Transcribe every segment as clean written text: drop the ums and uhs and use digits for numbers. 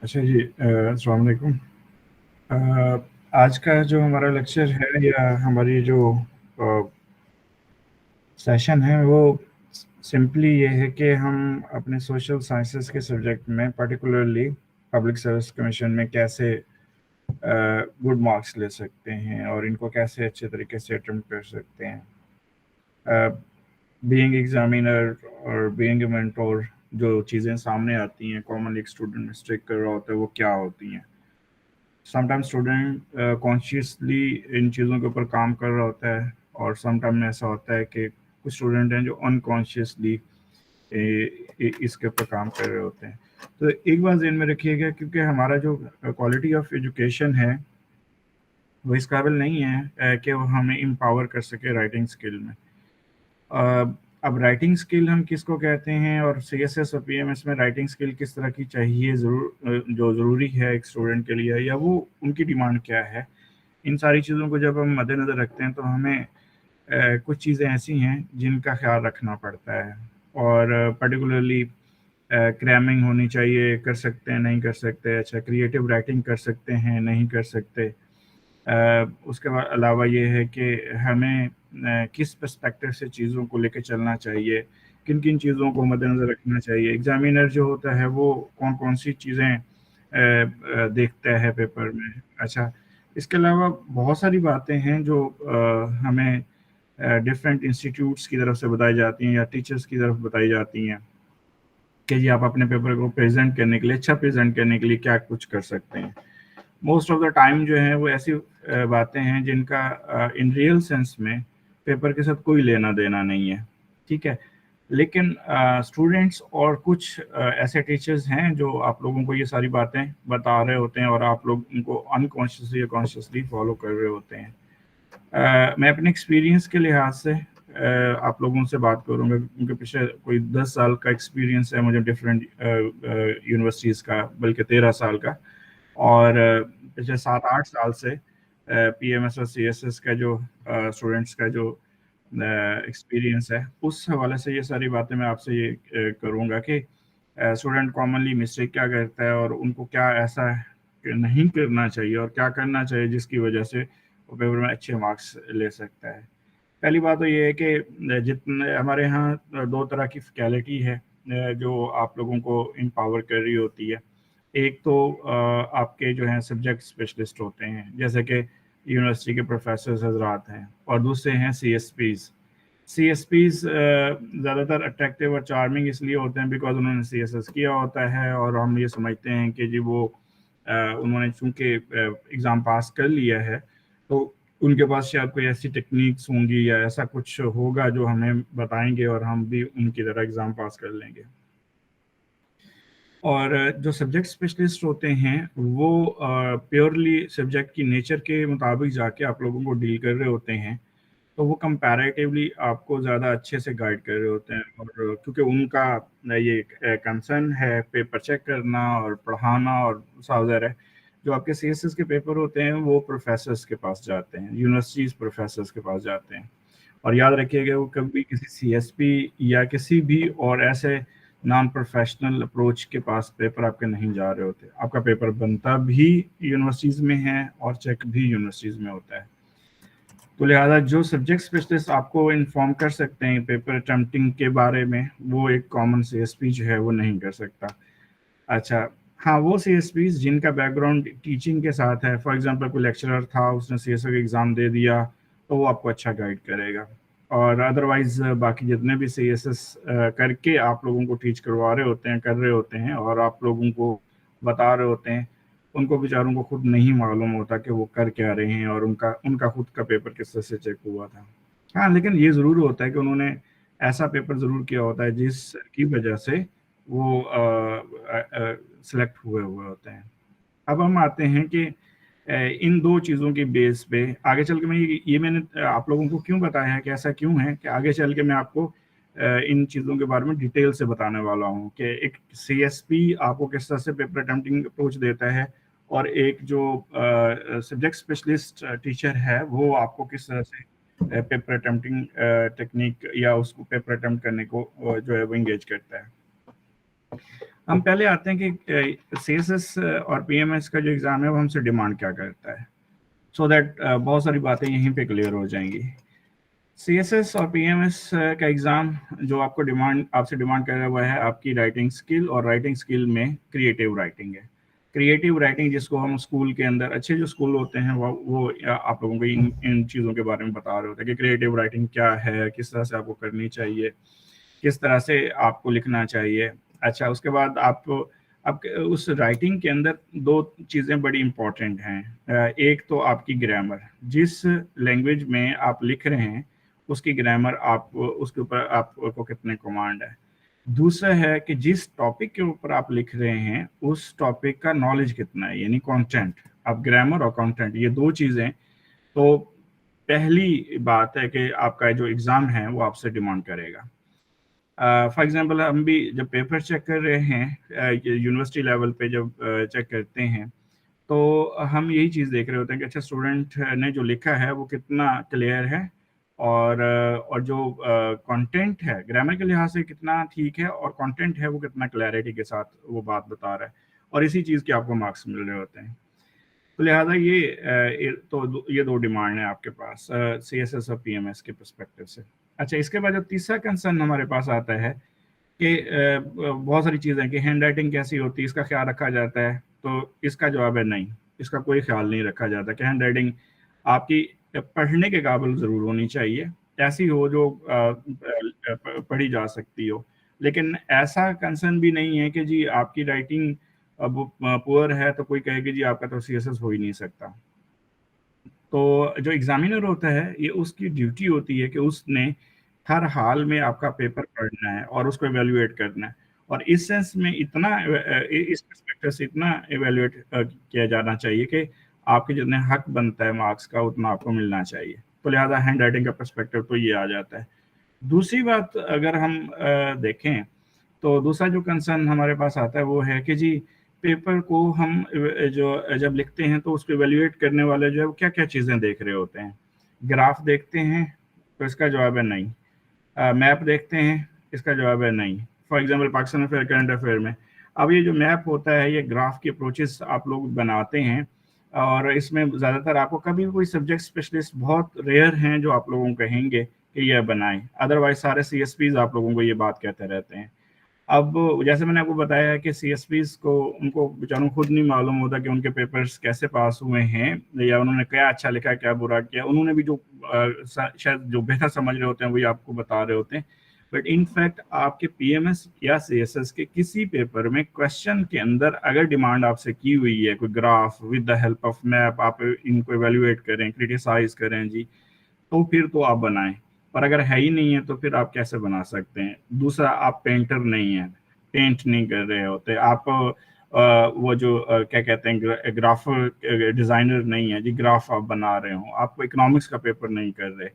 अच्छा जी, अस्सलाम वालेकुम। आज का जो हमारा लेक्चर है या हमारी जो सेशन है वो सिंपली ये है कि हम अपने सोशल साइंसेस के सब्जेक्ट में पर्टिकुलरली पब्लिक सर्विस कमीशन में कैसे गुड मार्क्स ले सकते हैं और इनको कैसे अच्छे तरीके से अटेम्प्ट कर सकते हैं। बीइंग एग्जामिनर और बीइंग ए मेंटोर, जो चीज़ें सामने आती हैं कॉमनली एक स्टूडेंट मिस्टेक कर रहा होता है वो क्या होती हैं। समटाइम्स स्टूडेंट कॉन्शियसली इन चीज़ों के ऊपर काम कर रहा होता है और समटाइम ऐसा होता है कि कुछ स्टूडेंट हैं जो अनकॉन्शियसली इसके ऊपर काम कर रहे होते हैं। तो एक बात ध्यान में रखिएगा, क्योंकि हमारा जो क्वालिटी ऑफ एजुकेशन है वो इस काबिल नहीं है कि वो हमें एम्पावर कर सके राइटिंग स्किल में। अ, अब राइटिंग स्किल हम किसको कहते हैं और सीएसएस और पीएमएस में राइटिंग स्किल किस तरह की चाहिए, जो ज़रूरी है एक स्टूडेंट के लिए, या वो उनकी डिमांड क्या है। इन सारी चीज़ों को जब हम मद्देनज़र रखते हैं तो हमें कुछ चीज़ें ऐसी हैं जिनका ख्याल रखना पड़ता है। और पर्टिकुलरली क्रैमिंग होनी चाहिए, कर सकते हैं नहीं कर सकते, अच्छा क्रिएटिव राइटिंग कर सकते हैं नहीं कर सकते। उसके बाद अलावा ये है कि हमें किस पर्सपेक्टिव से चीज़ों को लेके चलना चाहिए, किन किन चीज़ों को मद्देनज़र रखना चाहिए। एग्जामिनर जो होता है वो कौन कौन सी चीज़ें देखता है पेपर में। अच्छा, इसके अलावा बहुत सारी बातें हैं जो हमें डिफरेंट इंस्टीट्यूट्स की तरफ से बताई जाती हैं या टीचर्स की तरफ बताई जाती हैं कि जी आप अपने पेपर को प्रेजेंट करने के लिए, अच्छा प्रेजेंट करने के लिए क्या कुछ कर सकते हैं। मोस्ट ऑफ द टाइम जो है वो ऐसी बातें हैं जिनका इन रियल सेंस में पेपर के साथ कोई लेना देना नहीं है, ठीक है। लेकिन स्टूडेंट्स और कुछ ऐसे टीचर्स हैं जो आप लोगों को ये सारी बातें बता रहे होते हैं और आप लोग उनको अनकॉन्शियसली या कॉन्शियसली फॉलो कर रहे होते हैं। मैं अपने एक्सपीरियंस के लिहाज से आप लोगों से बात करूंगा, क्योंकि पिछले कोई 10 साल का एक्सपीरियंस है मुझे डिफरेंट यूनिवर्सिटीज़ का, बल्कि 13 साल का। और पिछले 7-8 साल से पीएमएस और सीएसएस का जो स्टूडेंट्स का जो एक्सपीरियंस है, उस हवाले से ये सारी बातें मैं आपसे ये करूँगा कि स्टूडेंट कॉमनली मिस्टेक क्या करता है और उनको क्या ऐसा नहीं करना चाहिए और क्या करना चाहिए जिसकी वजह से वो पेपर में अच्छे मार्क्स ले सकता है। पहली बात तो ये है कि जितने हमारे यहाँ दो तरह की फैकल्टी है जो आप लोगों को एम्पावर कर रही होती है। एक तो आपके जो हैं सब्जेक्ट स्पेशलिस्ट होते हैं, जैसे कि यूनिवर्सिटी के प्रोफेसर हजरात हैं, और दूसरे हैं सीएसपीज। सीएसपीज ज़्यादातर अट्रैक्टिव और चार्मिंग इसलिए होते हैं बिकॉज उन्होंने सीएसएस किया होता है और हम ये समझते हैं कि जी वो उन्होंने चूंकि एग्ज़ाम पास कर लिया है तो उनके पास शायद कोई ऐसी टेक्निक्स होंगी या ऐसा कुछ होगा जो हमें बताएंगे और हम भी उनकी तरह एग्ज़ाम पास कर लेंगे। और जो सब्जेक्ट स्पेशलिस्ट होते हैं वो प्योरली सब्जेक्ट की नेचर के मुताबिक जाके आप लोगों को डील कर रहे होते हैं। तो वो कंपैरेटिवली आपको ज़्यादा अच्छे से गाइड कर रहे होते हैं, और क्योंकि उनका ये कंसर्न है पेपर चेक करना और पढ़ाना, और साथ ज़ाहिर है जो आपके सीएसएस के पेपर होते हैं वो प्रोफेसर्स के पास जाते हैं, यूनिवर्सिटीज़ प्रोफेसर्स के पास जाते हैं। और याद रखिएगा वो कभी किसी सीएसपी या किसी भी और ऐसे नॉन प्रोफेशनल अप्रोच के पास पेपर आपके नहीं जा रहे होते। आपका पेपर बनता भी यूनिवर्सिटीज़ में है और चेक भी यूनिवर्सिटीज़ में होता है। तो लिहाजा जो सब्जेक्ट स्पेशलिस्ट आपको इन्फॉर्म कर सकते हैं पेपर अटेम्प्टिंग के बारे में, वो एक कॉमन सीएसपी जो है वो नहीं कर सकता। अच्छा, हाँ, वो सीएसपीज जिनका बैकग्राउंड टीचिंग के साथ है, फॉर एग्जांपल कोई लेक्चरर था उसने सीएसओ का एग्ज़ाम दे दिया, तो वो आपको अच्छा गाइड करेगा। और अदरवाइज बाकी जितने भी सीएसएस करके आप लोगों को टीच करवा रहे होते हैं, कर रहे होते हैं और आप लोगों को बता रहे होते हैं, उनको बेचारों को खुद नहीं मालूम होता कि वो कर क्या रहे हैं और उनका उनका खुद का पेपर किस तरह से चेक हुआ था। हाँ, लेकिन ये ज़रूर होता है कि उन्होंने ऐसा पेपर ज़रूर किया होता है जिसकी वजह से वो सेलेक्ट हुए हुए होते हैं। अब हम आते हैं कि इन दो चीज़ों की बेस पे आगे चल के मैं ये मैंने आप लोगों को क्यों बताया है कि ऐसा क्यों है कि आगे चल के मैं आपको इन चीज़ों के बारे में डिटेल से बताने वाला हूँ कि एक सीएसपी आपको किस तरह से पेपर अटेम्प्टिंग अप्रोच देता है और एक जो सब्जेक्ट स्पेशलिस्ट टीचर है वो आपको किस तरह से पेपर अटेम्प्टिंग टेक्निक या उसको पेपर अटेम्प्ट करने को जो है वो इंगेज करता है। हम पहले आते हैं कि CSS और PMS का जो एग्ज़ाम है वो हमसे डिमांड क्या करता है, सो दैट बहुत सारी बातें यहीं पे क्लियर हो जाएंगी। CSS और PMS का एग्ज़ाम जो आपसे डिमांड कर रहा है वो है आपकी राइटिंग स्किल, और राइटिंग स्किल में क्रिएटिव राइटिंग है। क्रिएटिव राइटिंग जिसको हम स्कूल के अंदर, अच्छे जो स्कूल होते हैं वो आप लोगों को इन चीज़ों के बारे में बता रहे होते हैं कि क्रिएटिव राइटिंग क्या है, किस तरह से आपको करनी चाहिए, किस तरह से आपको लिखना चाहिए। अच्छा, उसके बाद आप उस राइटिंग के अंदर दो चीज़ें बड़ी इंपॉर्टेंट हैं। एक तो आपकी ग्रामर, जिस लैंग्वेज में आप लिख रहे हैं उसकी ग्रामर, आप उसके ऊपर आपको कितने कमांड है। दूसरा है कि जिस टॉपिक के ऊपर आप लिख रहे हैं उस टॉपिक का नॉलेज कितना है, यानी कंटेंट। आप ग्रामर और कंटेंट, ये दो चीज़ें तो पहली बात है कि आपका जो एग्ज़ाम है वो आपसे डिमांड करेगा। फॉर एग्जांपल हम भी जब पेपर चेक कर रहे हैं यूनिवर्सिटी लेवल पे, जब चेक करते हैं तो हम यही चीज़ देख रहे होते हैं कि अच्छा स्टूडेंट ने जो लिखा है वो कितना क्लियर है, और जो कंटेंट है ग्रामर के लिहाज से कितना ठीक है, और कंटेंट है वो कितना क्लैरिटी के साथ वो बात बता रहा है, और इसी चीज़ के आपको मार्क्स मिल रहे होते हैं। तो लिहाजा ये दो डिमांड है आपके पास CSS और PMS के पर्सपेक्टिव से। अच्छा, इसके बाद जो तीसरा कंसर्न हमारे पास आता है कि बहुत सारी चीज़ें कि हैंड राइटिंग कैसी होती है, इसका ख्याल रखा जाता है। तो इसका जवाब है नहीं, इसका कोई ख्याल नहीं रखा जाता कि हैंड राइटिंग आपकी पढ़ने के काबिल ज़रूर होनी चाहिए, ऐसी हो जो पढ़ी जा सकती हो। लेकिन ऐसा कंसर्न भी नहीं है कि जी आपकी राइटिंग अब पुअर है तो कोई कहे कि जी आपका तो CSS हो ही नहीं सकता। तो जो एग्जामिनर होता है ये उसकी ड्यूटी होती है कि उसने हर हाल में आपका पेपर पढ़ना है और उसको एवेल्युएट करना है, और इस सेंस में इस पर्सपेक्टिव से इतना एवेल्युएट किया जाना चाहिए कि आपके जितने हक बनता है मार्क्स का उतना आपको मिलना चाहिए। तो लिहाजा हैंड राइटिंग का पर्सपेक्टिव तो ये आ जाता है। दूसरी बात अगर हम देखें तो दूसरा जो कंसर्न हमारे पास आता है वो है कि जी पेपर को हम जो जब लिखते हैं तो उसको इवेल्युएट करने वाले जो है वो क्या क्या चीज़ें देख रहे होते हैं। ग्राफ देखते हैं तो इसका जवाब है नहीं। मैप देखते हैं, इसका जवाब है नहीं। For example Pakistan affair, current affair में अब ये जो मैप होता है ये ग्राफ की अप्रोचेस आप लोग बनाते हैं, और इसमें ज़्यादातर आपको कभी भी कोई सब्जेक्ट स्पेशलिस्ट बहुत रेयर हैं जो आप लोगों को कहेंगे कि यह बनाएं, अदरवाइज सारे CSPs आप लोगों को ये बात कहते रहते हैं। अब जैसे मैंने आपको बताया कि CSPs को उनको बेचारों खुद नहीं मालूम होता कि उनके पेपर्स कैसे पास हुए हैं, या उन्होंने क्या अच्छा लिखा क्या बुरा किया। उन्होंने भी जो शायद जो बेहतर समझ रहे होते हैं वही आपको बता रहे होते हैं। बट इनफैक्ट आपके PMS या CSS के किसी पेपर में क्वेश्चन के अंदर अगर डिमांड आपसे की हुई है कोई graph with the help of map, आप इनको एवेल्युएट करें, क्रिटिसाइज करें जी, तो फिर तो आप बनाएं। पर अगर है ही नहीं है तो फिर आप कैसे बना सकते हैं। दूसरा, आप पेंटर नहीं है, पेंट नहीं कर रहे होते आप, वो जो क्या कहते हैं ग्राफर डिजाइनर नहीं है जी, ग्राफ आप बना रहे हो। आप इकोनॉमिक्स का पेपर नहीं कर रहे,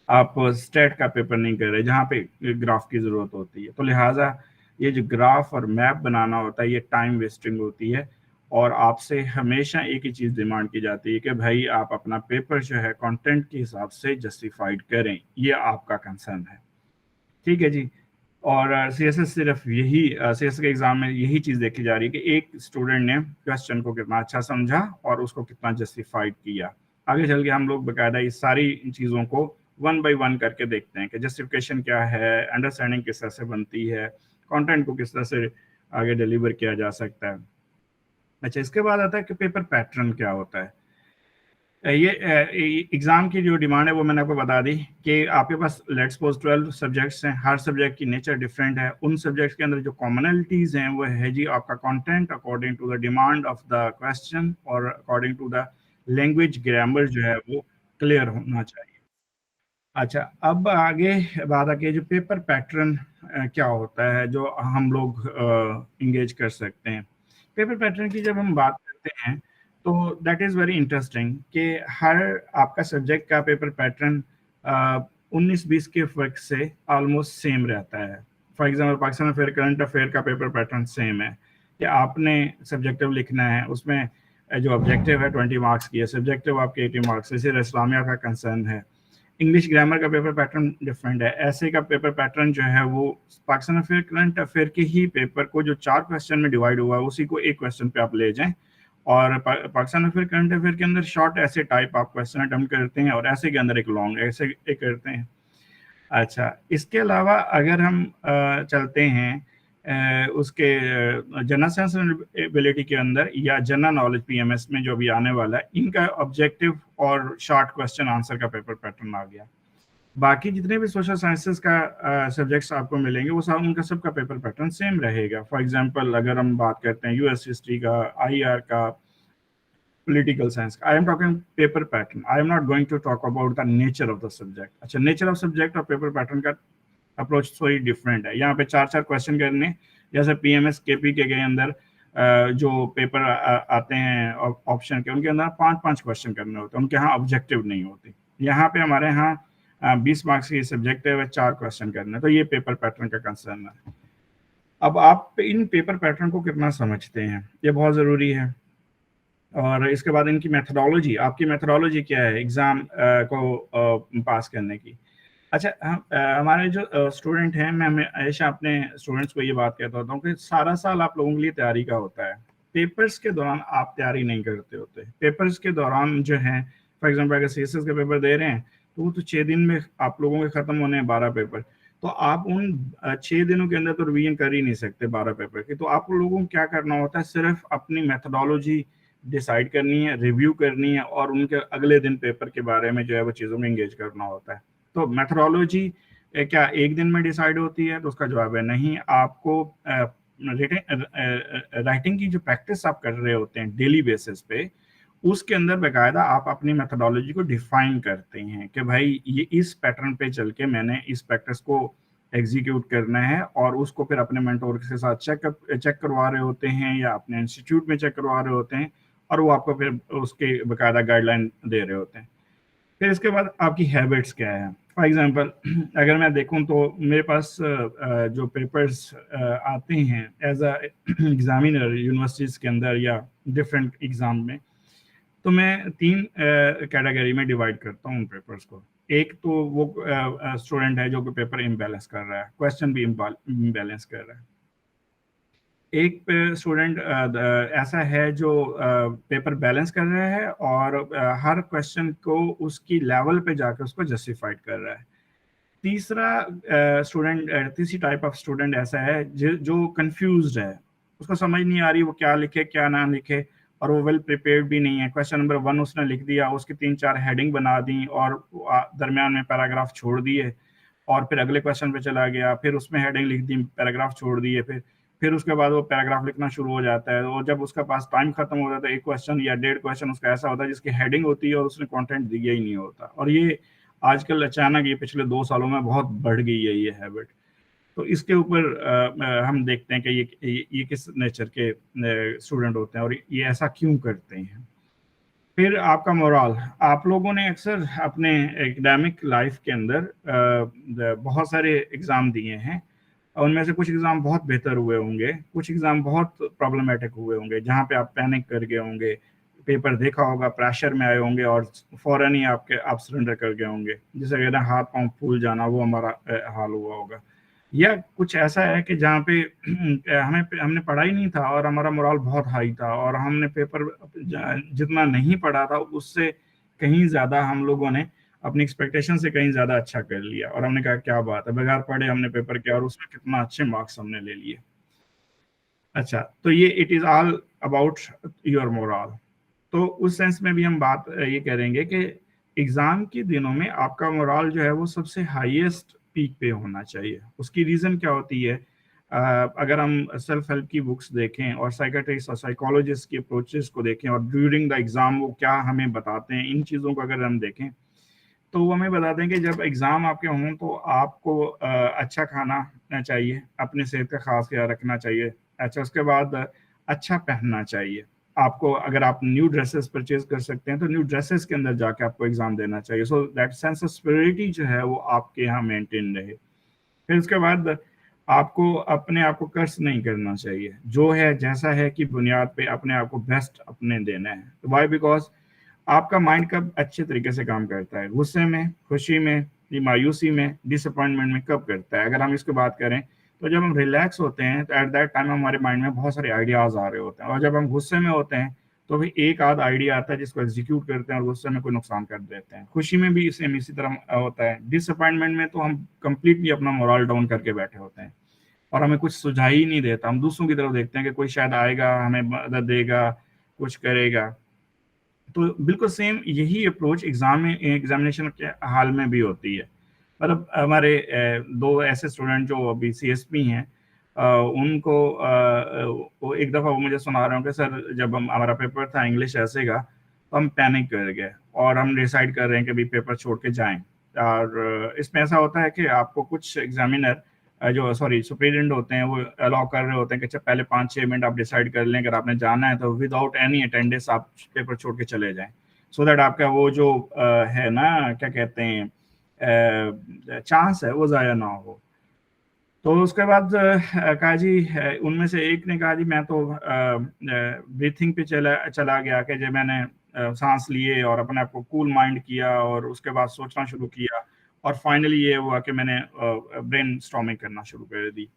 आप स्टेट का पेपर नहीं कर रहे जहाँ पे ग्राफ की जरूरत होती है। तो लिहाजा ये जो ग्राफ और मैप बनाना होता है ये टाइम वेस्टिंग होती है, और आपसे हमेशा एक ही चीज़ डिमांड की जाती है कि भाई आप अपना पेपर जो है कंटेंट के हिसाब से जस्टिफाइड करें, ये आपका कंसर्न है। ठीक है जी। और CSS सिर्फ यही CSS के एग्जाम में यही चीज़ देखी जा रही है कि एक स्टूडेंट ने क्वेश्चन को कितना अच्छा समझा और उसको कितना जस्टिफाइड किया। आगे चल के हम लोग बकायदा इस सारी चीज़ों को वन बाय वन करके देखते हैं कि जस्टिफिकेशन क्या है, अंडरस्टैंडिंग किस तरह से बनती है, कंटेंट को किस तरह से आगे डिलीवर किया जा सकता है। अच्छा, इसके बाद आता है कि पेपर पैटर्न क्या होता है। ये एग्जाम की जो डिमांड है वो मैंने आपको बता दी कि आपके पास लेट्स सपोज 12 सब्जेक्ट्स हैं, हर सब्जेक्ट की नेचर डिफरेंट है। उन सब्जेक्ट्स के अंदर जो कॉमनलिटीज हैं वो है जी आपका content according to the demand of the question, और according to the language grammar जो है वो क्लियर होना चाहिए। अच्छा, अब आगे बात आके जो पेपर पैटर्न क्या होता है जो हम लोग इंगेज कर सकते हैं। पेपर पैटर्न की जब हम बात करते हैं तो दैट इज़ वेरी इंटरेस्टिंग कि हर आपका सब्जेक्ट का पेपर पैटर्न 19-20 के फर्क से ऑलमोस्ट सेम रहता है। For example Pakistan affair, current affair का पेपर पैटर्न सेम है कि आपने सब्जेक्टिव लिखना है, उसमें जो ऑब्जेक्टिव है 20 मार्क्स की है, सब्जेक्टिव आपके 80 मार्क्स। इसी इस्लामिया का कंसर्न है, इंग्लिश ग्रामर का पेपर पैटर्न डिफरेंट है, ऐसे का पेपर पैटर्न जो है वो पाकिस्तान अफेयर करंट अफेयर के ही पेपर को जो 4 क्वेश्चन में डिवाइड हुआ है उसी को एक क्वेश्चन पे आप ले जाएं, और पाकिस्तान अफेयर करंट अफेयर के अंदर शॉर्ट ऐसे टाइप आप क्वेश्चन अटेम्प्ट करते हैं और ऐसे के अंदर एक लॉन्ग ऐसे एक करते हैं। अच्छा, इसके अलावा अगर हम चलते हैं उसके जनरल साइंस एबिलिटी के अंदर या जनरल नॉलेज पीएमएस में जो भी आने वाला है, इनका ऑब्जेक्टिव और शॉर्ट क्वेश्चन आंसर का पेपर पैटर्न आ गया। बाकी जितने भी सोशल साइंसेस का सब्जेक्ट्स आपको मिलेंगे वो सब उनका सबका पेपर पैटर्न सेम रहेगा। फॉर एग्जांपल अगर हम बात करते हैं यूएस हिस्ट्री का, आईआर का, political science, I am talking paper pattern, I am not going to talk about the nature of the subject। अच्छा, नेचर ऑफ सब्जेक्ट और पेपर पैटर्न का अप्रोच थोड़ी डिफरेंट है। यहाँ पे 4 क्वेश्चन करने, जैसे पीएमएस केपी के अंदर जो पेपर आते हैं ऑप्शन के, उनके अंदर 5 क्वेश्चन करने होते हैं, उनके यहाँ ऑब्जेक्टिव नहीं होती। यहाँ पे हमारे यहाँ 20 मार्क्स की सब्जेक्ट है, वह 4 क्वेश्चन करने, तो ये पेपर पैटर्न का कंसर्न है। अब आप इन पेपर पैटर्न को कितना समझते हैं, ये बहुत ज़रूरी है। और इसके बाद इनकी मेथडोलॉजी, आपकी मेथडोलॉजी क्या है एग्ज़ाम को पास करने की। अच्छा, हमारे जो स्टूडेंट हैं, मैं हमेशा अपने स्टूडेंट्स को ये बात कहता होता हूँ कि सारा साल आप लोगों के लिए तैयारी का होता है, पेपर्स के दौरान आप तैयारी नहीं करते होते। पेपर्स के दौरान जो है, फॉर एग्जांपल अगर सीएसएस के पेपर दे रहे हैं तो वो तो 6 दिन में आप लोगों के ख़त्म होने हैं 12 पेपर, तो आप उन 6 दिनों के अंदर तो रिवीजन कर ही नहीं सकते 12 पेपर की। तो आप लोगों को क्या करना होता है, सिर्फ अपनी मेथडोलॉजी डिसाइड करनी है, रिव्यू करनी है और उनके अगले दिन पेपर के बारे में जो है वो चीज़ों में इंगेज करना होता है। तो मेथडोलॉजी क्या एक दिन में डिसाइड होती है, तो उसका जवाब है नहीं। आपको राइटिंग की जो प्रैक्टिस आप कर रहे होते हैं डेली बेसिस पे, उसके अंदर बेकायदा आप अपनी मेथडोलॉजी को डिफाइन करते हैं कि भाई ये इस पैटर्न पे चल के मैंने इस प्रैक्टिस को एग्जीक्यूट करना है, और उसको फिर अपने मेंटोर के साथ चेक करवा रहे होते हैं या अपने इंस्टीट्यूट में चेक करवा रहे होते हैं, और वो आपको फिर उसके बकायदा गाइडलाइन दे रहे होते हैं। फिर इसके बाद आपकी हैबिट्स क्या है। फॉर एग्जांपल अगर मैं देखूं तो मेरे पास जो पेपर्स आते हैं एज अ एग्जामिनर यूनिवर्सिटीज के अंदर या डिफरेंट एग्जाम में, तो मैं 3 कैटेगरी में डिवाइड करता हूँ उन पेपर्स को। एक तो वो स्टूडेंट है जो कि पेपर इम्बैलेंस कर रहा है, क्वेश्चन भी इम्बैलेंस कर रहा है। एक स्टूडेंट ऐसा है जो पेपर बैलेंस कर रहा है और हर क्वेश्चन को उसकी लेवल पे जाकर उसको जस्टिफाइड कर रहा है। तीसरा स्टूडेंट, तीसरी टाइप ऑफ स्टूडेंट ऐसा है जो कंफ्यूज्ड है, उसको समझ नहीं आ रही वो क्या लिखे क्या ना लिखे, और वो वेल प्रिपेयर्ड भी नहीं है। क्वेश्चन नंबर 1 उसने लिख दिया, उसकी 3-4 हेडिंग बना दी और दरमियान में पैराग्राफ छोड़ दिए, और फिर अगले क्वेश्चन पे चला गया, फिर उसमें हेडिंग लिख दी, पैराग्राफ छोड़ दिए, फिर उसके बाद वो पैराग्राफ लिखना शुरू हो जाता है, और जब उसका पास टाइम खत्म हो जाता है, 1 क्वेश्चन या 1.5 क्वेश्चन उसका ऐसा होता है जिसकी हेडिंग होती है और उसने कंटेंट दिया ही नहीं होता। और ये आजकल अचानक ये पिछले 2 सालों में बहुत बढ़ गई है ये हैबिट। तो इसके ऊपर हम देखते हैं कि ये किस नेचर के स्टूडेंट होते हैं और ये ऐसा क्यों करते हैं। फिर आपका मोरल, आप लोगों ने अक्सर अपने एकेडमिक लाइफ के अंदर बहुत सारे एग्ज़ाम दिए हैं, उनमें से कुछ एग्ज़ाम बहुत बेहतर हुए होंगे, कुछ एग्ज़ाम बहुत प्रॉब्लमेटिक हुए होंगे, जहाँ पे आप पैनिक कर गए होंगे, पेपर देखा होगा, प्रेशर में आए होंगे और फ़ौरन ही आप सरेंडर कर गए होंगे, जिसे कहते हैं हाथ पांव फूल जाना, वो हमारा हाल हुआ होगा। या कुछ ऐसा है कि जहाँ पे हमने पढ़ा ही नहीं था और हमारा मोरल बहुत हाई था, और हमने पेपर जितना नहीं पढ़ा था उससे कहीं ज़्यादा हम लोगों ने अपनी एक्सपेक्टेशन से कहीं ज़्यादा अच्छा कर लिया, और हमने कहा क्या बात है, बगैर पढ़े हमने पेपर किया और उसमें कितना अच्छे मार्क्स हमने ले लिए। अच्छा, तो ये it is all about your moral. तो उस सेंस में भी हम बात ये करेंगे कि एग्ज़ाम के दिनों में आपका मोरल जो है वो सबसे हाईएस्ट पीक पे होना चाहिए। उसकी रीज़न क्या होती है, अगर हम सेल्फ हेल्प की बुक्स देखें और साइकियाट्रिस्ट और साइकोलॉजिस्ट की अप्रोचेस को देखें और ड्यूरिंग द एग्ज़ाम वो क्या हमें बताते हैं, इन चीज़ों को अगर हम देखें तो वो हमें बताते हैं कि जब एग्ज़ाम आपके हों तो आपको अच्छा खाना चाहिए, अपने सेहत का खास ख्याल रखना चाहिए। अच्छा, उसके बाद अच्छा पहनना चाहिए आपको। अगर आप न्यू ड्रेसेस परचेज कर सकते हैं तो न्यू ड्रेसेस के अंदर जाके आपको एग्ज़ाम देना चाहिए, so that sense of security जो है वो आपके यहाँ मेंटेन रहे। फिर उसके बाद आपको अपने आप को कर्ज नहीं करना चाहिए, जो है जैसा है कि बुनियाद पे अपने आप को बेस्ट अपने देना है। वाई? बिकॉज आपका माइंड कब अच्छे तरीके से काम करता है, गुस्से में, खुशी में, मायूसी में, डिसअपॉइंटमेंट में कब करता है? अगर हम इसकी बात करें तो जब हम रिलैक्स होते हैं तो एट दैट टाइम हमारे माइंड में बहुत सारे आइडियाज आ रहे होते हैं, और जब हम गुस्से में होते हैं तो भी एक आध आइडिया आता है जिसको एग्जीक्यूट करते हैं और गुस्से में कोई नुकसान कर देते हैं। खुशी में भी सेम इसी तरह होता है। डिसअपॉइंटमेंट में तो हम कंप्लीटली अपना मोरल डाउन करके बैठे होते हैं और हमें कुछ सुझाव ही नहीं देता, हम दूसरों की तरफ देखते हैं कि कोई शायद आएगा, हमें मदद देगा, कुछ करेगा। तो बिल्कुल सेम यही अप्रोच एग्जामिनेशन के हाल में भी होती है। मतलब हमारे दो ऐसे स्टूडेंट जो अभी सीएसपी हैं, उनको वो एक दफ़ा वो मुझे सुना रहे हो कि सर जब हमारा पेपर था इंग्लिश ऐसे का, तो हम पैनिक कर गए और हम डिसाइड कर रहे हैं कि अभी पेपर छोड़ के जाएं। और इसमें ऐसा होता है कि आपको कुछ एग्जामिनर जो सॉरी सुपरिटेंडेंट होते हैं वो अलाउ कर रहे होते हैं कि अच्छा पहले 5-6 मिनट आप डिसाइड कर लें, अगर आपने जाना है तो विदाउट एनी अटेंडेंस आप पेपर छोड़ के चले जाएं, सो दैट आपका वो जो है ना क्या कहते हैं चांस है वो ज़ाया ना हो। तो उसके बाद कहा जी, उनमें से एक ने कहा जी मैं तो ब्रीथिंग पे चला चला गया कि जब मैंने सांस लिए और अपने आप को कूल माइंड किया और उसके बाद सोचना शुरू किया, और फाइनली ये हुआ कि मैंने ब्रेन स्टॉर्मिंग करना शुरू कर दी,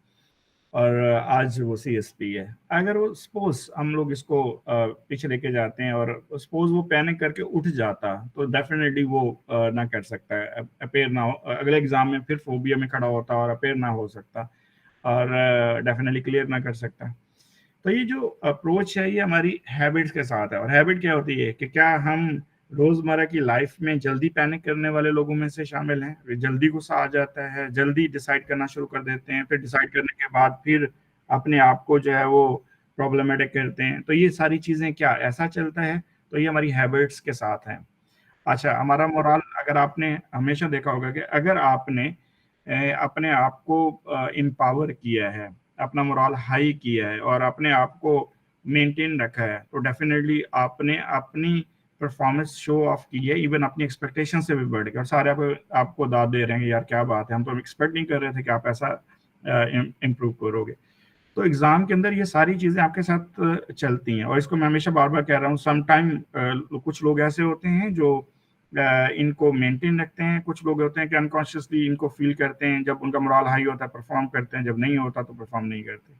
और आज वो सीएसपी है। अगर वो सपोज हम लोग इसको पीछे लेके जाते हैं और सपोज वो पैनिक करके उठ जाता तो डेफिनेटली वो ना कर सकता है, अपेयर ना हो, अगले एग्जाम में फिर फोबिया में खड़ा होता और अपेयर ना हो सकता और डेफिनेटली क्लियर ना कर सकता। तो ये जो अप्रोच है ये हमारी हैबिट्स के साथ है। और हैबिट क्या होती है कि क्या हम रोजमर्रा की लाइफ में जल्दी पैनिक करने वाले लोगों में से शामिल हैं, जल्दी गुस्सा आ जाता है, जल्दी डिसाइड करना शुरू कर देते हैं, फिर डिसाइड करने के बाद फिर अपने आप को जो है वो प्रॉब्लमेटिक करते हैं। तो ये सारी चीजें क्या ऐसा चलता है? तो ये हमारी हैबिट्स के साथ है। अच्छा, हमारा मोरल, अगर आपने हमेशा देखा होगा कि अगर आपने अपने आप को एम्पावर किया है, अपना मोरल हाई किया है और अपने आप को मेंटेन रखा है, तो डेफिनेटली आपने अपनी परफॉर्मेंस शो ऑफ की है, इवन अपनी एक्सपेक्टेशन से भी बढ़ के, और सारे आपको दाद दे रहे हैं यार क्या बात है, हम तो एक्सपेक्ट नहीं कर रहे थे कि आप ऐसा इम्प्रूव करोगे। तो एग्जाम के अंदर ये सारी चीजें आपके साथ चलती हैं, और इसको मैं हमेशा बार बार कह रहा हूँ। सम टाइम कुछ लोग ऐसे होते हैं जो इनको मेंटेन रखते हैं, कुछ लोग होते हैं कि अनकॉन्शियसली इनको फील करते हैं, जब उनका मोरल हाई होता है परफॉर्म करते हैं, जब नहीं होता तो परफॉर्म नहीं करते।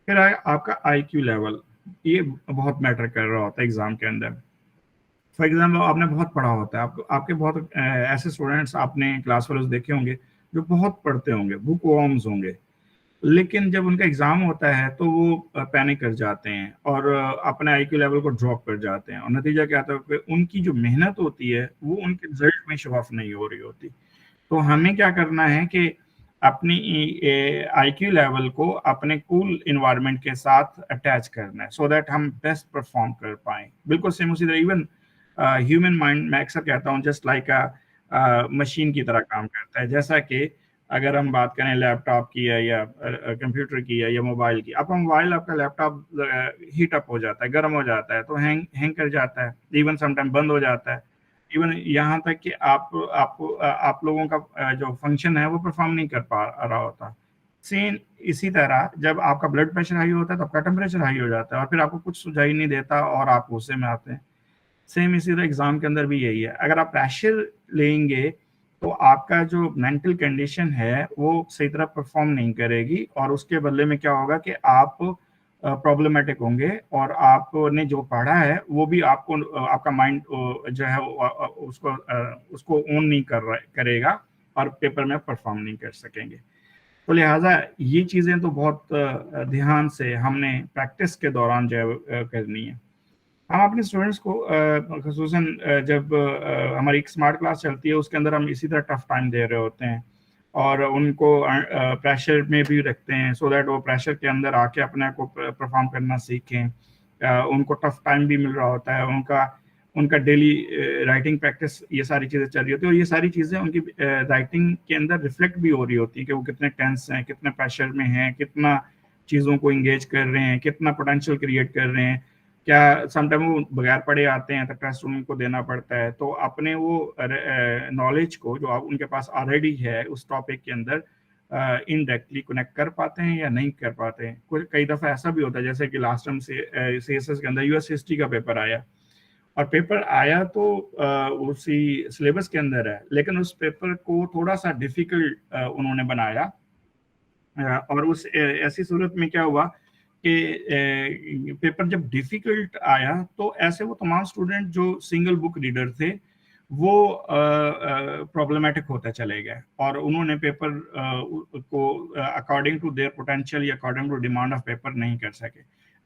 फिर आपका आईक्यू लेवल, ये बहुत मैटर कर रहा होता है एग्जाम के अंदर। फॉर एग्जाम्पल आपने बहुत पढ़ा होता है, आपको आपके बहुत ऐसे स्टूडेंट्स आपने क्लास फेलोज देखे होंगे जो बहुत पढ़ते होंगे, बुक वॉर्म्स होंगे, लेकिन जब उनका एग्जाम होता है तो वो पैनिक कर जाते हैं और अपने आईक्यू लेवल को ड्रॉप कर जाते हैं, और नतीजा क्या आता है कि उनकी जो मेहनत होती है वो उनके रिजल्ट में शो ऑफ नहीं हो रही होती। तो हमें क्या करना है कि अपनी आईक्यू लेवल को अपने कूल इन्वायरमेंट के साथ अटैच करना है, सो दैट हम बेस्ट परफॉर्म कर पाए। बिल्कुल सेम उसी तरह इवन ह्यूमन माइंड, मैं अक्सर कहता हूँ, जस्ट लाइक अ मशीन की तरह काम करता है। जैसा कि अगर हम बात करें लैपटॉप की है या कंप्यूटर की है या मोबाइल की, आपका मोबाइल आपका लैपटॉप हीट अप हो जाता है, गर्म हो जाता है तो हैंग हैंग कर जाता है, इवन समटाइम बंद हो जाता है, इवन यहाँ तक कि आप लोगों का जो फंक्शन है वो परफॉर्म नहीं कर पा रहा होता। सेम इसी तरह जब आपका ब्लड प्रेशर हाई होता है तो आपका टेम्परेचर हाई हो जाता है और फिर आपको कुछ सुझाई नहीं देता और आप गुस्से में आते हैं। सेम इसी तरह एग्जाम के अंदर भी यही है, अगर आप प्रेशर लेंगे तो आपका जो मेंटल कंडीशन है वो सही तरह परफॉर्म नहीं करेगी, और उसके बदले में क्या होगा कि आप प्रॉब्लमेटिक होंगे और आपने जो पढ़ा है वो भी आपको आपका माइंड जो है उसको ओन नहीं करेगा और पेपर में परफॉर्म नहीं कर सकेंगे। तो लिहाजा ये चीज़ें तो बहुत ध्यान से हमने प्रैक्टिस के दौरान जो है करनी है। हम अपने स्टूडेंट्स को खसूसन जब हमारी एक स्मार्ट क्लास चलती है उसके अंदर हम इसी तरह टफ टाइम दे रहे होते हैं और उनको प्रेशर में भी रखते हैं, सो दैट वो प्रेशर के अंदर आके अपने को परफॉर्म करना सीखें। उनको टफ टाइम भी मिल रहा होता है, उनका उनका डेली राइटिंग प्रैक्टिस, ये सारी चीज़ें चल रही होती है, और ये सारी चीज़ें उनकी राइटिंग के अंदर रिफ्लेक्ट भी हो रही होती है कि वो कितने टेंस हैं, कितने प्रेशर में हैं, कितना चीज़ों को इंगेज कर रहे हैं, कितना पोटेंशियल क्रिएट कर रहे हैं, क्या समटाइम वो बगैर पढ़े आते हैं तो टेस्ट उनको देना पड़ता है। तो अपने वो नॉलेज को जो उनके पास ऑलरेडी है उस टॉपिक के अंदर इनडायरेक्टली कनेक्ट कर पाते हैं या नहीं कर पाते हैं। कुछ कई दफ़ा ऐसा भी होता है जैसे कि लास्ट टाइम से सीएसएस के अंदर यूएस हिस्ट्री का पेपर आया और पेपर आया तो उसी सिलेबस के अंदर है, लेकिन उस पेपर को थोड़ा सा डिफिकल्ट उन्होंने बनाया। और उस ऐसी सूरत में क्या हुआ कि पेपर जब डिफिकल्ट आया तो ऐसे वो तमाम स्टूडेंट जो सिंगल बुक रीडर थे वो प्रॉब्लमेटिक होते चले गए, और उन्होंने पेपर को अकॉर्डिंग टू देयर पोटेंशियल या according to demand of paper नहीं कर सके।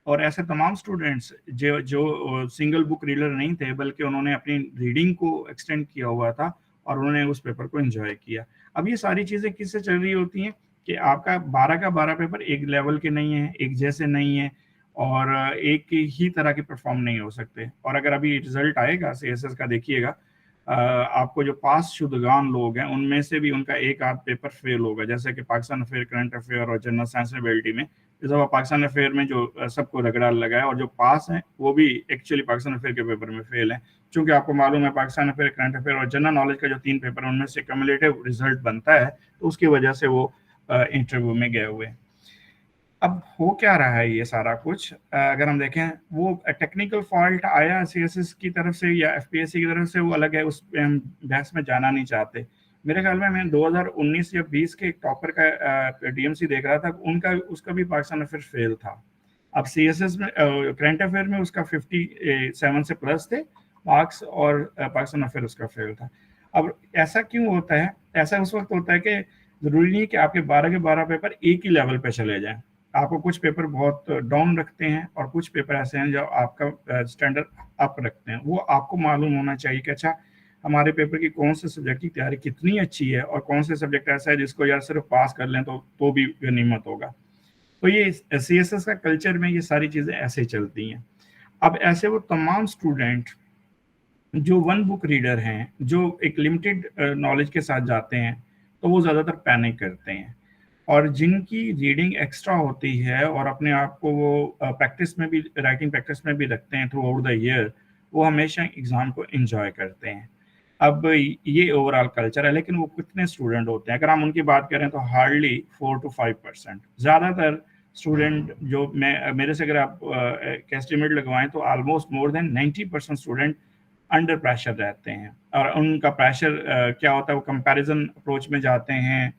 और ऐसे तमाम स्टूडेंट्स जो जो सिंगल बुक रीडर नहीं थे, बल्कि उन्होंने अपनी रीडिंग को एक्सटेंड किया हुआ था और उन्होंने उस पेपर को एंजॉय किया। अब ये सारी चीज़ें किससे चल रही होती हैं कि आपका 12 का 12 पेपर एक लेवल के नहीं है, एक जैसे नहीं है, और एक ही तरह के परफॉर्म नहीं हो सकते। और अगर अभी रिजल्ट आएगा सीएसएस का, देखिएगा आपको जो पास शुदगान लोग हैं उनमें से भी उनका एक आध पेपर फेल होगा, जैसे कि पाकिस्तान अफेयर, करंट अफेयर और जनरल साइंस एबिलिटी में। इस दफा पाकिस्तान अफेयर में जो सबको रगड़ा लगा है, और जो पास हैं वो भी एक्चुअली पाकिस्तान अफेयर के पेपर में फेल हैं। क्योंकि आपको मालूम है पाकिस्तान अफेयर, करंट अफेयर और जनरल नॉलेज का जो 3 पेपर है उनमें से कम्युलेटिव रिजल्ट बनता है, तो उसकी वजह से वो इंटरव्यू में गए हुए। अब हो क्या रहा है ये सारा कुछ, अगर हम देखें वो टेक्निकल फॉल्ट आया सीएसएस की तरफ से या एफपीएससी की तरफ से, वो अलग है, उस पे हम बहस में जाना नहीं चाहते। मेरे ख्याल में मैं 2019 या 20 के एक टॉपर का डीएमसी देख रहा था, उनका उसका भी पाकिस्तान अफेयर फेल था। अब सीएसएस में करंट अफेयर में उसका 57 से प्लस थे मार्क्स, और पाकिस्तान अफेयर उसका फेल था। अब ऐसा क्यों होता है? ऐसा उस वक्त होता है कि जरूरी नहीं कि आपके 12 के 12 पेपर एक ही लेवल पे चले जाएं। आपको कुछ पेपर बहुत डाउन रखते हैं और कुछ पेपर ऐसे हैं जो आपका स्टैंडर्ड अप रखते हैं। वो आपको मालूम होना चाहिए कि अच्छा हमारे पेपर की कौन से सब्जेक्ट की तैयारी कितनी अच्छी है, और कौन से सब्जेक्ट ऐसा है जिसको यार सिर्फ पास कर लें तो भी गनीमत होगा। तो ये सीएसएस का कल्चर में ये सारी चीजें ऐसे चलती हैं। अब ऐसे वो तमाम स्टूडेंट जो वन बुक रीडर हैं, जो एक लिमिटेड नॉलेज के साथ जाते हैं, तो वो ज़्यादातर पैनिक करते हैं। और जिनकी रीडिंग एक्स्ट्रा होती है और अपने आप को वो प्रैक्टिस में भी, राइटिंग प्रैक्टिस में भी रखते हैं थ्रू आउट द ईयर, वो हमेशा एग्ज़ाम को एंजॉय करते हैं। अब ये ओवरऑल कल्चर है, लेकिन वो कितने स्टूडेंट होते हैं? अगर हम उनकी बात करें तो हार्डली 4 to 5%। ज़्यादातर स्टूडेंट जो मैं मेरे से अगर आप एस्टिमेट लगवाएं तो almost more than 90% student under pressure रहते हैं। और उनका प्रेशर क्या होता है, वो कंपैरिजन अप्रोच में जाते हैं,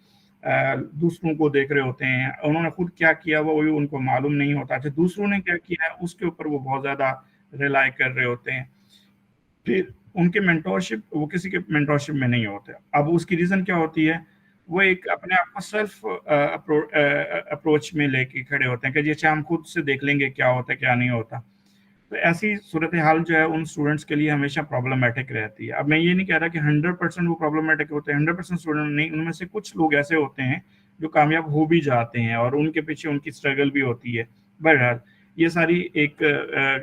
दूसरों को देख रहे होते हैं, उन्होंने खुद क्या किया वो भी उनको मालूम नहीं होता। अच्छा दूसरों ने क्या किया है उसके ऊपर वो बहुत ज़्यादा रिलाई कर रहे होते हैं। फिर उनके मेंटोरशिप, वो किसी के मेंटोरशिप में नहीं होते। अब उसकी रीज़न क्या होती है, वो एक अपने आप को सेल्फ अप्रोच में लेके खड़े होते हैं कि जी अच्छा हम खुद से देख लेंगे क्या होता है क्या नहीं होता। तो ऐसी सूरत हाल जो है उन स्टूडेंट्स के लिए हमेशा प्रॉब्लमेटिक रहती है। अब मैं ये नहीं कह रहा कि 100% वो प्रॉब्लमेटिक होते हैं, 100% स्टूडेंट नहीं, उनमें से कुछ लोग ऐसे होते हैं जो कामयाब हो भी जाते हैं और उनके पीछे उनकी स्ट्रगल भी होती है। बहरहाल ये सारी एक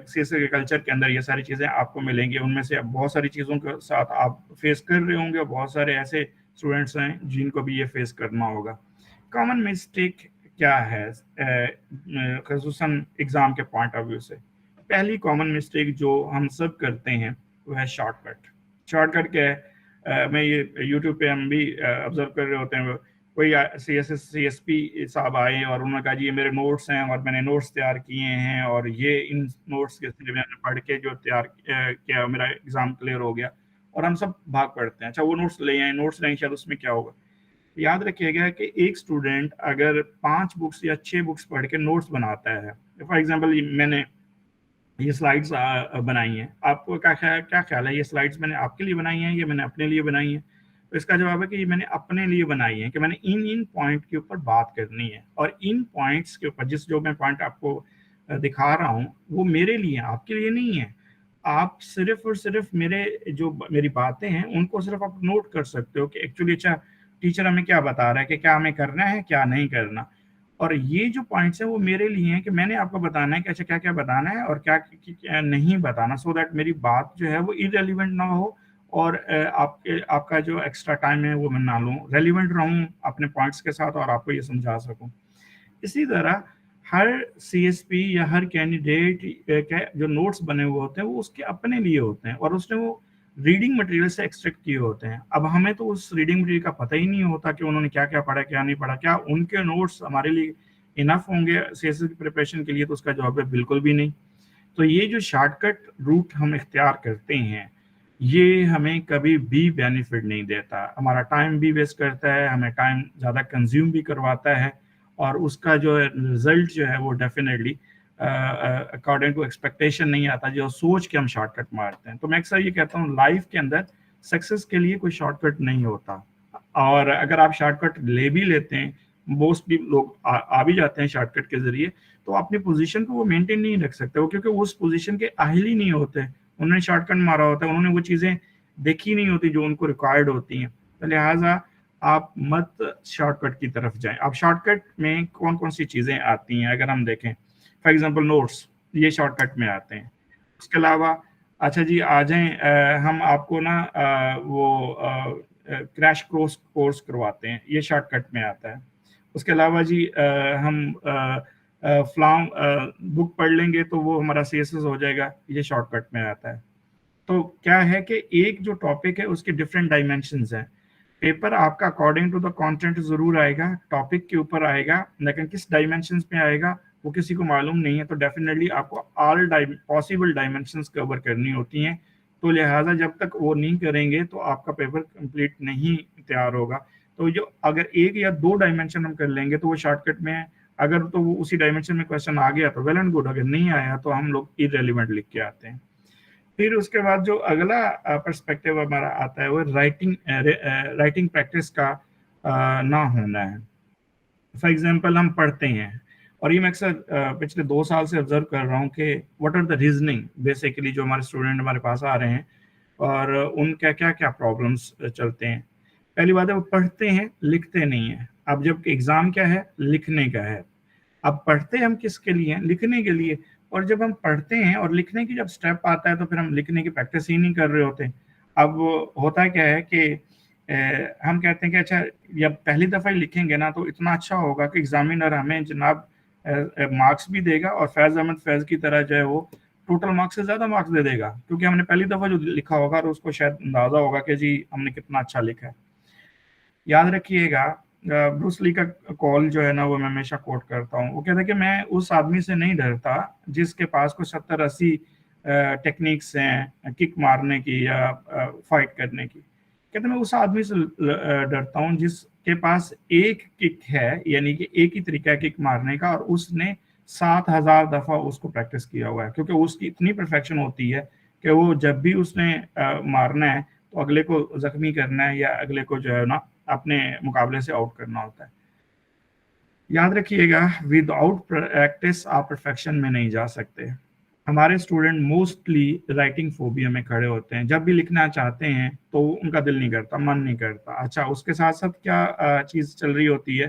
सीएसए के कल्चर के अंदर ये सारी चीज़ें आपको मिलेंगी। उनमें से अब बहुत सारी चीज़ों के साथ आप फेस कर रहे होंगे, बहुत सारे ऐसे स्टूडेंट्स हैं जिनको भी ये फेस करना होगा। कॉमन मिस्टेक क्या है खसूसन एग्ज़ाम के पॉइंट ऑफ व्यू से? पहली कॉमन मिस्टेक जो हम सब करते हैं वो है शॉर्टकट। शॉर्टकट क्या है? मैं ये यूट्यूब पे हम भी ऑब्जर्व कर रहे होते हैं, कोई CSP साहब आए और उन्होंने कहा जी ये मेरे नोट्स हैं और मैंने नोट्स तैयार किए हैं, और ये इन नोट्स के मैंने पढ़ के जो तैयार किया मेरा एग्जाम क्लियर हो गया। और हम सब भाग पड़ते हैं, अच्छा वो नोट्स ले आए, नोट्स नहीं शायद उसमें क्या होगा। याद रखिएगा कि एक स्टूडेंट अगर 5 बुक्स या 6 बुक्स पढ़ के नोट्स बनाता है, फॉर एग्जाम्पल मैंने ये स्लाइड्स बनाई हैं, आपको क्या ख्याल है ये स्लाइड्स मैंने आपके लिए बनाई हैं या मैंने अपने लिए बनाई हैं? तो इसका जवाब है कि ये मैंने अपने लिए बनाई है, कि मैंने इन इन पॉइंट के ऊपर बात करनी है, और इन पॉइंट्स के ऊपर जो मैं पॉइंट आपको दिखा रहा हूँ वो मेरे लिए, आपके लिए नहीं है। आप सिर्फ और सिर्फ मेरी बातें हैं उनको सिर्फ आप नोट कर सकते हो कि एक्चुअली अच्छा टीचर हमें क्या बता रहा है, कि क्या हमें करना है क्या नहीं करना। और ये जो पॉइंट्स हैं वो मेरे लिए हैं कि मैंने आपको बताना है कि अच्छा क्या क्या बताना है और क्या नहीं बताना, सो दैट मेरी बात जो है वो इरेलीवेंट ना हो, और आपका जो एक्स्ट्रा टाइम है वो मैं ना लूँ, रेलिवेंट रहूँ अपने पॉइंट्स के साथ और आपको ये समझा सकूँ। इसी तरह हर सीएसपी या हर कैंडिडेट के जो नोट्स बने हुए होते हैं वो उसके अपने लिए होते हैं, और उसने वो रीडिंग मटेरियल से एक्सट्रैक्ट किए होते हैं। अब हमें तो उस रीडिंग मटेरियल का पता ही नहीं होता कि उन्होंने क्या क्या पढ़ा क्या नहीं पढ़ा, क्या उनके नोट्स हमारे लिए इनफ होंगे सीएससी की प्रिपरेशन के लिए, तो उसका जवाब है बिल्कुल भी नहीं। तो ये जो शॉर्टकट रूट हम इख्तियार करते हैं ये हमें कभी भी बेनिफिट नहीं देता, हमारा टाइम भी वेस्ट करता है, हमें टाइम ज़्यादा कंज्यूम भी करवाता है, और उसका जो रिजल्ट जो है वो डेफिनेटली अकॉर्डिंग टू एक्सपेक्टेशन नहीं आता जो सोच के हम शॉर्टकट मारते हैं। तो मैं अक्सर ये कहता हूँ लाइफ के अंदर सक्सेस के लिए कोई शॉर्टकट नहीं होता, और अगर आप शॉर्टकट ले भी लेते हैं, मोस्टली लोग आ भी जाते हैं शॉर्टकट के जरिए, तो अपनी पोजीशन को वो मेंटेन नहीं रख सकते, वो क्योंकि उस पोजीशन के अहल ही नहीं होते, उन्होंने शॉर्टकट मारा होता है, उन्होंने वो चीज़ें देखी नहीं होती जो उनको रिक्वायर्ड होती हैं। तो लिहाजा आप मत शॉर्टकट की तरफ जाएं। आप शॉर्टकट में कौन कौन सी चीज़ें आती हैं अगर हम देखें, फॉर एग्जांपल नोट्स, ये शॉर्टकट में आते हैं। उसके अलावा अच्छा जी आ जाएं, हम आपको ना वो क्रैश कोर्स करवाते हैं, ये शॉर्टकट में आता है। उसके अलावा जी हम फ्लाम बुक पढ़ लेंगे तो वो हमारा सीएसएस हो जाएगा, ये शॉर्टकट में आता है। तो क्या है कि एक जो टॉपिक है उसके डिफरेंट डायमेंशंस हैं, पेपर आपका अकॉर्डिंग टू द कंटेंट जरूर आएगा, टॉपिक के ऊपर आएगा, लेकिन किस डायमेंशंस में आएगा वो किसी को मालूम नहीं है। तो डेफिनेटली आपको ऑल पॉसिबल डायमेंशंस कवर करनी होती हैं, तो लिहाजा जब तक वो नहीं करेंगे तो आपका पेपर कंप्लीट नहीं तैयार होगा। तो जो अगर एक या दो डायमेंशन हम कर लेंगे तो वो शॉर्टकट में है, अगर तो वो उसी डायमेंशन में क्वेश्चन आ गया तो वेल एंड गुड, अगर नहीं आया तो हम लोग इरेलीवेंट लिख के आते हैं। फिर उसके बाद जो अगला पर्सपेक्टिव हमारा आता है वो राइटिंग प्रैक्टिस का ना होना है। फॉर एग्जांपल हम पढ़ते हैं, और ये मैं अक्सर पिछले 2 साल से ऑब्जर्व कर रहा हूँ कि what are the reasoning basically जो हमारे स्टूडेंट हमारे पास आ रहे हैं और उनका क्या क्या प्रॉब्लम्स चलते हैं। पहली बात है वो पढ़ते हैं लिखते नहीं है। अब जब एग्जाम क्या है, लिखने का है। अब पढ़ते हम किसके लिए हैं, लिखने के लिए। और जब हम पढ़ते हैं और लिखने की जब स्टेप आता है तो फिर हम लिखने की प्रैक्टिस ही नहीं कर रहे होते। अब होता क्या है कि हम कहते हैं कि अच्छा जब पहली दफ़ा ही लिखेंगे ना तो इतना अच्छा होगा कि एग्जामिनर हमें जनाब मार्क्स भी देगा, और फैज़ अहमद फैज़ की तरह जो है वो टोटल मार्क्स से ज़्यादा मार्क्स दे देगा, क्योंकि हमने पहली दफ़ा जो लिखा होगा और उसको शायद अंदाज़ा होगा कि जी हमने कितना अच्छा लिखा है। याद रखिएगा, ब्रूस ली का कॉल जो है ना वो मैं हमेशा कोट करता हूँ। वो कहता है कि मैं उस आदमी से नहीं डरता जिसके पास को 70-80 टेक्निक्स हैं किक मारने की या फाइट करने की। कहते मैं उस आदमी से डरता हूँ जिसके पास एक किक है, यानी कि एक ही तरीका है किक मारने का, और उसने 7,000 दफ़ा उसको प्रैक्टिस किया हुआ है, क्योंकि उसकी इतनी परफेक्शन होती है कि वो जब भी उसने मारना है तो अगले को जख्मी करना है या अगले को जो है ना अपने मुकाबले से आउट करना होता है। याद रखिएगा, विदाउट प्रैक्टिस आप परफेक्शन में नहीं जा सकते। हमारे स्टूडेंट मोस्टली राइटिंग फोबिया में खड़े होते हैं, जब भी लिखना चाहते हैं तो उनका दिल नहीं करता, मन नहीं करता। अच्छा उसके साथ साथ क्या चीज़ चल रही होती है,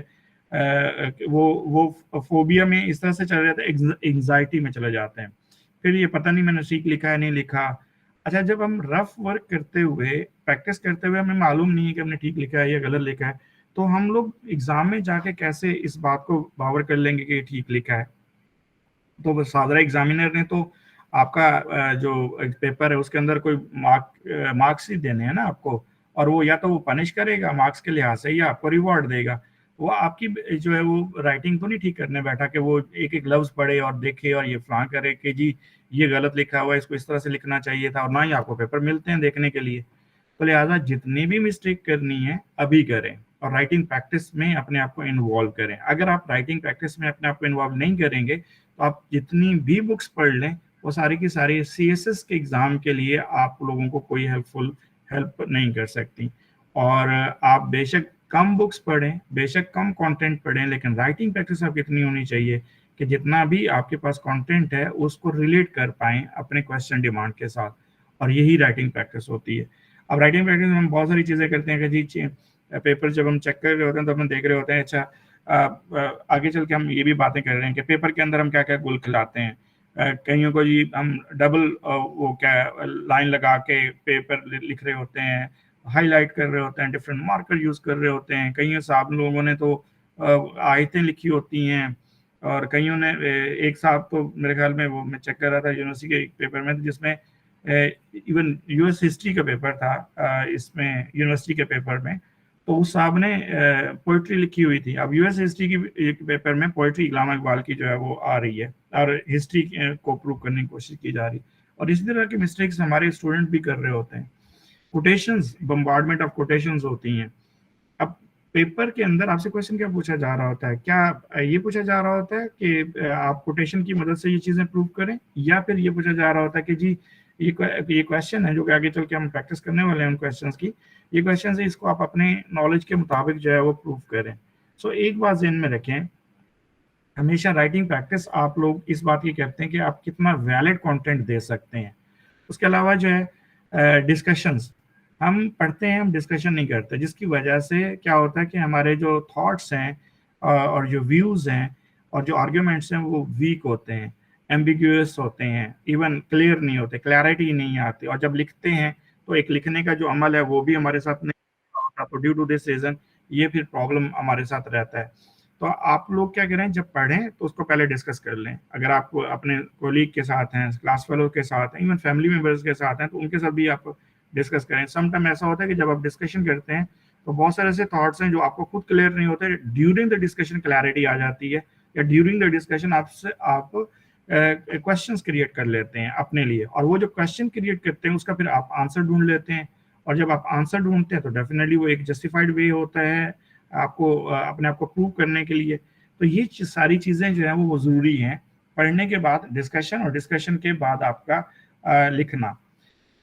वो फोबिया में इस तरह से चले जाते हैं, एंग्जाइटी में चले जाते हैं। फिर ये पता नहीं मैंने ठीक लिखा है नहीं लिखा। अच्छा जब हम रफ वर्क करते हुए प्रैक्टिस करते हुए हमें मालूम नहीं है कि हमने ठीक लिखा है या गलत लिखा है, तो हम लोग एग्जाम में जाके कैसे इस बात को बावर कर लेंगे कि ठीक लिखा है। तो सादरा एग्जामिनर ने तो आपका जो पेपर है उसके अंदर कोई मार्क्स ही देने हैं ना आपको, और वो या तो वो पनिश करेगा मार्क्स के लिहाज से या आपको रिवॉर्ड देगा। वो आपकी जो है वो राइटिंग तो नहीं ठीक करने बैठा कि वो एक एक लफ्ज पढ़े और देखे और ये फलां करे कि जी ये गलत लिखा हुआ है, इसको इस तरह से लिखना चाहिए था, और ना ही आपको पेपर मिलते हैं देखने के लिए। तो लिहाजा जितनी भी मिस्टेक करनी है अभी करें, और राइटिंग प्रैक्टिस में अपने आप को इन्वॉल्व करें। अगर आप राइटिंग प्रैक्टिस में अपने आप को इन्वॉल्व नहीं करेंगे तो आप जितनी भी बुक्स पढ़ लें वो सारी की सारी सीएसएस के एग्जाम के लिए आप लोगों को कोई हेल्प नहीं कर सकती। और आप बेशक कम बुक्स पढ़ें, बेशक कम कंटेंट पढ़ें, लेकिन राइटिंग प्रैक्टिस आपकी इतनी होनी चाहिए कि जितना भी आपके पास कंटेंट है उसको रिलेट कर पाएं अपने क्वेश्चन डिमांड के साथ, और यही राइटिंग प्रैक्टिस होती है। अब राइटिंग प्रैक्टिस में हम बहुत सारी चीज़ें करते हैं कि जी पेपर जब हम चेक कर रहे होते हैं तो हम देख रहे होते हैं अच्छा आगे चल के हम ये भी बातें कर रहे हैं कि पेपर के अंदर हम क्या क्या गुल खिलाते हैं। कईयों को जी हम डबल वो क्या लाइन लगा के पेपर लिख रहे होते हैं, हाईलाइट कर रहे होते हैं, डिफरेंट मार्कर यूज़ कर रहे होते हैं। कईयों साहब लोगों ने तो आयतें लिखी होती हैं, और कईयों ने एक साहब तो मेरे ख्याल में वो मैं चेक कर रहा था यूनिवर्सिटी के पेपर में जिसमें इवन यूएस हिस्ट्री का पेपर था इसमें यूनिवर्सिटी के पेपर में, तो उस साहब ने पोइट्री लिखी हुई थी। अब यूएस हिस्ट्री की एक पेपर में पोइट्री इल्हाम इकबाल की जो है वो आ रही है और हिस्ट्री को प्रूव करने की कोशिश की जा रही है, और इसी तरह की मिस्टेक्स हमारे स्टूडेंट भी कर रहे होते हैं। कोटेशंस, बम्बार्डमेंट ऑफ कोटेशंस होती हैं। अब पेपर के अंदर आपसे क्वेश्चन क्या पूछा जा रहा होता है? क्या ये पूछा जा रहा होता है कि आप कोटेशन की मदद से ये चीजें प्रूव करें, या फिर ये पूछा जा रहा होता है कि जी ये क्वेश्चन है जो कि आगे चल के हम प्रैक्टिस करने वाले हैं उन क्वेश्चंस की, ये क्वेश्चन है, इसको आप अपने नॉलेज के मुताबिक जो है वो प्रूव करें। सो एक बात ध्यान में रखें, हमेशा राइटिंग प्रैक्टिस आप लोग इस बात की करते हैं कि आप कितना वैलिड कंटेंट दे सकते हैं। उसके अलावा जो है डिस्कशंस, हम पढ़ते हैं, हम डिस्कशन नहीं करते, जिसकी वजह से क्या होता है कि हमारे जो थॉट्स हैं और जो व्यूज़ हैं और जो आर्ग्यूमेंट्स हैं वो वीक होते हैं, एम्बिग्यूअस होते हैं, इवन क्लियर नहीं होते, क्लैरिटी नहीं आती, और जब लिखते हैं तो एक लिखने का जो अमल है वो भी हमारे साथ नहीं होता। तो ड्यू टू दिस रीज़न ये फिर प्रॉब्लम हमारे साथ रहता है। तो आप लोग क्या करें, जब पढ़ें तो उसको पहले डिस्कस कर लें। अगर आप अपने कोलीग के साथ हैं, क्लास फेलो के साथ हैं, इवन फैमिली मेंबर्स के साथ हैं, तो उनके साथ भी आप डिस्कस करें। सम टाइम ऐसा होता है कि जब आप डिस्कशन करते हैं तो बहुत सारे ऐसे थॉट्स हैं जो आपको खुद क्लियर नहीं होते, ड्यूरिंग द डिस्कशन क्लैरिटी आ जाती है, या ड्यूरिंग द डिस्कशन आपसे आप क्वेश्चंस क्रिएट कर लेते हैं अपने लिए, और वो जो क्वेश्चन क्रिएट करते हैं उसका फिर आप आंसर ढूंढ लेते हैं। और जब आप आंसर ढूंढते हैं तो डेफिनेटली वो एक जस्टिफाइड वे होता है आपको अपने आप को प्रूव करने के लिए। तो ये सारी चीजें जो है वो जरूरी हैं। पढ़ने के बाद डिस्कशन, और डिस्कशन के बाद आपका लिखना।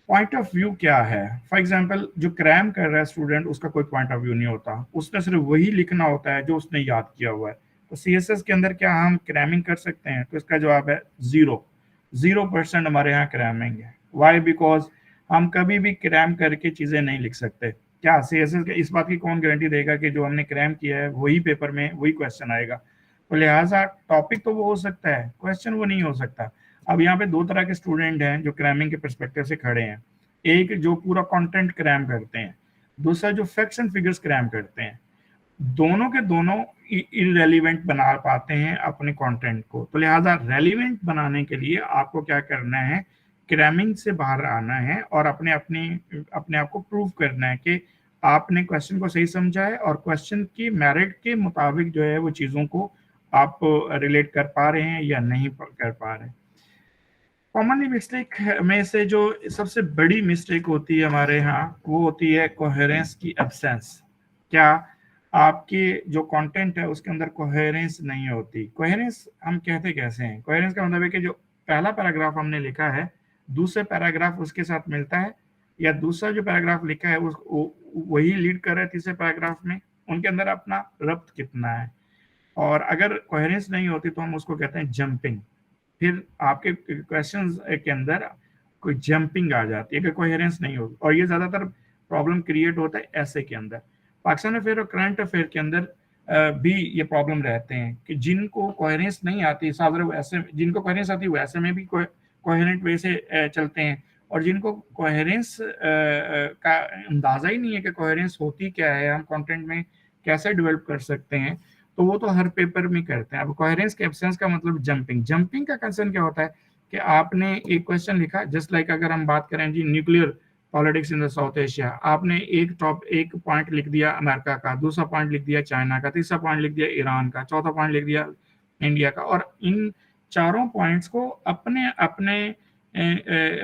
पॉइंट ऑफ व्यू क्या है? फॉर एग्जाम्पल, जो क्रैम कर रहा है स्टूडेंट, उसका कोई पॉइंट ऑफ व्यू नहीं होता, उसने सिर्फ वही लिखना होता है जो उसने याद किया हुआ है। तो सीएसएस के अंदर क्या हम क्रैमिंग कर सकते हैं? तो इसका जवाब है 0% हमारे यहाँ क्रैमिंग है। वाई? बिकॉज हम कभी भी क्रैम करके चीजें नहीं लिख सकते। क्या सीएसएस के इस बात की कौन गारंटी देगा कि जो हमने क्रैम किया है वही पेपर में वही क्वेश्चन आएगा? तो लिहाजा टॉपिक तो वो हो सकता है, क्वेश्चन वो नहीं हो सकता। अब यहाँ पे दो तरह के स्टूडेंट हैं जो क्रैमिंग के परस्पेक्टिव से खड़े हैं। एक जो पूरा कंटेंट क्रैम करते हैं, दूसरा जो फैक्ट्स एंड फिगर्स क्रैम करते हैं। दोनों के दोनों इरेलीवेंट बना पाते हैं अपने कंटेंट को। तो लिहाजा रेलिवेंट बनाने के लिए आपको क्या करना है, क्रैमिंग से बाहर आना है और अपने अपने अपने आप को प्रूव करना है कि आपने क्वेश्चन को सही समझा है और क्वेश्चन की मेरिट के मुताबिक जो है वो चीज़ों को आप रिलेट कर पा रहे हैं या नहीं कर पा रहे हैं। कॉमनली मिस्टेक में से जो सबसे बड़ी मिस्टेक होती है हमारे यहाँ, वो होती है कोहेरेंस की एब्सेंस। क्या आपके जो कंटेंट है उसके अंदर कोहेरेंस नहीं होती? कोहेरेंस हम कहते कैसे हैं? कोहेरेंस का मतलब है कि जो पहला पैराग्राफ हमने लिखा है, दूसरे पैराग्राफ उसके साथ मिलता है, या दूसरा जो पैराग्राफ लिखा है वही लीड कर रहा है तीसरे पैराग्राफ में, उनके अंदर अपना रब्त कितना है। और अगर कोहेरेंस नहीं होती तो हम उसको कहते हैं जंपिंग। फिर आपके क्वेश्चंस के अंदर कोई जंपिंग आ जाती है अगर कोहेरेंस नहीं होगी, और ये ज्यादातर प्रॉब्लम क्रिएट होता है ऐसे के अंदर। पाकिस्तान अफेयर और करंट अफेयर के अंदर भी ये प्रॉब्लम रहते हैं कि जिनको कोहेरेंस नहीं आती, वैसे जिनको कोहेरेंस आती है वैसे में भी कोहेरेंट वे से चलते हैं, और जिनको कोहेरेंस का अंदाजा ही नहीं है कि कोहेरेंस होती क्या है, हम कंटेंट में कैसे डेवलप कर सकते हैं, तो वो तो हर पेपर में करते हैं। अब कोहेरेंस के एब्सेंस का मतलब जंपिंग। जंपिंग का कंसर्न क्या होता है कि आपने एक क्वेश्चन लिखा, जस्ट लाइक अगर हम बात करें जी nuclear politics in the South Asia, आपने एक पॉइंट लिख दिया अमेरिका का, दूसरा पॉइंट लिख दिया चाइना का, तीसरा पॉइंट लिख दिया ईरान का, चौथा पॉइंट लिख दिया इंडिया का, और इन चारों पॉइंट्स को अपने अपने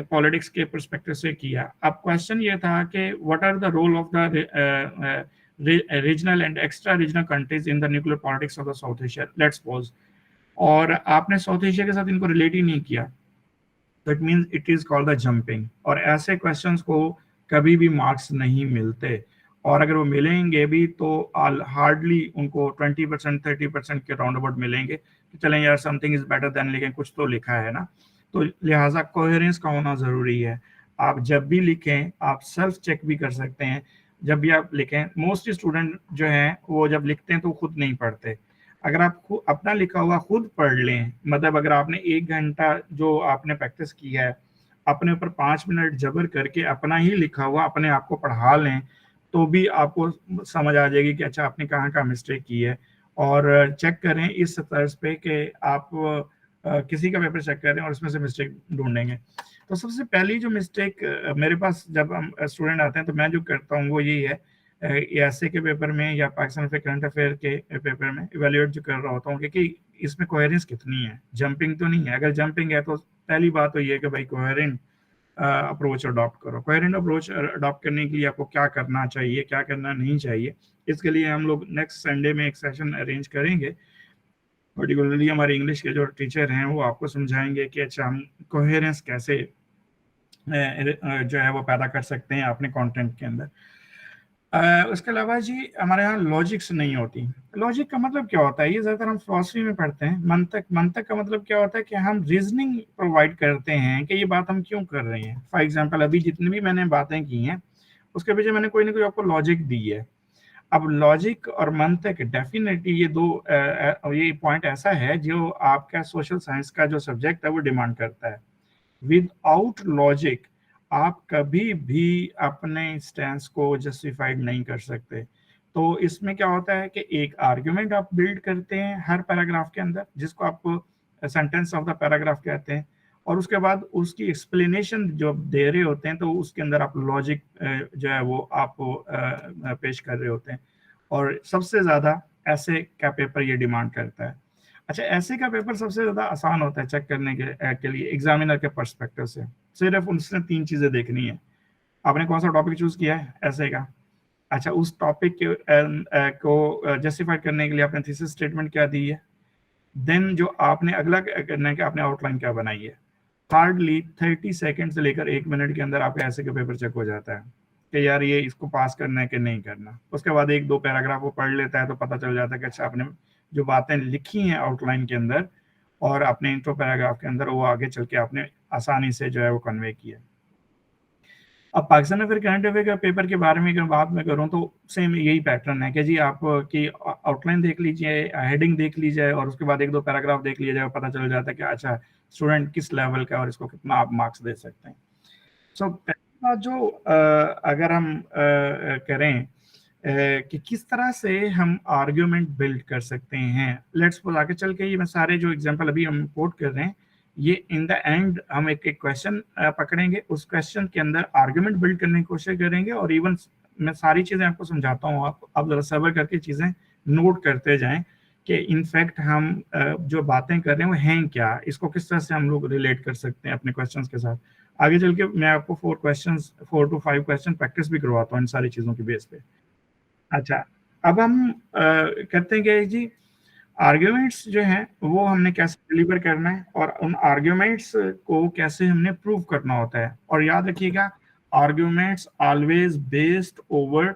पॉलिटिक्स के परस्पेक्टिव से किया। अब क्वेश्चन ये था कि what are the role of the regional and extra regional countries in the nuclear politics of the South Asia, let's suppose, और आपने साउथ एशिया के साथ इनको रिलेट ही नहीं किया, तो it means it is called the jumping. और ऐसे क्वेश्चंस को कभी भी मार्क्स नहीं मिलते, और अगर वो मिलेंगे भी तो हार्डली उनको 20% 30% के राउंड अबाउट मिलेंगे कि चलें यार समथिंग इज बेटर देन, लेकिन कुछ तो लिखा है ना। तो लिहाजा कोहेरेंस का होना जरूरी है। आप जब भी लिखें आप सेल्फ चेक भी कर सकते हैं। जब भी आप लिखें, मोस्ट स्टूडेंट जो हैं वो जब लिखते हैं तो खुद नहीं पढ़ते। अगर आप अपना लिखा हुआ खुद पढ़ लें, मतलब अगर आपने 1 घंटा जो आपने प्रैक्टिस की है, अपने ऊपर 5 मिनट जबर करके अपना ही लिखा हुआ अपने आप को पढ़ा लें, तो भी आपको समझ आ जाएगी कि अच्छा आपने कहाँ कहाँ मिस्टेक की है। और चेक करें इस तर्ज पे कि आप किसी का पेपर चेक करें और उसमें से मिस्टेक ढूंढेंगे। तो सबसे पहली जो मिस्टेक मेरे पास जब हम स्टूडेंट आते हैं तो मैं जो करता हूँ वो यही है ऐसे के पेपर में या पाकिस्तान के करंट अफेयर के पेपर में इवेल्युएट जो कर रहा होता हूँ कि इसमें कोहेरेंस कितनी है, जंपिंग तो नहीं है। अगर जंपिंग है तो पहली बात तो ये है कि भाई कोहेरेंट अप्रोच अडॉप्ट करो। कोहेरेंट अप्रोच अडॉप्ट करने के लिए आपको क्या करना चाहिए, क्या करना नहीं चाहिए, इसके लिए हम लोग नेक्स्ट संडे में एक सेशन अरेंज करेंगे। पर्टिकुलरली हमारे इंग्लिश के जो टीचर हैं वो आपको समझाएंगे कि अच्छा हम कोहेरेंस कैसे जो है वो पैदा कर सकते हैं अपने कंटेंट के अंदर। उसके अलावा जी हमारे यहाँ लॉजिक्स नहीं होती। लॉजिक का मतलब क्या होता है, ये ज़्यादातर हम फिलॉसफी में पढ़ते हैं। मंतक का मतलब क्या होता है कि हम रीजनिंग प्रोवाइड करते हैं कि ये बात हम क्यों कर रहे हैं। फॉर एग्जांपल अभी जितनी भी मैंने बातें की हैं उसके पीछे मैंने कोई ना कोई आपको लॉजिक दी है। अब लॉजिक और मंतक डेफिनेटली ये दो ये पॉइंट ऐसा है जो आपका सोशल साइंस का जो सब्जेक्ट है वो डिमांड करता है। विदाउट लॉजिक आप कभी भी अपने स्टैंस को जस्टिफाइड नहीं कर सकते। तो इसमें क्या होता है कि एक आर्ग्यूमेंट आप बिल्ड करते हैं हर पैराग्राफ के अंदर, जिसको आप सेंटेंस ऑफ द पैराग्राफ कहते हैं, और उसके बाद उसकी एक्सप्लेनेशन जो दे रहे होते हैं तो उसके अंदर आप लॉजिक जो है वो आप पेश कर रहे होते हैं। और सबसे ज़्यादा ऐसे का पेपर ये डिमांड करता है। अच्छा, ऐसे का पेपर सबसे ज़्यादा आसान होता है चेक करने के लिए एग्जामिनर के पर्सपेक्टिव से। सिर्फ उसने 3 चीज़ें देखनी है। आपने कौन सा टॉपिक चूज किया है ऐसे का, अच्छा उस टॉपिक को जस्टिफाई करने के लिए आपने थीसिस स्टेटमेंट क्या दी है, देन जो आपने अगला करना है कि आपने आउटलाइन क्या बनाई है। हार्डली 30 सेकंड से लेकर 1 मिनट के अंदर आपका ऐसे का पेपर चेक हो जाता है कि यार ये इसको पास करना है कि नहीं करना। उसके बाद 1-2 पैराग्राफ वो पढ़ लेता है तो पता चल जाता है कि अच्छा आपने जो बातें लिखी हैं आउटलाइन के अंदर और अपने इंट्रो पैराग्राफ के अंदर वो आगे चल के आपने आसानी से जो है वो कन्वे किया। अब पाकिस्तान में फिर करंट अफेयर का पेपर के बारे में अगर बात मैं करूं तो सेम यही पैटर्न है कि जी आप की आउटलाइन देख लीजिए, हेडिंग देख लीजिए और उसके बाद 1-2 पैराग्राफ देख लीजिए और पता चल जाता है कि अच्छा स्टूडेंट किस लेवल का है और इसको कितना आप मार्क्स दे सकते हैं। सो पहली बात जो अगर हम करें कि किस तरह से हम आर्ग्यूमेंट बिल्ड कर सकते हैं, लेट्स सपोज आगे चल के ये मैं सारे जो एग्जांपल अभी हम कोट कर रहे हैं ये इन द एंड हम एक क्वेश्चन पकड़ेंगे, उस क्वेश्चन के अंदर आर्ग्यूमेंट बिल्ड करने की कोशिश करेंगे और इवन मैं सारी चीजें आपको समझाता हूँ, आप जरा सब्र करके चीजें नोट करते जाएं कि इनफैक्ट हम जो बातें कर रहे हैं वो हैं क्या, इसको किस तरह से हम लोग रिलेट कर सकते हैं अपने क्वेश्चंस के साथ। आगे चल के मैं आपको 4 to 5 क्वेश्चन प्रैक्टिस भी करवाता हूँ इन सारी चीजों की बेस पे। अच्छा, अब हम करते हैं क्या जी, आर्ग्यूमेंट्स जो हैं वो हमने कैसे डिलीवर करना है और उन आर्ग्यूमेंट्स को कैसे हमने प्रूव करना होता है। और याद रखिएगा arguments always based over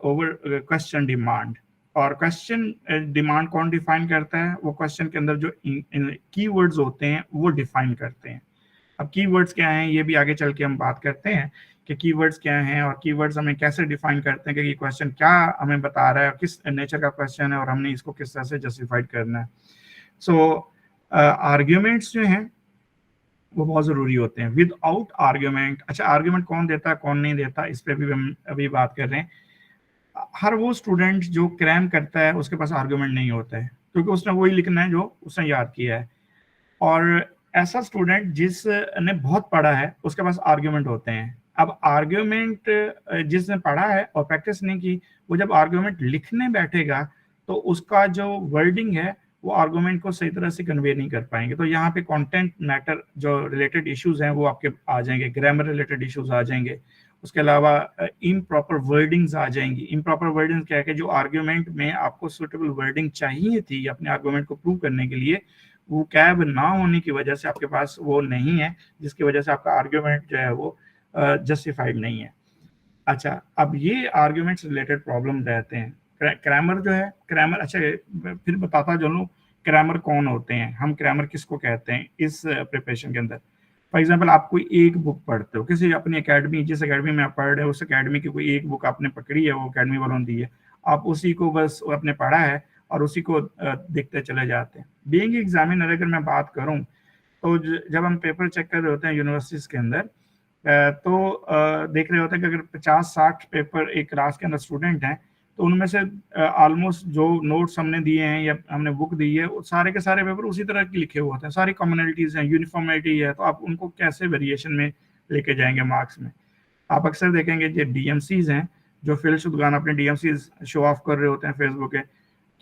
over question demand. और क्वेश्चन डिमांड कौन डिफाइन करता है, वो क्वेश्चन के अंदर जो कीवर्ड्स होते हैं वो डिफाइन करते हैं। अब कीवर्ड्स क्या हैं ये भी आगे चल के हम बात करते हैं कि कीवर्ड्स क्या हैं और कीवर्ड्स हमें कैसे डिफाइन करते हैं कि ये क्वेश्चन क्या हमें बता रहा है, किस नेचर का क्वेश्चन है और हमने इसको किस तरह से जस्टिफाइड करना है। सो आर्ग्यूमेंट्स जो हैं वो बहुत जरूरी होते हैं। विदाउट आर्ग्यूमेंट, अच्छा आर्ग्यूमेंट कौन देता है कौन नहीं देता इस पे भी हम अभी बात कर रहे हैं। हर वो स्टूडेंट जो क्रैम करता है उसके पास आर्ग्यूमेंट नहीं होता है क्योंकि उसने वही लिखना है जो उसने याद किया है। और ऐसा स्टूडेंट जिसने बहुत पढ़ा है उसके पास आर्ग्यूमेंट होते हैं। अब आर्ग्यूमेंट जिसने पढ़ा है और प्रैक्टिस नहीं की, वो जब आर्ग्यूमेंट लिखने बैठेगा तो उसका जो वर्डिंग है वो आर्ग्यूमेंट को सही तरह से कन्वे नहीं कर पाएंगे। तो यहाँ पे कंटेंट मैटर जो रिलेटेड इश्यूज हैं वो आपके आ जाएंगे, ग्रामर रिलेटेड इश्यूज आ जाएंगे, उसके अलावा इम्प्रॉपर वर्डिंग्स आ जाएंगी। इम्प्रॉपर वर्डिंग क्या है कि जो आर्ग्यूमेंट में आपको सुटेबल वर्डिंग चाहिए थी अपने आर्ग्यूमेंट को प्रूव करने के लिए, वो कैब ना होने की वजह से आपके पास वो नहीं है, जिसकी वजह से आपका आर्ग्यूमेंट जो है वो जस्टिफाइड नहीं है। अच्छा, अब ये आर्ग्यूमेंट्स रिलेटेड प्रॉब्लम रहते हैं। क्रैमर जो है, क्रैमर, अच्छा फिर बताता चलूं क्रैमर कौन होते हैं, हम क्रैमर किसको कहते हैं इस प्रिपरेशन के अंदर। फॉर एग्जाम्पल आप कोई एक बुक पढ़ते हो, किसी अपनी एकेडमी, जिस एकेडमी में आप पढ़ रहे हो उस एकेडमी की कोई एक बुक आपने पकड़ी है, वो एकेडमी वालों ने दी है, आप उसी को बस आपने पढ़ा है और उसी को देखते चले जाते हैं। बीइंग एग्जामिनर अगर मैं बात करूं तो जब हम पेपर चेक कर रहे होते हैं यूनिवर्सिटीज के अंदर तो देख रहे होते हैं कि अगर 50-60 पेपर एक क्लास के अंदर स्टूडेंट हैं तो उनमें से ऑलमोस्ट जो नोट्स हमने दिए हैं या हमने बुक दी है वो सारे के सारे पेपर उसी तरह के लिखे हुए होते हैं, सारी कॉमनलिटीज हैं, यूनिफॉर्मिटी है, तो आप उनको कैसे वेरिएशन में लेके जाएंगे मार्क्स में। आप अक्सर देखेंगे जो डीएमसीज हैं, जो फिल शुदगान अपने डीएमसी शो ऑफ कर रहे होते हैं फेसबुक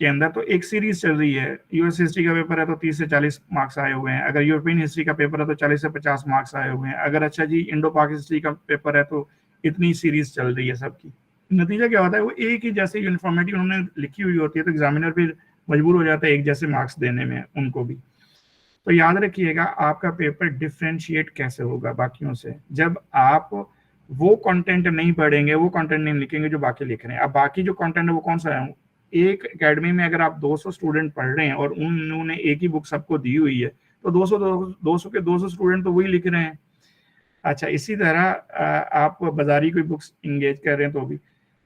के अंदर, तो एक सीरीज चल रही है। यूएस हिस्ट्री का पेपर है तो 30 से 40 मार्क्स आए हुए हैं, अगर यूरोपियन हिस्ट्री का पेपर है तो 40 से 50 मार्क्स आए हुए हैं, अगर अच्छा जी इंडो पाक हिस्ट्री का पेपर है तो इतनी सीरीज चल रही है सबकी। नतीजा क्या होता है, वो एक ही जैसे यूनिफॉर्मिटी उन्होंने लिखी हुई होती है, तो एग्जामिनर फिर मजबूर हो जाता है एक जैसे मार्क्स देने में उनको भी। तो याद रखिएगा, आपका पेपर डिफ्रेंशिएट कैसे होगा बाकियों से, जब आप वो कंटेंट नहीं पढ़ेंगे, वो कंटेंट नहीं लिखेंगे जो बाकी लिख रहे हैं। अब बाकी जो कंटेंट है वो कौन सा है? एक एकेडमी में अगर आप 200 स्टूडेंट पढ़ रहे हैं और उन्होंने एक ही बुक सबको दी हुई है, तो 200 के 200 स्टूडेंट तो वही लिख रहे हैं। अच्छा, इसी तरह आप बाजारी कोई बुक्स इंगेज कर रहे हैं तो भी,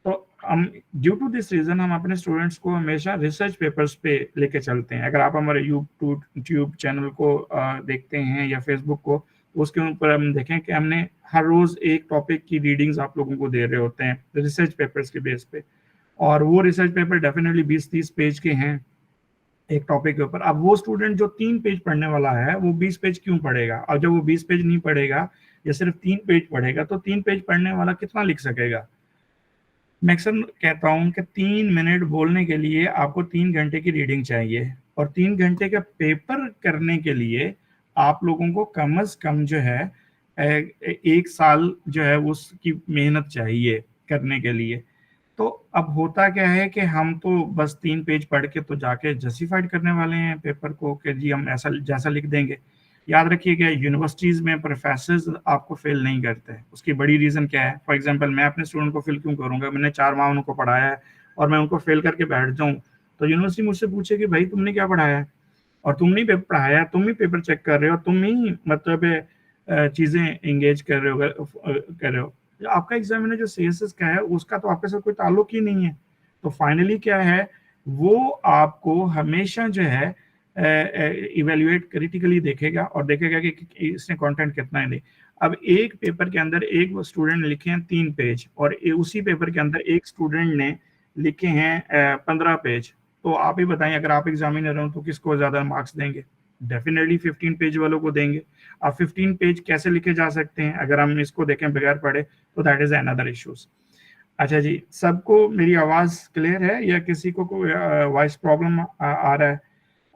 तो हम ड्यू टू दिस रीजन हम अपने स्टूडेंट्स को हमेशा रिसर्च पेपर्स पे लेके चलते हैं। अगर आप हमारे यूट्यूब चैनल को देखते हैं या फेसबुक को, तो उसके ऊपर हम देखें कि हमने हर रोज एक टॉपिक की रीडिंग्स आप लोगों को दे रहे होते हैं रिसर्च पेपर्स के बेस पे, और वो रिसर्च पेपर डेफिनेटली 20-30 पेज के हैं एक टॉपिक के ऊपर। अब वो स्टूडेंट जो 3 पेज पढ़ने वाला है वो 20 पेज क्यों पढ़ेगा? और जब वो 20 पेज नहीं पढ़ेगा या सिर्फ 3 पेज पढ़ेगा, तो 3 पेज पढ़ने वाला कितना लिख सकेगा? मैक्सिमम कहता हूं कि 3 मिनट बोलने के लिए आपको 3 घंटे की रीडिंग चाहिए, और 3 घंटे का पेपर करने के लिए आप लोगों को कम से कम जो है 1 साल जो है उसकी मेहनत चाहिए करने के लिए। तो अब होता क्या है कि हम तो बस 3 पेज पढ़ के तो जाके जस्टिफाइड करने वाले हैं पेपर को कि जी हम ऐसा जैसा लिख देंगे। याद रखिएगा, यूनिवर्सिटीज में प्रोफेसर्स आपको फेल नहीं करते। उसकी बड़ी रीजन क्या है? फॉर एग्जांपल, मैं अपने स्टूडेंट को फेल क्यों करूंगा? मैंने 4 माह उनको पढ़ाया है और मैं उनको फेल करके बैठ जाऊं, तो यूनिवर्सिटी मुझसे पूछे कि भाई तुमने क्या पढ़ाया है, और तुमने पेपर पढ़ाया, तुम ही पेपर चेक कर रहे हो, तुम ही मतलब चीजें इंगेज कर रहे हो, कर रहे हो। आपका एग्जामिनर जो सीएसएस का है उसका तो आपके साथ कोई ताल्लुक ही नहीं है। तो फाइनली क्या है, वो आपको हमेशा जो है इवेल्युएट क्रिटिकली देखेगा और देखेगा कि इसने कंटेंट कितना है। नहीं, अब एक पेपर के अंदर एक स्टूडेंट ने लिखे हैं 3 पेज, और उसी पेपर के अंदर एक स्टूडेंट ने लिखे हैं 15 पेज, तो आप ही बताएं, अगर आप एग्जामिनर हो तो किसको ज्यादा मार्क्स देंगे? डेफिनेटली 15 पेज वालों को देंगे। अब 15 पेज कैसे लिखे जा सकते हैं अगर हम इसको देखें बगैर पढ़े, तो दैट इज अनदर इश्यूज। अच्छा जी, सबको मेरी आवाज क्लियर है या किसी को कोई वॉइस प्रॉब्लम आ रहा है?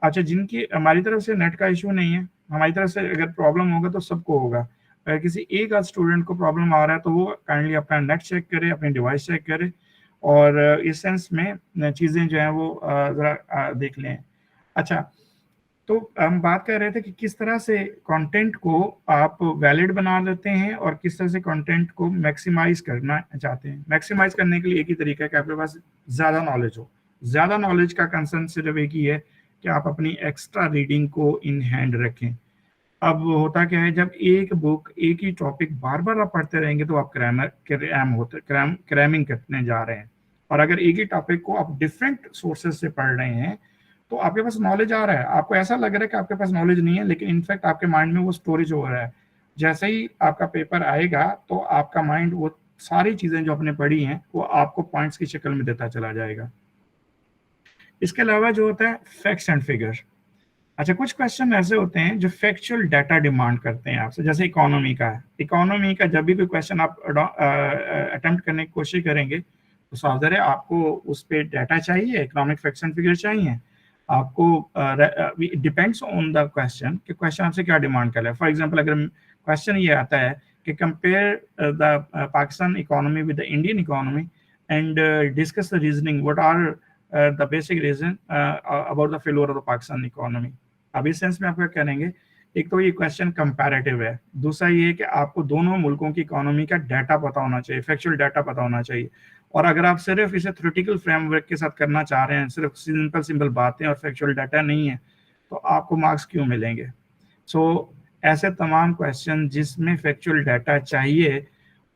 अच्छा, जिनकी हमारी तरफ से नेट का इशू नहीं है, हमारी तरफ से अगर प्रॉब्लम होगा तो सबको होगा। अगर किसी एक आध स्टूडेंट को प्रॉब्लम आ रहा है तो वो काइंडली अपना नेट चेक करे, अपनी डिवाइस चेक करे, और इस सेंस में चीज़ें जो हैं वो ज़रा देख लें। अच्छा, तो हम बात कर रहे थे कि किस तरह से कंटेंट को आप वैलिड बना लेते हैं और किस तरह से कंटेंट को मैक्सिमाइज करना चाहते हैं। मैक्सिमाइज करने के लिए एक ही तरीका है कि आपके पास ज़्यादा नॉलेज हो। ज़्यादा नॉलेज का कंसर्न सिर्फ एक ही है कि आप अपनी एक्स्ट्रा रीडिंग को इन हैंड रखें। अब होता क्या है, जब एक बुक एक ही टॉपिक बार बार आप पढ़ते रहेंगे तो आप क्रैमिंग करने जा रहे हैं। और अगर एक ही टॉपिक को आप डिफरेंट सोर्सेज से पढ़ रहे हैं तो आपके पास नॉलेज आ रहा है, आपको ऐसा लग रहा है कि आपके पास नॉलेज नहीं है, लेकिन इनफैक्ट आपके माइंड में वो स्टोरेज हो रहा है। जैसे ही आपका पेपर आएगा तो आपका माइंड वो सारी चीजें जो आपने पढ़ी हैं वो आपको पॉइंट्स की शक्ल में देता चला जाएगा। इसके अलावा जो होता है फैक्ट्स एंड फिगर्स। अच्छा, कुछ क्वेश्चन ऐसे होते हैं जो फैक्चुअल डाटा डिमांड करते हैं आपसे, जैसे इकोनॉमी का है। इकोनॉमी का जब भी कोई क्वेश्चन आप अटेम्प्ट करने की कोशिश करेंगे तो सावधान है, आपको उस पर डाटा चाहिए, इकोनॉमिक फैक्ट्स एंड फिगर चाहिए आपको। डिपेंड्स ऑन द क्वेश्चन कि क्वेश्चन आपसे क्या डिमांड कर रहा है। फॉर एग्जांपल, अगर क्वेश्चन ये आता है कि compare the Pakistan economy with the Indian economy and discuss the reasoning, what are the basic reason about the failure of the Pakistan economy. अब इस सेंस में आप क्या करेंगे, एक तो ये क्वेश्चन कंपैरेटिव है, दूसरा ये है कि आपको दोनों मुल्कों की इकोनॉमी का डाटा पता होना चाहिए, फैक्चुअल डाटा पता होना चाहिए। और अगर आप सिर्फ इसे थ्योरेटिकल फ्रेमवर्क के साथ करना चाह रहे हैं, सिर्फ सिंपल बातें और फैक्चुअल डाटा नहीं है, तो आपको मार्क्स क्यों मिलेंगे? सो ऐसे तमाम क्वेश्चन जिसमें फैक्चुअल डाटा चाहिए,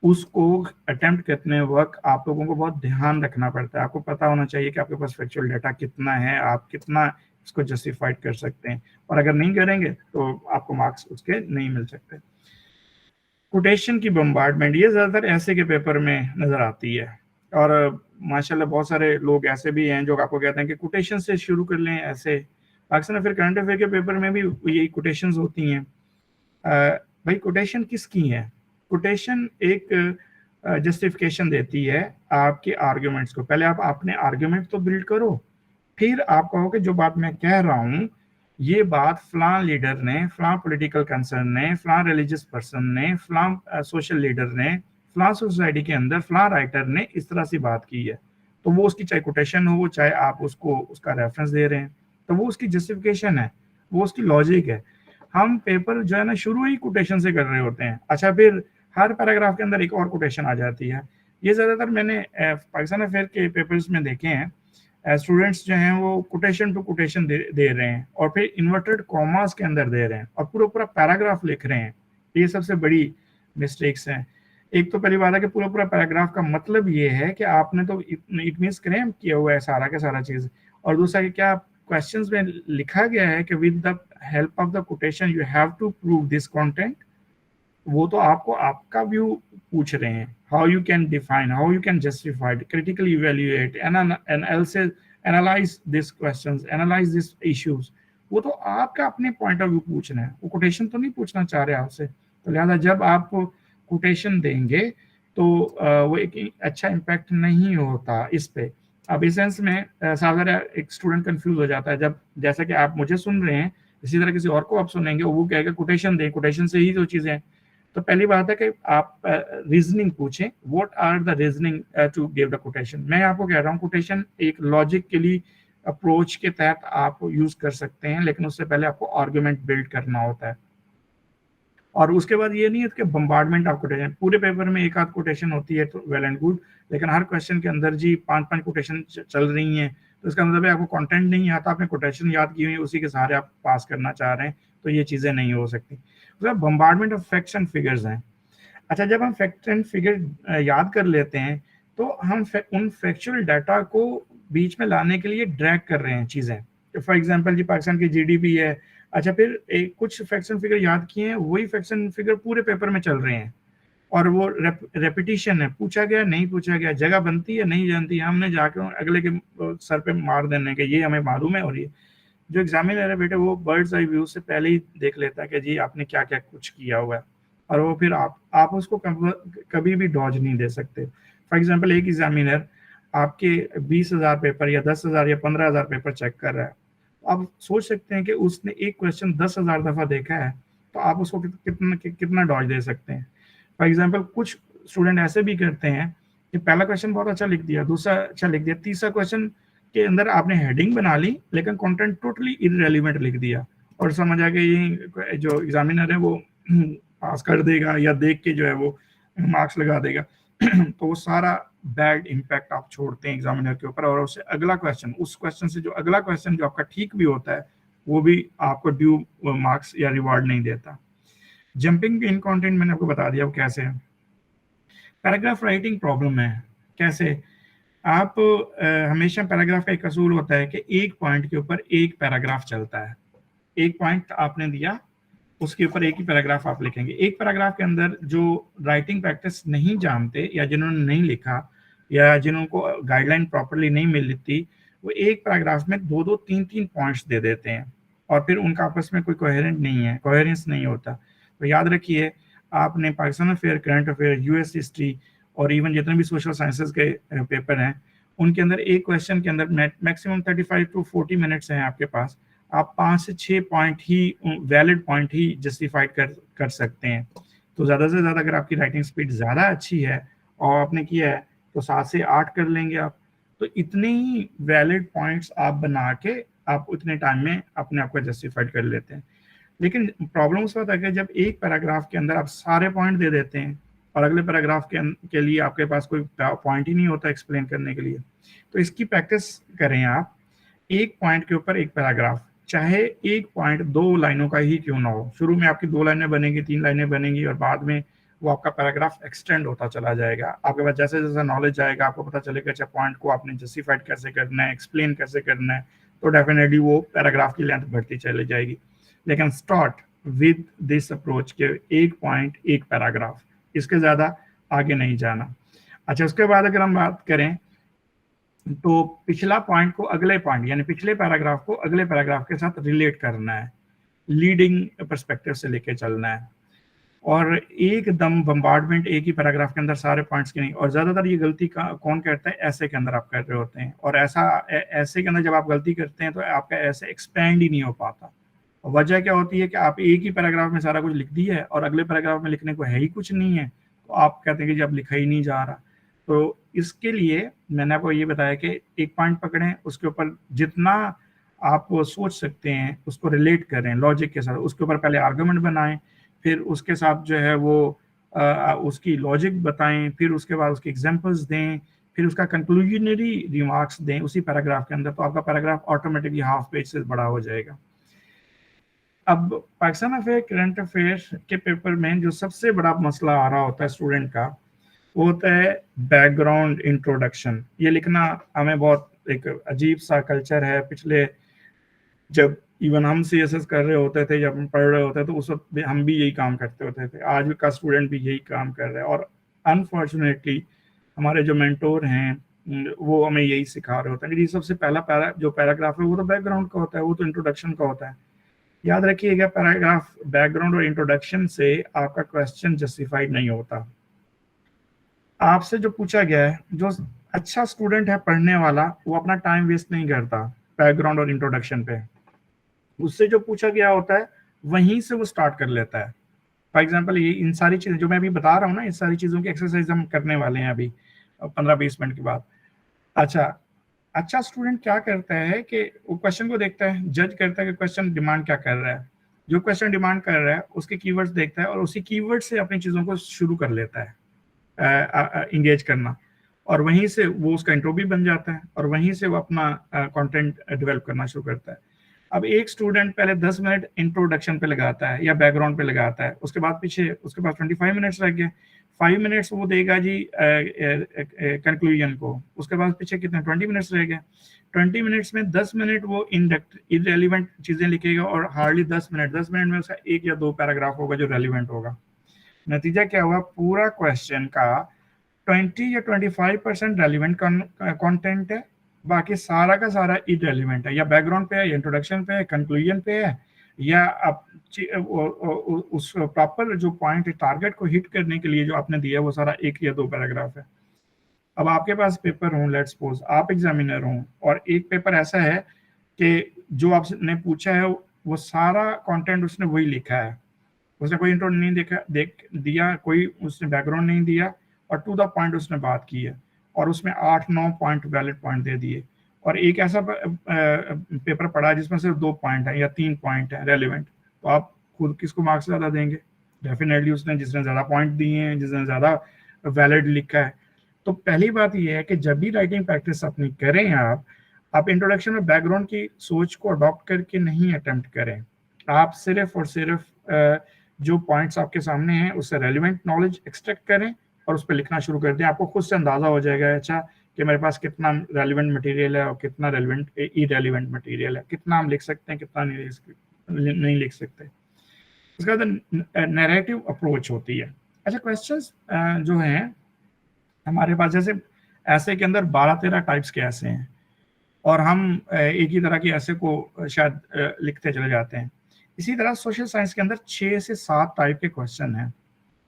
उसको अटेम्प्ट करने वक्त आप लोगों को बहुत ध्यान रखना पड़ता है। आपको पता होना चाहिए कि आपके पास फैक्चुअल डाटा कितना है, आप कितना इसको जस्टिफाइड कर सकते हैं, और अगर नहीं करेंगे तो आपको मार्क्स उसके नहीं मिल सकते। कोटेशन की बम्बार्डमेंट, ये ज़्यादातर ऐसे के पेपर में नज़र आती है, और माशाल्लाह बहुत सारे लोग ऐसे भी हैं जो आपको कहते हैं कि कोटेशन से शुरू कर लें ऐसे। अक्सर फिर करंट अफेयर के पेपर में भी यही कोटेशंस होती हैं। भाई कोटेशन किसकी है? कोटेशन एक जस्टिफिकेशन देती है आपके आर्ग्यूमेंट्स को। पहले आप अपने आर्ग्यूमेंट तो बिल्ड करो, फिर आप कहो कि जो बात मैं कह रहा हूँ ये बात फलां लीडर ने, फलां पॉलिटिकल कंसर्न ने, फलां रिलीजियस पर्सन ने, फलां सोशल लीडर ने, फलां सोसाइटी के अंदर फलां राइटर ने इस तरह से बात की है, तो वो उसकी चाहे कोटेशन हो, चाहे आप उसको उसका रेफरेंस दे रहे हैं, तो वो उसकी जस्टिफिकेशन है, वो उसकी लॉजिक है। हम पेपर जो है ना शुरू ही कोटेशन से कर रहे होते हैं, अच्छा फिर हर पैराग्राफ के अंदर एक और कोटेशन आ जाती है। ये ज्यादातर मैंने पाकिस्तान अफेयर के पेपर्स में देखे हैं, स्टूडेंट्स जो हैं वो कोटेशन टू कोटेशन दे रहे हैं और फिर इन्वर्टेड कॉमास के अंदर दे रहे हैं और पूरा पूरा पैराग्राफ लिख रहे हैं। ये सबसे बड़ी मिस्टेक्स हैं। एक तो पहली बात है कि पूरा पूरा पैराग्राफ का मतलब ये है कि आपने तो इट मीन्स क्लेम किया हुआ है सारा का सारा चीज, और दूसरा कि क्या क्वेश्चंस में लिखा गया है कि with the help of the quotation you have to prove this content, वो तो आपको आपका व्यू पूछ रहे हैं, how you can define, how you can justify, critically evaluate, analyse this questions, analyse this issues, वो तो आपका अपने पॉइंट ऑफ व्यू पूछना है, वो कोटेशन तो नहीं पूछना चाह रहे आपसे। तो लिहाजा जब आप कोटेशन देंगे तो वो एक अच्छा इम्पैक्ट नहीं होता इस पे। अब इस सेंस में साधारण एक स्टूडेंट कंफ्यूज हो जाता है, जब जैसा कि आप मुझे सुन रहे हैं इसी तरह किसी और को आप सुनेंगे, वो कहेगा कोटेशन दें, कोटेशन से ही जो चीजें हैं। तो पहली बात है कि आप रीजनिंग पूछें, what are the reasoning to give the quotation. मैं आपको कह रहा हूँ कोटेशन एक लॉजिकली अप्रोच के तहत आप यूज कर सकते हैं, लेकिन उससे पहले आपको आर्गुमेंट बिल्ड करना होता है। और उसके बाद ये नहीं है कि बम्बार्डमेंट ऑफ कोटेशन, पूरे पेपर में एक आध कोटेशन होती है तो वेल एंड गुड, लेकिन हर क्वेश्चन के अंदर जी 5-5 कोटेशन चल रही हैं, तो इसका मतलब है आपको कंटेंट नहीं आता, आपने कोटेशन याद की हुई है, उसी के सहारे आप पास करना चाह रहे हैं, तो ये चीजें नहीं हो सकती। तो bombardment of facts and figures हैं। अच्छा, जब हम फैक्ट एंड फिगर याद कर लेते हैं तो हम उन फैक्चुअल डाटा को बीच में लाने के लिए ड्रैग कर रहे हैं चीजें। फॉर एग्जांपल जी पाकिस्तान की जीडीपी है, अच्छा फिर एक कुछ फैक्ट्स एंड फिगर याद किए हैं, वही फैक्ट्स एंड फिगर पूरे पेपर में चल रहे हैं और वो रेपिटेशन है, पूछा गया नहीं पूछा गया, जगह बनती है नहीं जानती, हमने जाके अगले के सर पे मार देने के ये हमें मालूम है। और ये जो एग्जामिनर है बेटे वो बर्ड्स आई व्यू से पहले ही देख लेता है कि जी आपने क्या क्या कुछ किया हुआ है, और वो फिर आप उसको कभी भी डॉज नहीं दे सकते। फॉर एग्जांपल एक एग्जामिनर आपके 20,000 पेपर या 10,000 या 15,000 पेपर चेक कर रहा है, आप सोच सकते हैं कि उसने एक क्वेश्चन 10,000 दफा देखा है, तो आप उसको कितना डॉज दे सकते हैं। फॉर एग्जाम्पल कुछ स्टूडेंट ऐसे भी करते हैं कि पहला क्वेश्चन बहुत अच्छा लिख दिया, दूसरा अच्छा लिख दिया, तीसरा क्वेश्चन के अंदर आपने हेडिंग बना ली लेकिन कंटेंट टोटली इररेलेवेंट लिख दिया, और समझ आ गया ये जो एग्जामिनर है वो पास कर देगा या देख के जो है वो मार्क्स लगा देगा। तो वो सारा बैड इम्पैक्ट आप छोड़ते हैं एग्जामिनर के ऊपर, और उससे अगला क्वेश्चन, उस क्वेश्चन से जो अगला क्वेश्चन जो आपका ठीक भी होता है वो भी आपको ड्यू मार्क्स या रिवार्ड नहीं देता। जंपिंग इन कंटेंट मैंने आपको बता दिया वो कैसे है। पैराग्राफ राइटिंग प्रॉब्लम है कैसे, आप हमेशा पैराग्राफ का एक असूल होता है कि एक पॉइंट के ऊपर एक पैराग्राफ चलता है, एक पॉइंट आपने दिया उसके ऊपर एक ही पैराग्राफ आप लिखेंगे। एक पैराग्राफ के अंदर जो राइटिंग प्रैक्टिस नहीं जानते या जिन्होंने नहीं लिखा या जिनको गाइडलाइन प्रॉपरली नहीं मिलती, वो एक पैराग्राफ में 2-2, 3-3 पॉइंट्स दे देते हैं और फिर उनका आपस में कोई कोहेरेंट नहीं है, कोहेरेंस नहीं होता। तो याद रखिए, आपने Pakistan affair, current affair, US history और इवन जितने भी सोशल साइंसेज के पेपर हैं उनके अंदर एक क्वेश्चन के अंदर मैक्सिमम 35 to 40 मिनट्स हैं आपके पास, आप 5 से 6 पॉइंट ही वैलिड पॉइंट ही जस्टिफाइड कर सकते हैं। तो ज़्यादा से ज़्यादा अगर आपकी राइटिंग स्पीड ज़्यादा अच्छी है और आपने किया है तो 7 से 8 कर लेंगे आप, तो इतने ही वैलिड पॉइंट्स आप बना के आप उतने टाइम में अपने आप को जस्टिफाइड कर लेते हैं। लेकिन प्रॉब्लम उस वक्त है जब एक पैराग्राफ के अंदर आप सारे पॉइंट दे देते हैं और अगले पैराग्राफ के लिए आपके पास कोई पॉइंट ही नहीं होता एक्सप्लेन करने के लिए। तो इसकी प्रैक्टिस करें आप, एक पॉइंट के ऊपर एक पैराग्राफ, चाहे एक पॉइंट 2 लाइनों का ही क्यों ना हो, शुरू में आपकी 2 लाइनें बनेंगी, 3 लाइनें बनेंगी और बाद में वो आपका पैराग्राफ एक्सटेंड होता चला जाएगा। आपके पास जैसे जैसे नॉलेज आएगा आपको पता चलेगा अच्छा पॉइंट को आपने जस्टिफाइड कैसे करना है, एक्सप्लेन कैसे करना है, तो डेफिनेटली वो पैराग्राफ की लेंथ बढ़ती चली जाएगी। लेकिन स्टार्ट विद दिस अप्रोच के एक पॉइंट एक पैराग्राफ, इसके ज्यादा आगे नहीं जाना। अच्छा, उसके बाद अगर हम बात करें तो पिछला पॉइंट को अगले पॉइंट यानी पिछले पैराग्राफ को अगले पैराग्राफ के साथ रिलेट करना है, लीडिंग पर्सपेक्टिव से लेके चलना है। और एकदम बम्बार्डमेंट एक ही पैराग्राफ के अंदर सारे पॉइंट्स की नहीं। और ज़्यादातर ये गलती कौन करता है? ऐसे के अंदर आप कर रहे होते हैं, और ऐसे के अंदर जब आप गलती करते हैं तो आपका ऐसे एक्सपेंड ही नहीं हो पाता। वजह क्या होती है कि आप एक ही पैराग्राफ में सारा कुछ लिख दिया है और अगले पैराग्राफ में लिखने को है ही कुछ नहीं है, तो आप कहते हैं कि जब लिखा ही नहीं जा रहा। तो इसके लिए मैंने आपको ये बताया कि एक पॉइंट पकड़ें, उसके ऊपर जितना आप सोच सकते हैं उसको रिलेट करें लॉजिक के साथ, उसके ऊपर पहले आर्गुमेंट बनाएं, फिर उसके साथ जो है वो उसकी लॉजिक बताएं, फिर उसके बाद उसके एग्जांपल्स दें, फिर उसका कंक्लूजनरी रिमार्क्स दें उसी पैराग्राफ के अंदर, तो आपका पैराग्राफ ऑटोमेटिकली हाफ पेज से बड़ा हो जाएगा। अब पाकिस्तान अफेयर करंट अफेयर्स के पेपर में जो सबसे बड़ा मसला आ रहा होता है स्टूडेंट का, वो होता है बैकग्राउंड इंट्रोडक्शन। ये लिखना हमें बहुत एक अजीब सा कल्चर है। पिछले जब इवन हम सीएसएस कर रहे होते थे, जब हम पढ़ रहे होते थे, तो उस वक्त हम भी यही काम करते होते थे। आज का स्टूडेंट भी यही काम कर रहा है, और अनफॉर्चुनेटली हमारे जो मेंटोर हैं वो हमें यही सिखा रहे होते हैं कि सबसे पहला जो पैराग्राफ है वो तो बैकग्राउंड का होता है, वो तो इंट्रोडक्शन का होता है। याद रखिएगा, पैराग्राफ बैकग्राउंड और इंट्रोडक्शन से आपका क्वेश्चन जस्टिफाइड नहीं होता। आपसे जो पूछा गया है, जो अच्छा स्टूडेंट है पढ़ने वाला, वो अपना टाइम वेस्ट नहीं करता बैकग्राउंड और इंट्रोडक्शन पे। उससे जो पूछा गया होता है वहीं से वो स्टार्ट कर लेता है। फॉर एग्जाम्पल, ये इन सारी चीजें जो मैं अभी बता रहा हूँ ना, इस सारी चीजों की एक्सरसाइज हम करने वाले हैं अभी 15-20 मिनट के बाद। अच्छा स्टूडेंट क्या करता है कि वो क्वेश्चन को देखता है, जज करता है कि क्वेश्चन डिमांड क्या कर रहा है। जो क्वेश्चन डिमांड कर रहा है उसके कीवर्ड्स देखता है और उसी कीवर्ड से अपनी चीजों को शुरू कर लेता है इंगेज करना, और वहीं से वो उसका इंट्रो भी बन जाता है, और वहीं से वो अपना कंटेंट डेवलप करना शुरू करता है। अब एक स्टूडेंट पहले 10 मिनट इंट्रोडक्शन पे लगाता है या बैकग्राउंड पे लगाता है, उसके बाद पीछे उसके पास 25 मिनट्स लग गए, 5 मिनट्स वो देगा जी कंक्लूजन को, उसके बाद पीछे कितने 20 मिनट्स रह गए। 20 मिनट्स में 10 मिनट वो इरेलीवेंट चीजें लिखेगा, और हार्डली 10 मिनट में उसका एक या दो पैराग्राफ होगा जो रेलिवेंट होगा। नतीजा क्या हुआ? पूरा क्वेश्चन का 20 या 25% रेलिवेंट कंटेंट है, बाकी सारा का सारा इरेलीवेंट है, या बैकग्राउंड पे है, या इंट्रोडक्शन पे है, कंक्लूजन पे है, या आप उस प्रॉपर जो पॉइंट टारगेट को हिट करने के लिए जो आपने दिया वो सारा एक या दो पैराग्राफ है। अब आपके पास पेपर हो, लेट्स सपोज आप एग्जामिनर हो, और एक पेपर ऐसा है कि जो आपने पूछा है वो सारा कंटेंट उसने वही लिखा है, उसने कोई इंट्रो नहीं दिया, कोई उसने बैकग्राउंड नहीं दिया, और टू द पॉइंट उसने बात की है, और उसमें 8-9 पॉइंट वैलिड पॉइंट दे दिए। और एक ऐसा पेपर पढ़ा जिसमें सिर्फ 2 पॉइंट है या 3 पॉइंट है रेलिवेंट, तो आप खुद किसको मार्क्स ज़्यादा देंगे? डेफिनेटली उसने जिसने ज़्यादा पॉइंट दिए हैं, जिसने ज़्यादा वैलिड लिखा है। तो पहली बात यह है कि जब भी राइटिंग प्रैक्टिस अपनी करें आप इंट्रोडक्शन में बैकग्राउंड की सोच को अडॉप्ट करके नहीं अटेम्प्ट करें। आप सिर्फ और सिर्फ जो पॉइंट्स आपके सामने हैं उससे रेलिवेंट नॉलेज एक्सट्रैक्ट करें और उस पर लिखना शुरू कर दें। आपको खुद से अंदाजा हो जाएगा अच्छा कि मेरे पास कितना रेलिवेंट मटेरियल है और कितना रेलिवेंट इरेलीवेंट मटेरियल है, कितना हम लिख सकते हैं, कितना नहीं लिख सकते। उसके बाद नैरेटिव अप्रोच होती है। अच्छा, क्वेश्चंस जो हैं हमारे पास, जैसे ऐसे के अंदर 12-13 टाइप्स के ऐसे हैं, और हम एक ही तरह के ऐसे को शायद लिखते चले जाते हैं। इसी तरह सोशल साइंस के अंदर 6 से 7 टाइप के क्वेश्चन हैं।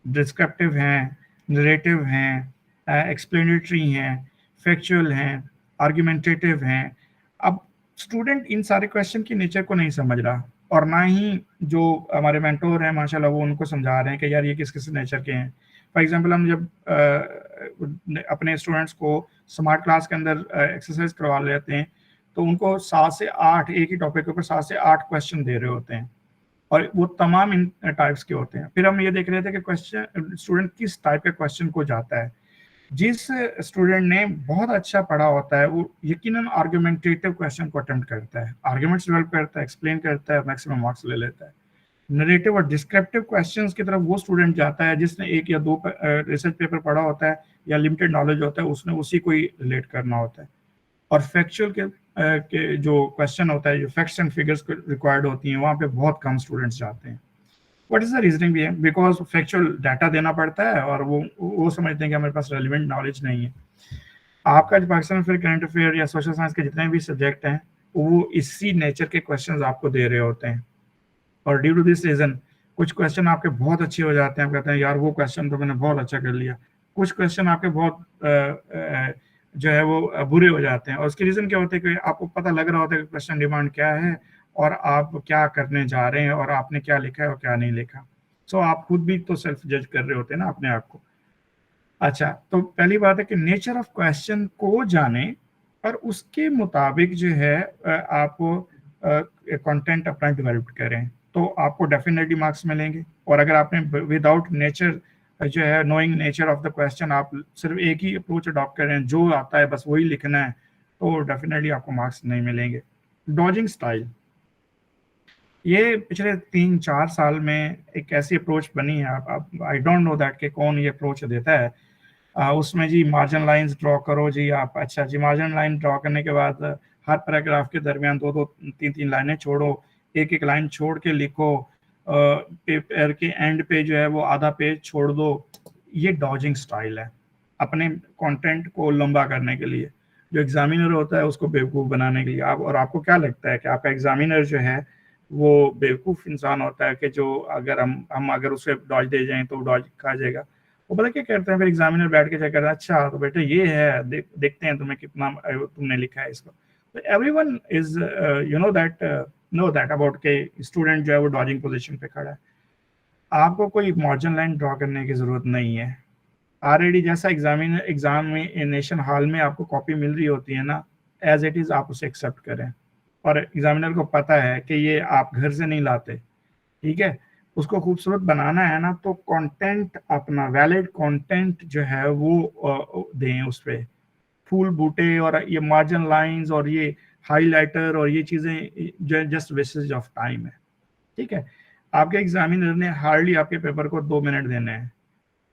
डिस्क्रिप्टिव हैं, नरेटिव हैं, एक्सप्लेनेटरी हैं, फैक्चुअल हैं, आर्गुमेंटेटिव हैं। अब स्टूडेंट इन सारे क्वेश्चन की नेचर को नहीं समझ रहा, और ना ही जो हमारे मेंटोर हैं माशाल्लाह वो उनको समझा रहे हैं कि यार ये किस किस नेचर के हैं। फॉर एग्जांपल, हम जब अपने स्टूडेंट्स को स्मार्ट क्लास के अंदर एक्सरसाइज करवा लेते हैं, तो उनको 7 से 8 एक ही टॉपिक के ऊपर 7 से 8 क्वेश्चन दे रहे होते हैं, और वो तमाम इन टाइप्स के होते हैं। फिर हम ये देख रहे थे कि क्वेश्चन स्टूडेंट किस टाइप के क्वेश्चन को जाता है। जिस स्टूडेंट ने बहुत अच्छा पढ़ा होता है वो यकीनन आर्गुमेंटेटिव क्वेश्चन को अटेम्प्ट करता है, आर्गुमेंट्स डेवलप करता है, एक्सप्लेन करता है, मैक्सिमम मार्क्स ले लेता है। नरेटिव और डिस्क्रिप्टिव क्वेश्चंस की तरफ वो स्टूडेंट जाता है जिसने एक या दो रिसर्च पेपर पढ़ा होता है या लिमिटेड नॉलेज होता है, उसने उसी को ही रिलेट करना होता है। और फैक्चुअल के जो क्वेश्चन होता है, जो फैक्ट्स एंड फिगर्स रिक्वायर्ड होती हैं, वहाँ पे बहुत कम स्टूडेंट्स जाते हैं। व्हाट इज द रीजनिंग भी है? बिकॉज फैक्चुअल डाटा देना पड़ता है और वो समझते हैं कि हमारे पास रेलिवेंट नॉलेज नहीं है। आपका जो पाकिस्तान अफेयर, करंट अफेयर या सोशल साइंस के जितने भी सब्जेक्ट हैं वो इसी नेचर के क्वेश्चंस आपको दे रहे होते हैं, और ड्यू टू दिस रीजन कुछ क्वेश्चन आपके बहुत अच्छे हो जाते हैं, आप कहते हैं यार वो क्वेश्चन तो मैंने बहुत अच्छा कर लिया। कुछ क्वेश्चन आपके बहुत जो है वो बुरे हो जाते हैं, और उसकी रीजन क्या होता है कि आपको पता लग रहा होता है कि क्वेश्चन डिमांड क्या है और आप क्या करने जा रहे हैं और आपने क्या लिखा है और क्या नहीं लिखा। सो आप खुद भी तो सेल्फ जज कर रहे होते हैं ना अपने आप को। अच्छा, तो पहली बात है कि नेचर ऑफ क्वेश्चन को जाने और उसके मुताबिक जो है आप कंटेंट अपना डेवलप करें, तो आपको डेफिनेटली मार्क्स मिलेंगे। और अगर आपने विदाउट नेचर जो है knowing nature of the question आप सिर्फ एक ही अप्रोच अडॉप्ट करें, जो आता है बस वही लिखना है, तो डेफिनेटली आपको मार्क्स नहीं मिलेंगे। डॉजिंग स्टाइल, ये पिछले 3-4 साल में एक ऐसी अप्रोच बनी है, आप आई डोंट नो दैट कि कौन ये अप्रोच देता है। उसमें जी मार्जिन लाइंस ड्रॉ करो जी आप, अच्छा जी मार्जिन लाइन ड्रॉ करने के बाद हर पैराग्राफ के दरमियान 2-2 3-3 लाइनें छोड़ो, एक एक लाइन छोड़ के लिखो, पेपर के एंड पे जो है वो आधा पेज छोड़ दो। ये डॉजिंग स्टाइल है अपने कंटेंट को लंबा करने के लिए। जो एग्जामिनर होता है उसको बेवकूफ़ बनाने के लिए। आप और आपको क्या लगता है कि आपका एग्जामिनर जो है वो बेवकूफ़ इंसान होता है कि जो अगर हम अगर उसे डॉज दे जाएं तो डॉज खा जाएगा? वो पता क्या करते हैं, फिर एग्जामिनर बैठ के चेक करता है, अच्छा तो बेटे ये है, देखते हैं तुम्हें कितना तुमने लिखा है इसको। तो everyone is you know that about के स्टूडेंट जो है वो डॉजिंग पोजीशन पे खड़ा है। आपको कोई मार्जिन लाइन ड्रॉ करने की जरूरत नहीं है। ऑलरेडी जैसा एग्जामिनेशन हॉल में आपको कॉपी मिल रही होती है ना, एज इट इज आप उसे एक्सेप्ट करें। और एग्जामिनर को पता है कि ये आप घर से नहीं लाते, ठीक है। उसको खूबसूरत बनाना है ना, तो कंटेंट अपना वैलिड कंटेंट जो है वो दें उस पे। फूल बूटे और ये मार्जिन लाइंस और ये हाइलाइटर और ये चीजें जो जस्ट वेस्टेज ऑफ टाइम है, ठीक है। आपके एग्जामिनर ने हार्डली आपके पेपर को 2 मिनट देने हैं,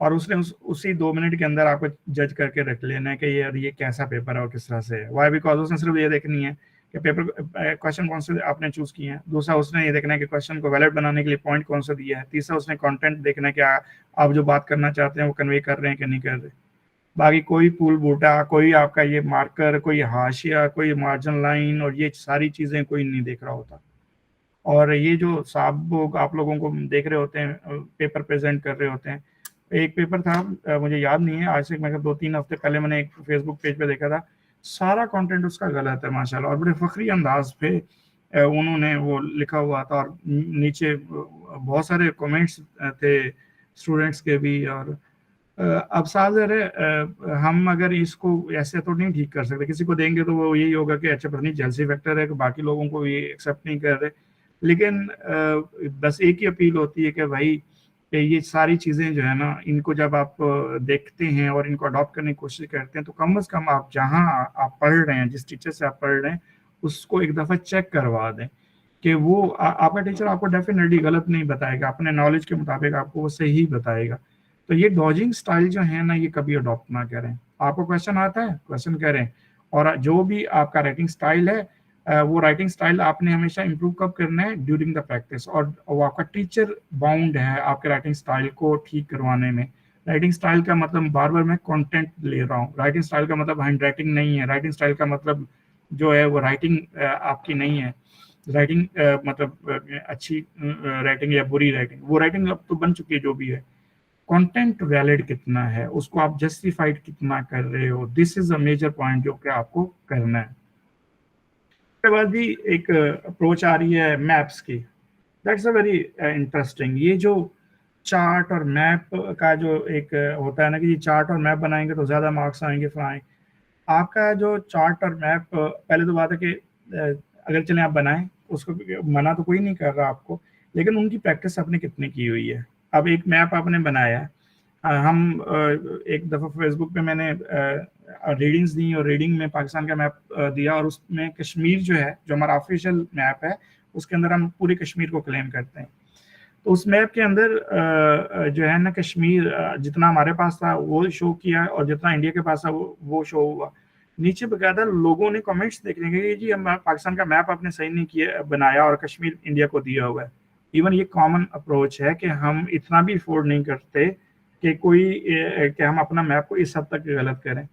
और उसने उसी 2 मिनट के अंदर आपको जज करके रख लेना है कि यार ये कैसा पेपर है और किस तरह से है। वाई? बिकॉज उसने सिर्फ ये देखनी है कि पेपर क्वेश्चन कौन से आपने चूज किए हैं। दूसरा उसने ये देखना है कि क्वेश्चन को वैलिड बनाने के लिए पॉइंट कौन सा दिया है। तीसरा उसने कंटेंट देखना है कि आप जो बात करना चाहते हैं वो कन्वे कर रहे हैं कि नहीं कर रहे। बाकी कोई पुल बूटा, कोई आपका ये मार्कर, कोई हाशिया, कोई मार्जिन लाइन और ये सारी चीजें कोई नहीं देख रहा होता। और ये जो साहब लोग आप लोगों को देख रहे होते हैं पेपर प्रेजेंट कर रहे होते हैं, एक पेपर था मुझे याद नहीं है, आज से मैं 2-3 हफ्ते पहले मैंने एक फेसबुक पेज पे देखा था। सारा कंटेंट उसका गलत है माशाल्लाह, और बड़े फखरी अंदाज पे उन्होंने वो लिखा हुआ था, और नीचे बहुत सारे कमेंट्स थे स्टूडेंट्स के भी। और अब साजिर है, हम अगर इसको ऐसे तो नहीं ठीक कर सकते। किसी को देंगे तो वो यही होगा कि अच्छा पता नहीं जेलसी फैक्टर है कि बाकी लोगों को ये एक्सेप्ट नहीं कर रहे। लेकिन बस एक ही अपील होती है कि भाई कि ये सारी चीज़ें जो है ना, इनको जब आप देखते हैं और इनको अडॉप्ट करने की कोशिश करते हैं, तो कम से कम आप जहाँ आप पढ़ रहे हैं, जिस टीचर से आप पढ़ रहे हैं, उसको एक दफ़ा चेक करवा दें कि वो आपका टीचर आपको डेफिनेटली गलत नहीं बताएगा, अपने नॉलेज के मुताबिक आपको वो सही बताएगा। तो ये डॉजिंग स्टाइल जो है ना, ये कभी अडॉप्ट ना करें। आपको क्वेश्चन आता है, क्वेश्चन करें, और जो भी आपका राइटिंग स्टाइल है, वो राइटिंग स्टाइल आपने हमेशा इंप्रूव कब करना है, ड्यूरिंग द प्रैक्टिस। और वो आपका टीचर बाउंड है आपके राइटिंग स्टाइल को ठीक करवाने में। राइटिंग स्टाइल का मतलब बार बार मैं कंटेंट ले रहा हूँ, राइटिंग स्टाइल का मतलब हैंड राइटिंग नहीं है। राइटिंग स्टाइल का मतलब जो है वो राइटिंग आपकी नहीं है। राइटिंग मतलब अच्छी राइटिंग या बुरी राइटिंग, वो राइटिंग अब तो बन चुकी है जो भी है। कंटेंट वैलिड कितना है, उसको आप जस्टिफाइड कितना कर रहे हो, this is a major point जो कि आपको करना है। उसके बाद भी एक अप्रोच आ रही है मैप्स की। That's a very interesting. ये जो चार्ट और मैप का जो एक होता है ना कि ये चार्ट और मैप बनाएंगे तो ज्यादा मार्क्स आएंगे फ्राई। आपका जो चार्ट और मैप, पहले तो बात है कि अगर चलें आप बनाएं, उसको मना तो कोई नहीं कर रहा आपको, लेकिन उनकी प्रैक्टिस आपने कितनी की हुई है। अब एक मैप आपने बनाया है, हम एक दफ़ा फेसबुक पे मैंने रीडिंग्स दी और रीडिंग में पाकिस्तान का मैप दिया, और उसमें कश्मीर जो है, जो हमारा ऑफिशियल मैप है, उसके अंदर हम पूरे कश्मीर को क्लेम करते हैं। तो उस मैप के अंदर जो है ना कश्मीर जितना हमारे पास था वो शो किया, और जितना इंडिया के पास था वो शो हुआ। नीचे बकायदा लोगों ने कमेंट्स देखने के जी हम पाकिस्तान का मैप आपने सही नहीं किया बनाया और कश्मीर इंडिया को दिया हुआ है। इवन ये कॉमन अप्रोच है कि हम इतना भी अफोर्ड नहीं करते कि कि हम अपना मैप को इस हद तक गलत करें।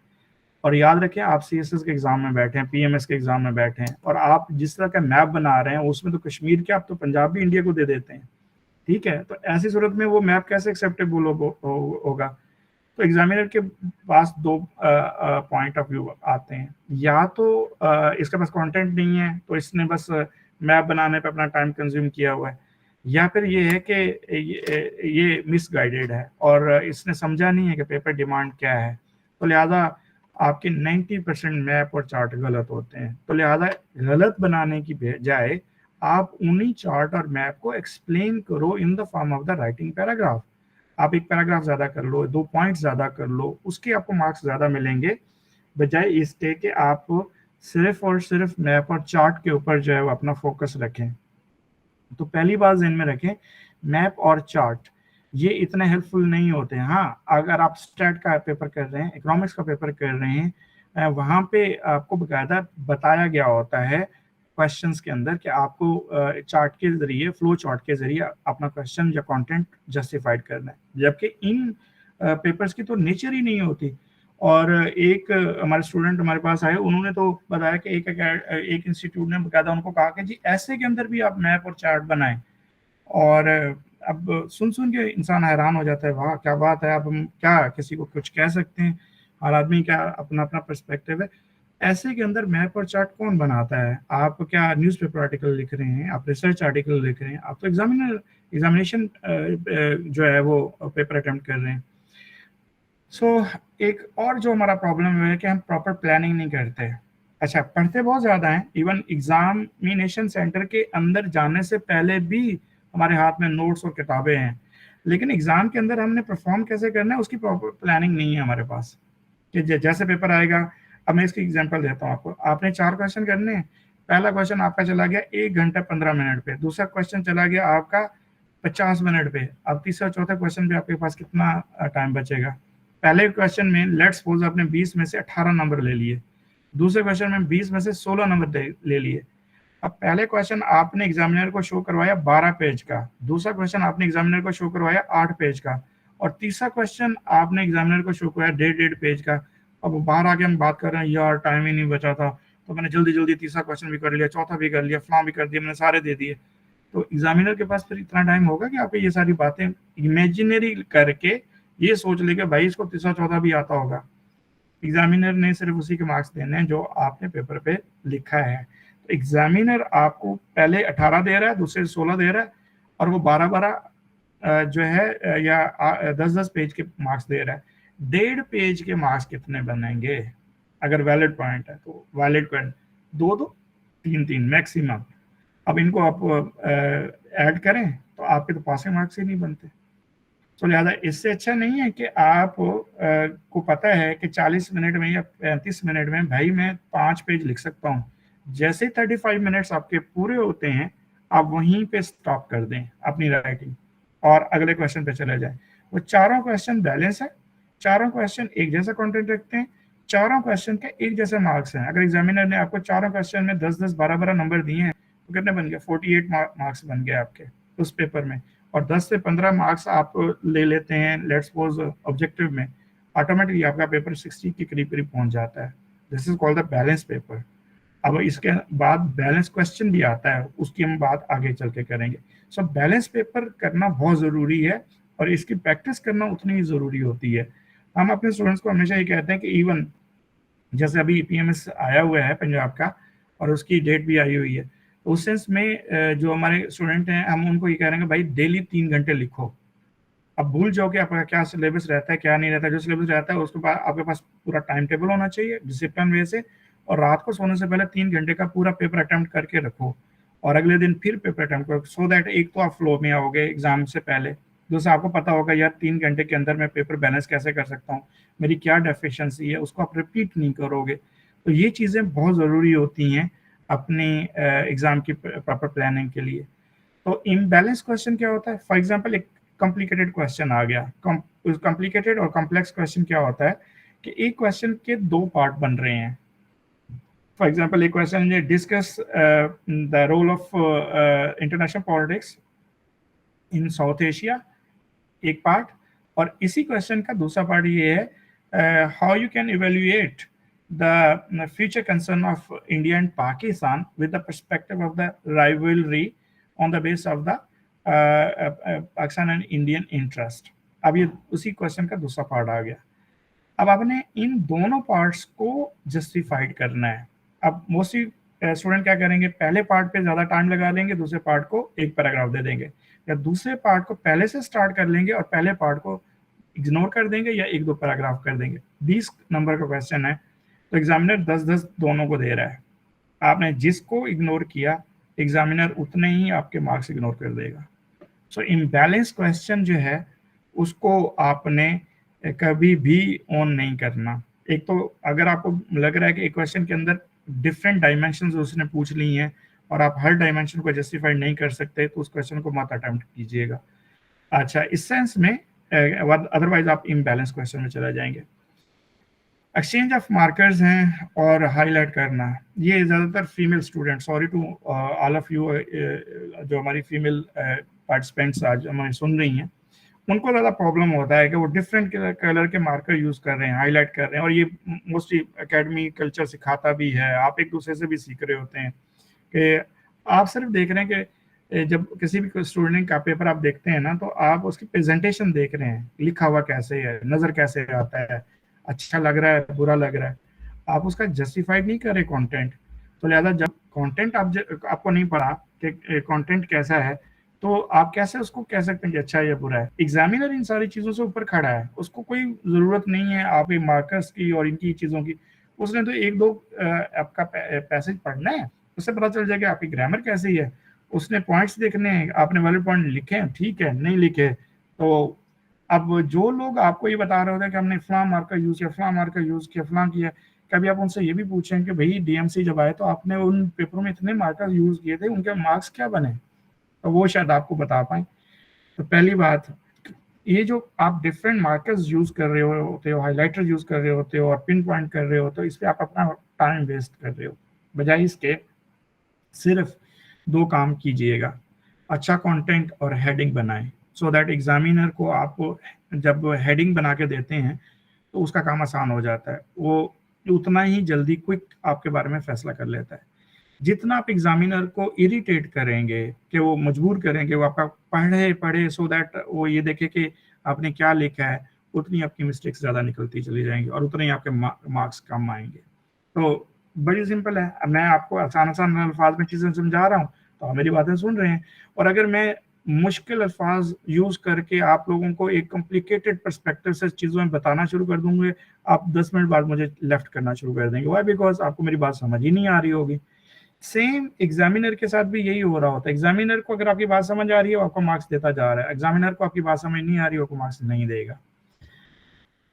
और याद रखें, आप सीएसएस के एग्जाम में बैठे हैं, पीएमएस के एग्जाम में बैठे हैं, और आप जिस तरह का मैप बना रहे हैं उसमें तो कश्मीर के आप तो पंजाब भी इंडिया को दे देते हैं। ठीक है, तो ऐसी सूरत में वो मैप कैसे एक्सेप्टेबल होगा? तो एग्जामिनर के पास दो पॉइंट ऑफ व्यू आते हैं। या तो इसके पास कंटेंट नहीं है, तो इसने बस मैप बनाने पे अपना टाइम कंज्यूम किया हुआ है, या फिर ये है कि ये मिसगाइडेड है और इसने समझा नहीं है कि पेपर डिमांड क्या है। तो लिहाजा आपके 90% मैप और चार्ट गलत होते हैं। तो लिहाजा गलत बनाने की बजाय आप उन्हीं चार्ट और मैप को एक्सप्लेन करो in the form of the writing paragraph. आप एक पैराग्राफ ज्यादा कर लो, 2 पॉइंट ज्यादा कर लो, उसके आपको मार्क्स ज्यादा मिलेंगे, बजाय इसके कि आप सिर्फ और सिर्फ मैप और चार्ट के ऊपर जो है वो अपना फोकस रखें। तो पहली बात ध्यान में रखें, मैप और चार्ट ये इतने हेल्पफुल नहीं होते हैं। हाँ, अगर आप स्टैट का पेपर कर रहे हैं, इकोनॉमिक्स का पेपर कर रहे हैं, वहां पे आपको बकायदा बताया गया होता है क्वेश्चंस के अंदर कि आपको चार्ट के जरिए, फ्लो चार्ट के जरिए अपना क्वेश्चन या कंटेंट जस्टिफाइड करना है, जबकि इन पेपर्स की तो नेचर ही नहीं होती। और एक हमारे स्टूडेंट हमारे पास आए, उन्होंने तो बताया कि एक इंस्टीट्यूट ने बकायदा उनको कहा कि जी ऐसे के अंदर भी आप मैप और चार्ट बनाएं। और अब सुन सुन के इंसान हैरान हो जाता है, वाह क्या बात है, अब हम क्या किसी को कुछ कह सकते हैं, हर आदमी का अपना अपना पर्सपेक्टिव है। ऐसे के अंदर मैप और चार्ट कौन बनाता है? आप क्या न्यूज़पेपर आर्टिकल लिख रहे हैं, आप रिसर्च आर्टिकल लिख रहे हैं, आप तो एग्जामिनेशन जो है वो पेपर अटेम्प्ट कर रहे हैं। सो एक और जो हमारा प्रॉब्लम है कि हम प्रॉपर प्लानिंग नहीं करते। अच्छा, पढ़ते बहुत ज़्यादा हैं, इवन एग्जामिनेशन सेंटर के अंदर जाने से पहले भी हमारे हाथ में नोट्स और किताबें हैं, लेकिन एग्जाम के अंदर हमने परफॉर्म कैसे करना है उसकी प्रॉपर प्लानिंग नहीं है हमारे पास। कि जैसे पेपर आएगा, अब मैं इसकी एग्जांपल देता हूँ आपको। आपने 4 क्वेश्चन करने हैं, पहला क्वेश्चन आपका चला गया 1 घंटा 15 मिनट पे, दूसरा क्वेश्चन चला गया आपका 50 मिनट पे, अब तीसरा चौथा क्वेश्चन पे आपके पास कितना टाइम बचेगा? पहले क्वेश्चन में लेट्स सपोज आपने 20 में से 18 नंबर ले लिए, दूसरे क्वेश्चन में 20 में से 16 नंबर ले लिए। अब पहले क्वेश्चन आपने एग्जामिनर को शो करवाया 12 पेज का, दूसरा क्वेश्चन आपने एग्जामिनर को शो करवाया 8 पेज का, और तीसरा क्वेश्चन आपने एग्जामिनर को शो करवाया 1.5 पेज का। अब बाहर आके हम बात कर रहे हैं, यार टाइम ही नहीं बचा था, तो मैंने जल्दी जल्दी तीसरा क्वेश्चन भी कर लिया, चौथा भी कर लिया, फलां भी कर दिया, मैंने सारे दे दिए। तो एग्जामिनर के पास फिर इतना टाइम होगा कि आपको ये सारी बातें इमेजिनरी करके ये सोच ले कि भाई इसको तीसरा चौथा भी आता होगा? एग्जामिनर ने सिर्फ उसी के मार्क्स देने हैं जो आपने पेपर पे लिखा है। तो एग्जामिनर आपको पहले 18 दे रहा है, दूसरे 16 दे रहा है, और वो 12 जो है या 10 पेज के मार्क्स दे रहा है। 1.5 पेज के मार्क्स कितने बनेंगे? अगर वैलिड पॉइंट है तो वैलिड पॉइंट 2-2, 3-3 मैक्सिमम। अब इनको आप ऐड करें तो आपके तो पासिंग मार्क्स ही नहीं बनते। तो लिहाजा इससे अच्छा नहीं है कि आप को पता है कि 40 मिनट में या 35 मिनट में भाई मैं 5 पेज लिख सकता हूँ, जैसे 35 मिनट्स आपके पूरे होते हैं आप वहीं पे स्टॉप कर दें अपनी राइटिंग और अगले क्वेश्चन पे चले जाएं। वो चारों क्वेश्चन बैलेंस है, चारों क्वेश्चन एक जैसा कंटेंट रखते हैं, चारों क्वेश्चन के एक जैसे मार्क्स हैं। अगर एग्जामिनर ने आपको चारों क्वेश्चन में 10-10, 12-12 नंबर दिए हैं तो कितने बन गए? 48 मार्क्स बन गए आपके उस पेपर में। और 10 से 15 मार्क्स आप ले लेते हैं लेट्स सपोज ऑब्जेक्टिव में, ऑटोमेटिकली आपका पेपर 60 के करीब करीब पहुंच जाता है। This is called the balance paper. अब इसके बाद बैलेंस क्वेश्चन भी आता है, उसकी हम बात आगे चल के करेंगे। सो बैलेंस पेपर करना बहुत ज़रूरी है और इसकी प्रैक्टिस करना उतनी ही ज़रूरी होती है। हम अपने स्टूडेंट्स को हमेशा ये कहते हैं कि इवन जैसे अभी पीएमएस आया हुआ है पंजाब का और उसकी डेट भी आई हुई है, तो उस सेंस में जो हमारे स्टूडेंट हैं हम उनको ये कह रहे हैं भाई डेली 3 घंटे लिखो। अब भूल जाओ कि आपका क्या सिलेबस रहता है क्या नहीं रहता है। जो सिलेबस रहता है उसके बाद आपके पास पूरा टाइम टेबल होना चाहिए डिसिप्लिन वे से, और रात को सोने से पहले 3 घंटे का पूरा पेपर अटेम्प्ट करके रखो और अगले दिन फिर पेपर अटेम्प्ट करो, सो दैट एक तो आप फ्लो में आओगे एग्जाम से पहले, दूसरा आपको पता होगा यार 3 घंटे के अंदर मैं पेपर बैलेंस कैसे कर सकता हूँ, मेरी क्या डेफिशिएंसी है, उसको आप रिपीट नहीं करोगे। तो ये चीज़ें बहुत ज़रूरी होती हैं अपने एग्जाम की प्रॉपर प्लानिंग के लिए। तो इम्बैलेंस क्वेश्चन क्या होता है? फॉर एग्जांपल एक कॉम्प्लिकेटेड क्वेश्चन आ गया। कॉम्प्लिकेटेड और कॉम्प्लेक्स क्वेश्चन क्या होता है कि एक क्वेश्चन के 2 पार्ट बन रहे हैं। फॉर एग्जांपल एक क्वेश्चन है discuss the role of international politics in South Asia, एक पार्ट, और इसी क्वेश्चन का दूसरा पार्ट ये है how you can evaluate the future concern of India and Pakistan with the perspective of the rivalry on the base of the Pakistan and Indian interest. अब ये उसी क्वेश्चन का दूसरा पार्ट आ गया। अब आपने इन दोनों पार्ट्स को जस्टिफाइड करना है। अब मोस्टली स्टूडेंट क्या करेंगे, पहले पार्ट पे ज्यादा टाइम लगा लेंगे, दूसरे पार्ट को एक पैराग्राफ दे देंगे, या दूसरे पार्ट को पहले से स्टार्ट कर लेंगे और पहले पार्ट को इग्नोर कर देंगे या एक दो पैराग्राफ कर देंगे। 20 नंबर का क्वेश्चन है तो एग्जामिनर 10-10 दोनों को दे रहा है। आपने जिसको इग्नोर किया एग्जामिनर उतने ही आपके मार्क्स इग्नोर कर देगा। सो इम्बैलेंस क्वेश्चन जो है उसको आपने कभी भी ऑन नहीं करना। एक तो अगर आपको लग रहा है कि एक क्वेश्चन के अंदर डिफरेंट डायमेंशंस उसने पूछ ली हैं और आप हर डायमेंशन को जस्टिफाई नहीं कर सकते तो उस क्वेश्चन को मत अटेम्प्ट कीजिएगा। अच्छा, इस सेंस में अदरवाइज आप इम्बैलेंस क्वेश्चन में चले जाएंगे। एक्सचेंज ऑफ मार्कर्स हैं और हाईलाइट करना, ये ज़्यादातर female student, sorry to all of you जो हमारी फीमेल पार्टिसिपेंट्स आज हमें सुन रही हैं, उनको ज़्यादा प्रॉब्लम होता है कि वो डिफरेंट कलर के मार्कर यूज़ कर रहे हैं, हाईलाइट कर रहे हैं, और ये मोस्टली एकेडमी कल्चर सिखाता भी है, आप एक दूसरे से भी सीख रहे होते हैं कि आप सिर्फ देख रहे हैं कि जब किसी भी स्टूडेंट का पेपर आप देखते हैं ना तो आप उसकी प्रेजेंटेशन देख रहे हैं, लिखा हुआ कैसे है, नज़र कैसे आता है, अच्छा लग रहा है, बुरा लग रहा है, आप उसका जस्टिफाइड नहीं कर रहे कंटेंट। तो लिहाजा जब कंटेंट आपको नहीं पड़ा कि कंटेंट कैसा है तो आप कैसे उसको कह सकते हैं कि अच्छा है या बुरा है। एग्जामिनर इन सारी चीज़ों से ऊपर खड़ा है, उसको कोई ज़रूरत नहीं है आप मार्कर्स की और इनकी चीज़ों की। उसने तो एक दो आपका पैसेज पढ़ना है, उससे पता चल जाएगा आपकी ग्रामर कैसी है। उसने पॉइंट्स देखने हैं, आपने वाले पॉइंट लिखे हैं, ठीक है, नहीं लिखे तो अब जो लोग आपको ये बता रहे होते हैं कि हमने फलां मार्कर यूज़ किया, फलां मार्कर यूज़ किया, फलां किया, कभी आप उनसे ये भी पूछें कि भाई डीएमसी जब आए तो आपने उन पेपरों में इतने मार्कर यूज़ किए थे, उनके मार्क्स क्या बने, तो वो शायद आपको बता पाएं। तो पहली बात, ये जो आप डिफरेंट मार्कर्स यूज कर रहे होते हो, हाइलाइटर यूज कर रहे होते हो और पिन पॉइंट कर रहे हो, तो इस पर आप अपना टाइम वेस्ट कर रहे हो। बजाय इसके सिर्फ दो काम कीजिएगा, अच्छा कंटेंट और हेडिंग बनाएं, सो दैट एग्जामिनर को आप जब हेडिंग बना के देते हैं तो उसका काम आसान हो जाता है, वो उतना ही जल्दी क्विक आपके बारे में फैसला कर लेता है। जितना आप एग्जामिनर को इरिटेट करेंगे कि वो मजबूर करेंगे वो आपका पढ़े पढ़े सो दैट वो ये देखे कि आपने क्या लिखा है, उतनी आपकी मिस्टेक्स ज़्यादा निकलती चली जाएंगी और उतने ही आपके मार्क्स कम आएंगे। तो बड़ी सिंपल है, अब मैं आपको आसान आसान अल्फाज में चीज़ें समझा रहा हूँ तो आप मेरी बातें सुन रहे हैं, और अगर मैं मुश्किल अल्फाज यूज़ करके आप लोगों को एक कॉम्प्लिकेटेड पर्सपेक्टिव से चीज़ों में बताना शुरू कर दूंगे, आप 10 मिनट बाद मुझे लेफ्ट करना शुरू कर देंगे। वाई? बिकॉज आपको मेरी बात समझ ही नहीं आ रही होगी। सेम एग्जामिनर के साथ भी यही हो रहा होता है। एग्जामिनर को अगर आपकी बात समझ आ रही है वो आपको मार्क्स देता जा रहा है, एग्जामिनर को आपकी बात समझ नहीं आ रही है वो मार्क्स नहीं देगा।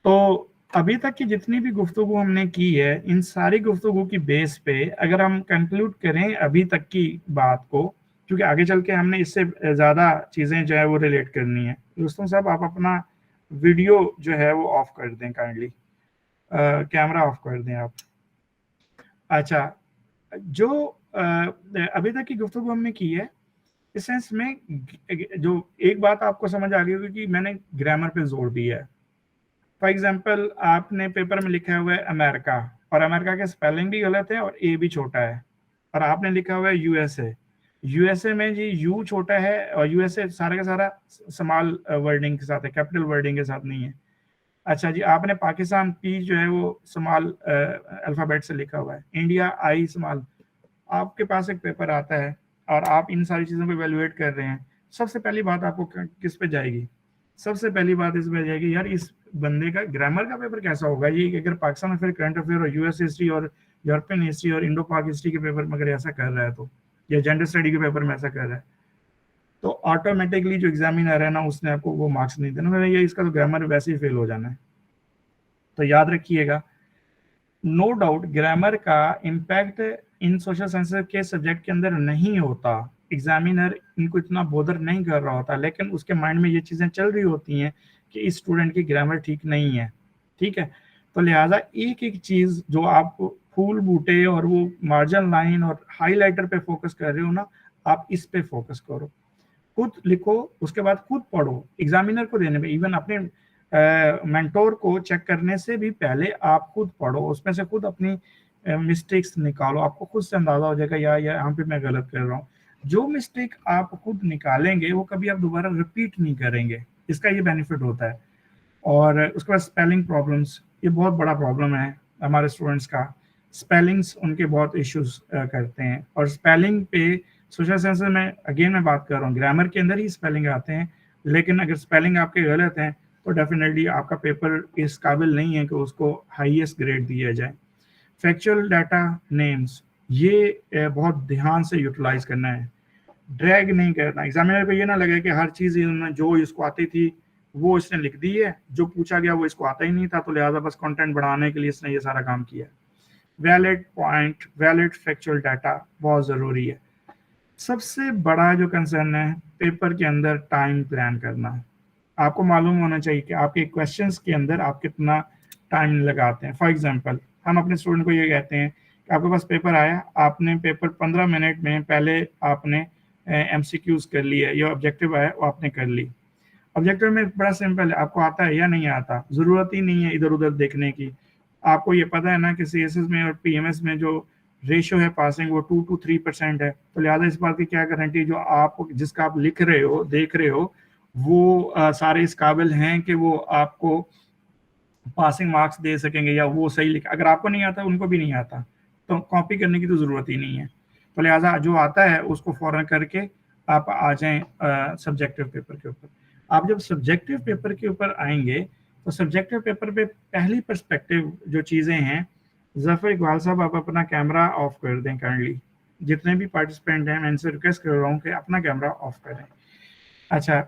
तो अभी तक की जितनी भी गुफ्तगू हमने की है, इन सारी गुफ्तगू की बेस पे अगर हम कंक्लूड करें अभी तक की बात को, क्योंकि आगे चल के हमने इससे ज़्यादा चीज़ें जो है वो रिलेट करनी है। दोस्तों साहब, आप अपना वीडियो जो है वो ऑफ कर दें काइंडली, कैमरा ऑफ कर दें आप। अच्छा, जो अभी तक की गुफ्तगू हमने की है, इस सेंस में जो एक बात आपको समझ आ गई होगी कि मैंने ग्रामर पे जोर दिया है। फॉर एग्जांपल, आपने पेपर में लिखा हुआ है अमेरिका, और अमेरिका के स्पेलिंग भी गलत है और ए भी छोटा है, और आपने लिखा हुआ है यूएसए। यूएसए में जी यू छोटा है और यूएसए सारा का सारा स्मॉल वर्डिंग के साथ है, कैपिटल वर्डिंग के साथ नहीं है। अच्छा जी, आपने पाकिस्तान पी जो है वो स्मॉल अल्फाबेट से लिखा हुआ है, इंडिया आई स्मॉल। आपके पास एक पेपर आता है और आप इन सारी चीज़ों को इवेलुएट कर रहे हैं, सबसे पहली बात आपको किस पे जाएगी? सबसे पहली बात इस पे जाएगी, यार इस बंदे का ग्रामर का पेपर कैसा होगा। ये अगर पाकिस्तान अफेयर, करंट अफेयर और यूएस हिस्ट्री और यूरोपियन हिस्ट्री और इंडो पाक हिस्ट्री के पेपर में अगर ऐसा कर रहा है तो, या जेंडर स्टडी के पेपर में ऐसा कर रहा है, तो ऑटोमेटिकली जो एग्जामिनर है ना उसने आपको वो मार्क्स नहीं देना, ये इसका तो ग्रामर वैसे ही फेल हो जाना है। तो याद रखिएगा, नो डाउट ग्रामर का इम्पैक्ट इन सोशल साइंस के सब्जेक्ट के अंदर नहीं होता, एग्जामिनर इनको इतना बोदर नहीं कर रहा होता, लेकिन उसके माइंड में ये चीज़ें चल रही होती हैं कि इस स्टूडेंट की ग्रामर ठीक नहीं है। ठीक है, तो लिहाजा एक एक चीज़ जो आप फूल बूटे और वो मार्जिन लाइन और हाईलाइटर पे फोकस कर रहे हो ना, आप इस पे फोकस करो, खुद लिखो, उसके बाद खुद पढ़ो। एग्जामिनर को देने में, इवन अपने मेंटोर को चेक करने से भी पहले आप खुद पढ़ो, उसमें से खुद अपनी मिस्टेक्स निकालो, आपको खुद से अंदाजा हो जाएगा यार यहाँ पे मैं गलत कर रहा हूँ। जो मिस्टेक आप खुद निकालेंगे वो कभी आप दोबारा रिपीट नहीं करेंगे, इसका ये बेनिफिट होता है। और उसके बाद स्पेलिंग प्रॉब्लम्स, ये बहुत बड़ा प्रॉब्लम है हमारे स्टूडेंट्स का। स्पेलिंग्स उनके बहुत इश्यूज करते हैं, और स्पेलिंग पे सोशल साइंस में अगेन मैं बात कर रहा हूँ, ग्रामर के अंदर ही स्पेलिंग आते हैं, लेकिन अगर स्पेलिंग आपके गलत हैं तो डेफिनेटली आपका पेपर इस काबिल नहीं है कि उसको हाईएस्ट ग्रेड दिया जाए। फैक्चुअल डाटा, नेम्स, ये बहुत ध्यान से यूटिलाइज करना है, ड्रैग नहीं करना। एग्जामिनर को ये ना लगे कि हर चीज जो इसको आती थी वो इसने लिख दी है, जो पूछा गया वो इसको आता ही नहीं था, तो लिहाजा बस कंटेंट बढ़ाने के लिए इसने ये सारा काम किया। Valid point, valid factual data बहुत जरूरी है। सबसे बड़ा जो कंसर्न है पेपर के अंदर, टाइम प्लान करना। आपको मालूम होना चाहिए कि आपके क्वेश्चंस के अंदर आप कितना टाइम लगाते हैं। फॉर एग्जांपल, हम अपने स्टूडेंट को ये कहते हैं कि आपके पास पेपर आया, आपने पेपर 15 मिनट में पहले आपने एमसीक्यूज कर लिए, या ऑब्जेक्टिव आया वो आपने कर ली। ऑब्जेक्टिव में बड़ा सिंपल है, आपको आता है या नहीं आता, जरूरत ही नहीं है इधर उधर देखने की। आपको ये पता है ना कि सीएसएस में और पीएमएस में जो रेशियो है पासिंग वो 2 to 3% है, तो लिहाजा इस बात की क्या गारंटी जो आप जिसका आप लिख रहे हो, देख रहे हो, वो सारे इस काबिल हैं कि वो आपको पासिंग मार्क्स दे सकेंगे, या वो सही लिख, अगर आपको नहीं आता उनको भी नहीं आता, तो कॉपी करने की तो जरूरत ही नहीं है। तो लिहाजा जो आता है उसको फौरन करके आप आ जाएं सब्जेक्टिव पेपर के ऊपर। आप जब सब्जेक्टिव पेपर के ऊपर आएंगे तो सब्जेक्टिव पेपर पे पहली पर्सपेक्टिव जो चीजें हैं, जफर इकबाल साहब आप अपना कैमरा ऑफ कर दें काइंडली। जितने भी पार्टिसिपेंट हैं मैं इनसे रिक्वेस्ट कर रहा हूँ कि अपना कैमरा ऑफ करें। अच्छा,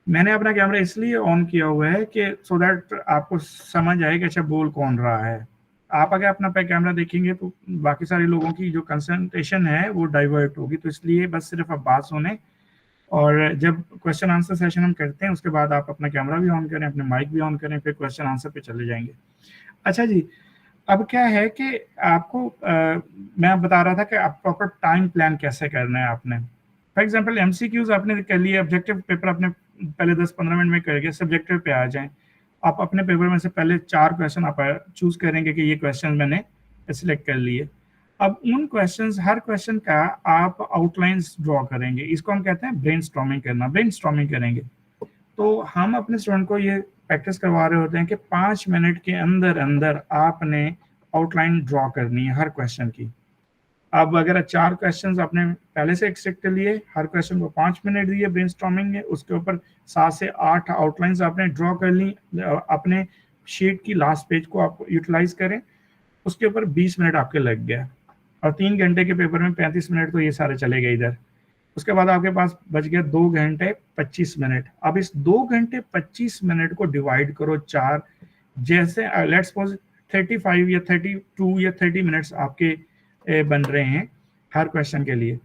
मैंने अपना कैमरा इसलिए ऑन किया हुआ है कि सो दैट आपको समझ आए कि अच्छा बोल कौन रहा है। आप अगर अपना कैमरा देखेंगे तो बाकी सारे लोगों की जो कंसंट्रेशन है वो डाइवर्ट होगी, तो इसलिए बस सिर्फ आप बात सुने, और जब क्वेश्चन आंसर सेशन हम करते हैं उसके बाद आप अपना कैमरा भी ऑन करें, अपने माइक भी ऑन करें, फिर क्वेश्चन आंसर पे चले जाएंगे। अच्छा जी, अब क्या है कि आपको मैं बता रहा था कि आप प्रॉपर टाइम प्लान कैसे करना है आपने। फॉर एग्जांपल एमसीक्यूज आपने कर लिए, ऑब्जेक्टिव पेपर आपने पहले 10-15 मिनट में करके सब्जेक्टिव पे आ जाएं। आप अपने पेपर में से पहले 4 क्वेश्चन आप चूज करेंगे कि ये क्वेश्चन मैंने सिलेक्ट कर लिए। अब उन क्वेश्चंस, हर क्वेश्चन का आप आउटलाइंस ड्रॉ करेंगे, इसको हम कहते हैं ब्रेनस्टॉर्मिंग करना, ब्रेनस्टॉर्मिंग करेंगे। तो हम अपने स्टूडेंट को ये प्रैक्टिस करवा रहे होते हैं कि 5 मिनट के अंदर अंदर आपने आउटलाइन ड्रॉ करनी है हर क्वेश्चन की। अब अगर 4 क्वेश्चंस आपने पहले से एक्सपेक्ट कर लिए, हर क्वेश्चन को 5 मिनट दिए ब्रेनस्टॉर्मिंग में, उसके ऊपर 7 से 8 आउटलाइंस आपने ड्रॉ कर ली, अपने शीट की लास्ट पेज को आप यूटिलाइज करें, उसके ऊपर 20 मिनट आपके लग गया, और 3 घंटे के पेपर में 35 मिनट तो ये सारे चले गए इधर। उसके बाद आपके पास बच गया 2 घंटे 25 मिनट। अब इस 2 घंटे 25 मिनट को डिवाइड करो 4, जैसे लेट्स सपोज 35 या 32 या 30 मिनट्स आपके बन रहे हैं हर क्वेश्चन के लिए।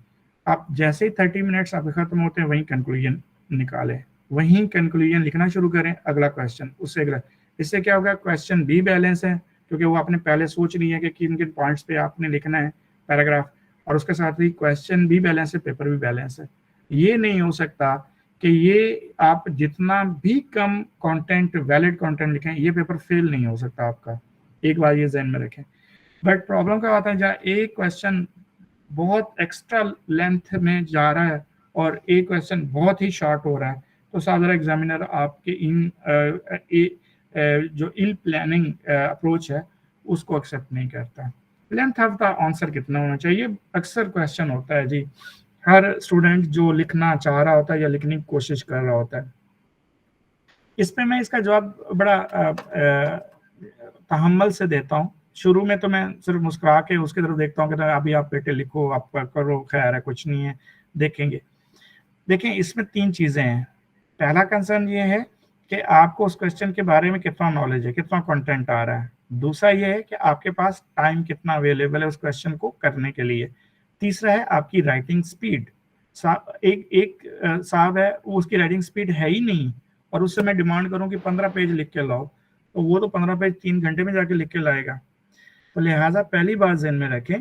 आप जैसे ही 30 मिनट्स आपके खत्म होते हैं वहीं कंक्लूजन निकालें, वहीं कंक्लूजन लिखना शुरू करें, अगला क्वेश्चन उससे अगला। इससे क्या होगा, क्वेश्चन भी बैलेंस है क्योंकि वो आपने पहले सोच लिया कि किन किन पॉइंट्स पे आपने लिखना है पैराग्राफ, और उसके साथ ही क्वेश्चन भी बैलेंस है, पेपर भी बैलेंस है। ये नहीं हो सकता कि ये आप जितना भी कम कंटेंट, वैलिड कंटेंट लिखें, ये पेपर फेल नहीं हो सकता आपका, एक बार ये ध्यान में रखें। बट प्रॉब्लम क्या आता है, जहाँ एक क्वेश्चन बहुत एक्स्ट्रा लेंथ में जा रहा है और एक क्वेश्चन बहुत ही शॉर्ट हो रहा है, तो साधारण एग्जामिनर आपके इन जो इल प्लानिंग अप्रोच है उसको एक्सेप्ट नहीं करता। लेंथ ऑफ द आंसर कितना होना चाहिए, अक्सर क्वेश्चन होता है जी, हर स्टूडेंट जो लिखना चाह रहा होता है या लिखने की कोशिश कर रहा होता है, इस पे मैं इसका जवाब बड़ा तहम्मुल से देता हूँ। शुरू में तो मैं सिर्फ मुस्कुरा के उसकी तरफ देखता हूँ कि अभी आप बेटे लिखो, आप करो, खैर है, कुछ नहीं है, देखेंगे। देखें, इसमें 3 चीजें हैं। पहला कंसर्न ये है कि आपको उस क्वेश्चन के बारे में कितना नॉलेज है, कितना कंटेंट आ रहा है। दूसरा ये है कि आपके पास टाइम कितना अवेलेबल है उस क्वेश्चन को करने के लिए। तीसरा है आपकी राइटिंग स्पीड। एक एक साहब है वो, उसकी राइटिंग स्पीड है ही नहीं, और उससे मैं डिमांड करूं कि 15 पेज लिख के लाओ, तो वो तो 15 पेज 3 घंटे में जाके लिख के लाएगा। तो लिहाजा पहली बात ध्यान में रखें,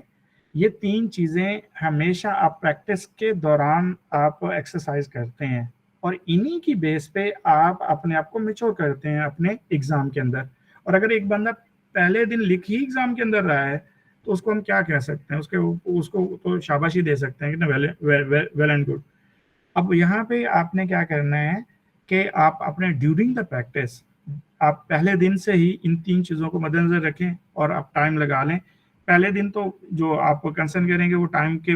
ये 3 चीजें हमेशा आप प्रैक्टिस के दौरान आप एक्सरसाइज करते हैं, और इन्हीं की बेस पे आप अपने आप को मैच्योर करते हैं अपने एग्जाम के अंदर। और अगर एक बंदा पहले दिन लिख ही एग्जाम के अंदर रहा है तो उसको हम क्या कह सकते हैं, उसको तो शाबाशी दे सकते हैं कि ना, वेल एंड गुड। अब यहाँ पे आपने क्या करना है कि आप अपने ड्यूरिंग द प्रैक्टिस आप पहले दिन से ही इन 3 चीज़ों को मद्देनजर रखें और आप टाइम लगा लें। पहले दिन तो जो आप कंसर्न करेंगे वो टाइम के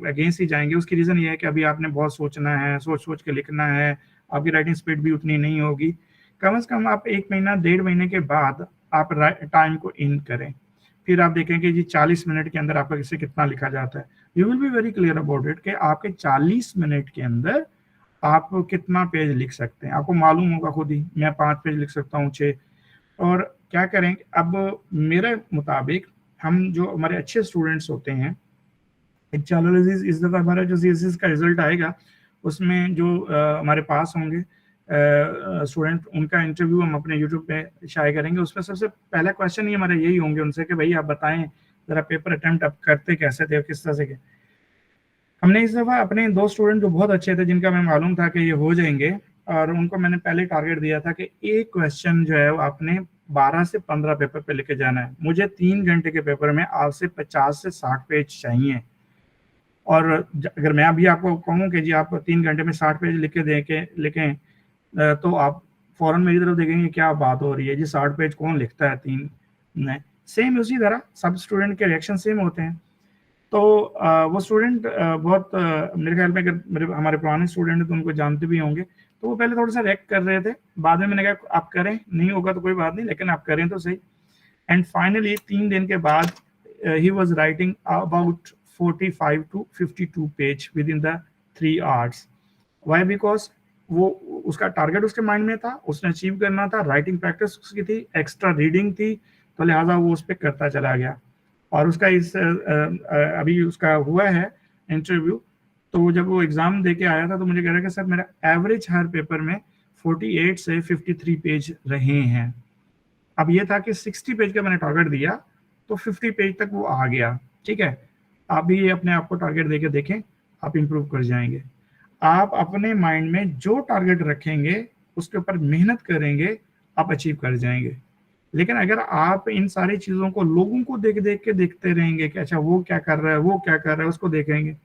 अगेंस्ट ही जाएंगे। उसकी रीज़न ये है कि अभी आपने बहुत सोचना है, सोच सोच के लिखना है, आपकी राइटिंग स्पीड भी उतनी नहीं होगी। कम से कम आप 1 महीना 1.5 महीने के बाद आप टाइम को इन करें, फिर आप देखेंगे जी 40 मिनट के अंदर आपका किससे कितना लिखा जाता है। You will be very clear about it कि आपके 40 मिनट के अंदर आप कितना पेज लिख सकते हैं, आपको मालूम होगा खुद ही। मैं 5 पेज लिख सकता हूँ, 6। और क्या करें, अब मेरे मुताबिक हम जो हमारे अच्छे स्टूडेंट्स होते हैं, इस दफ़ा हमारा जो सीएसएस का रिजल्ट आएगा उसमें जो हमारे पास होंगे स्टूडेंट, उनका इंटरव्यू हम अपने यूट्यूब पे शाये करेंगे। उसमें सबसे पहला क्वेश्चन ही हमारे यही होंगे उनसे कि भाई आप बताएं ज़रा पेपर अटेम्प्ट आप करते कैसे थे और किस तरह से के। हमने इस दफ़ा अपने 2 स्टूडेंट जो बहुत अच्छे थे, जिनका मैं मालूम था कि ये हो जाएंगे, और उनको मैंने पहले टारगेट दिया था कि एक क्वेश्चन जो है वो आपने 12 से 15 पेपर पे लेके जाना है। मुझे 3 घंटे के पेपर में आपसे 50 से 60 पेज चाहिए। और अगर मैं अभी आपको कहूँ कि जी आप 3 घंटे में 60 पेज लिख के लिखें, तो आप फौरन मेरी तरफ देखेंगे क्या बात हो रही है जी, 60 पेज कौन लिखता है 3 में। सेम उसी तरह सब स्टूडेंट के रिएक्शन सेम होते हैं। तो वो स्टूडेंट बहुत मेरे ख्याल में अगर हमारे पुराने स्टूडेंट हैं तो उनको जानते भी होंगे, तो वो पहले थोड़ा सा रिएक्ट कर रहे थे। बाद में मैंने कहा आप करें, नहीं होगा तो कोई बात नहीं, लेकिन आप करें तो सही। एंड फाइनली 3 दिन के बाद he was writing about 45 to 52 page within the 3 hours. Why? Because वो उसका टारगेट उसके माइंड में था, उसने अचीव करना था, राइटिंग प्रैक्टिस उसकी थी, एक्स्ट्रा रीडिंग थी, तो लिहाजा वो उस पर करता चला गया। और उसका अभी उसका हुआ है इंटरव्यू, तो जब वो एग्जाम दे के आया था तो मुझे कह रहा है कि सर मेरा एवरेज हर पेपर में 48 से 53 पेज रहे हैं। अब ये था कि 60 पेज का मैंने टारगेट दिया तो 50 पेज तक वो आ गया। ठीक है, आप भी ये अपने आप को टारगेट देके देखें, आप इंप्रूव कर जाएंगे। आप अपने माइंड में जो टारगेट रखेंगे उसके ऊपर मेहनत करेंगे, आप अचीव कर जाएंगे। लेकिन अगर आप इन सारी चीजों को लोगों को देख देख के देखते रहेंगे कि अच्छा वो क्या कर रहा है, वो क्या कर रहा है, उसको देखेंगे,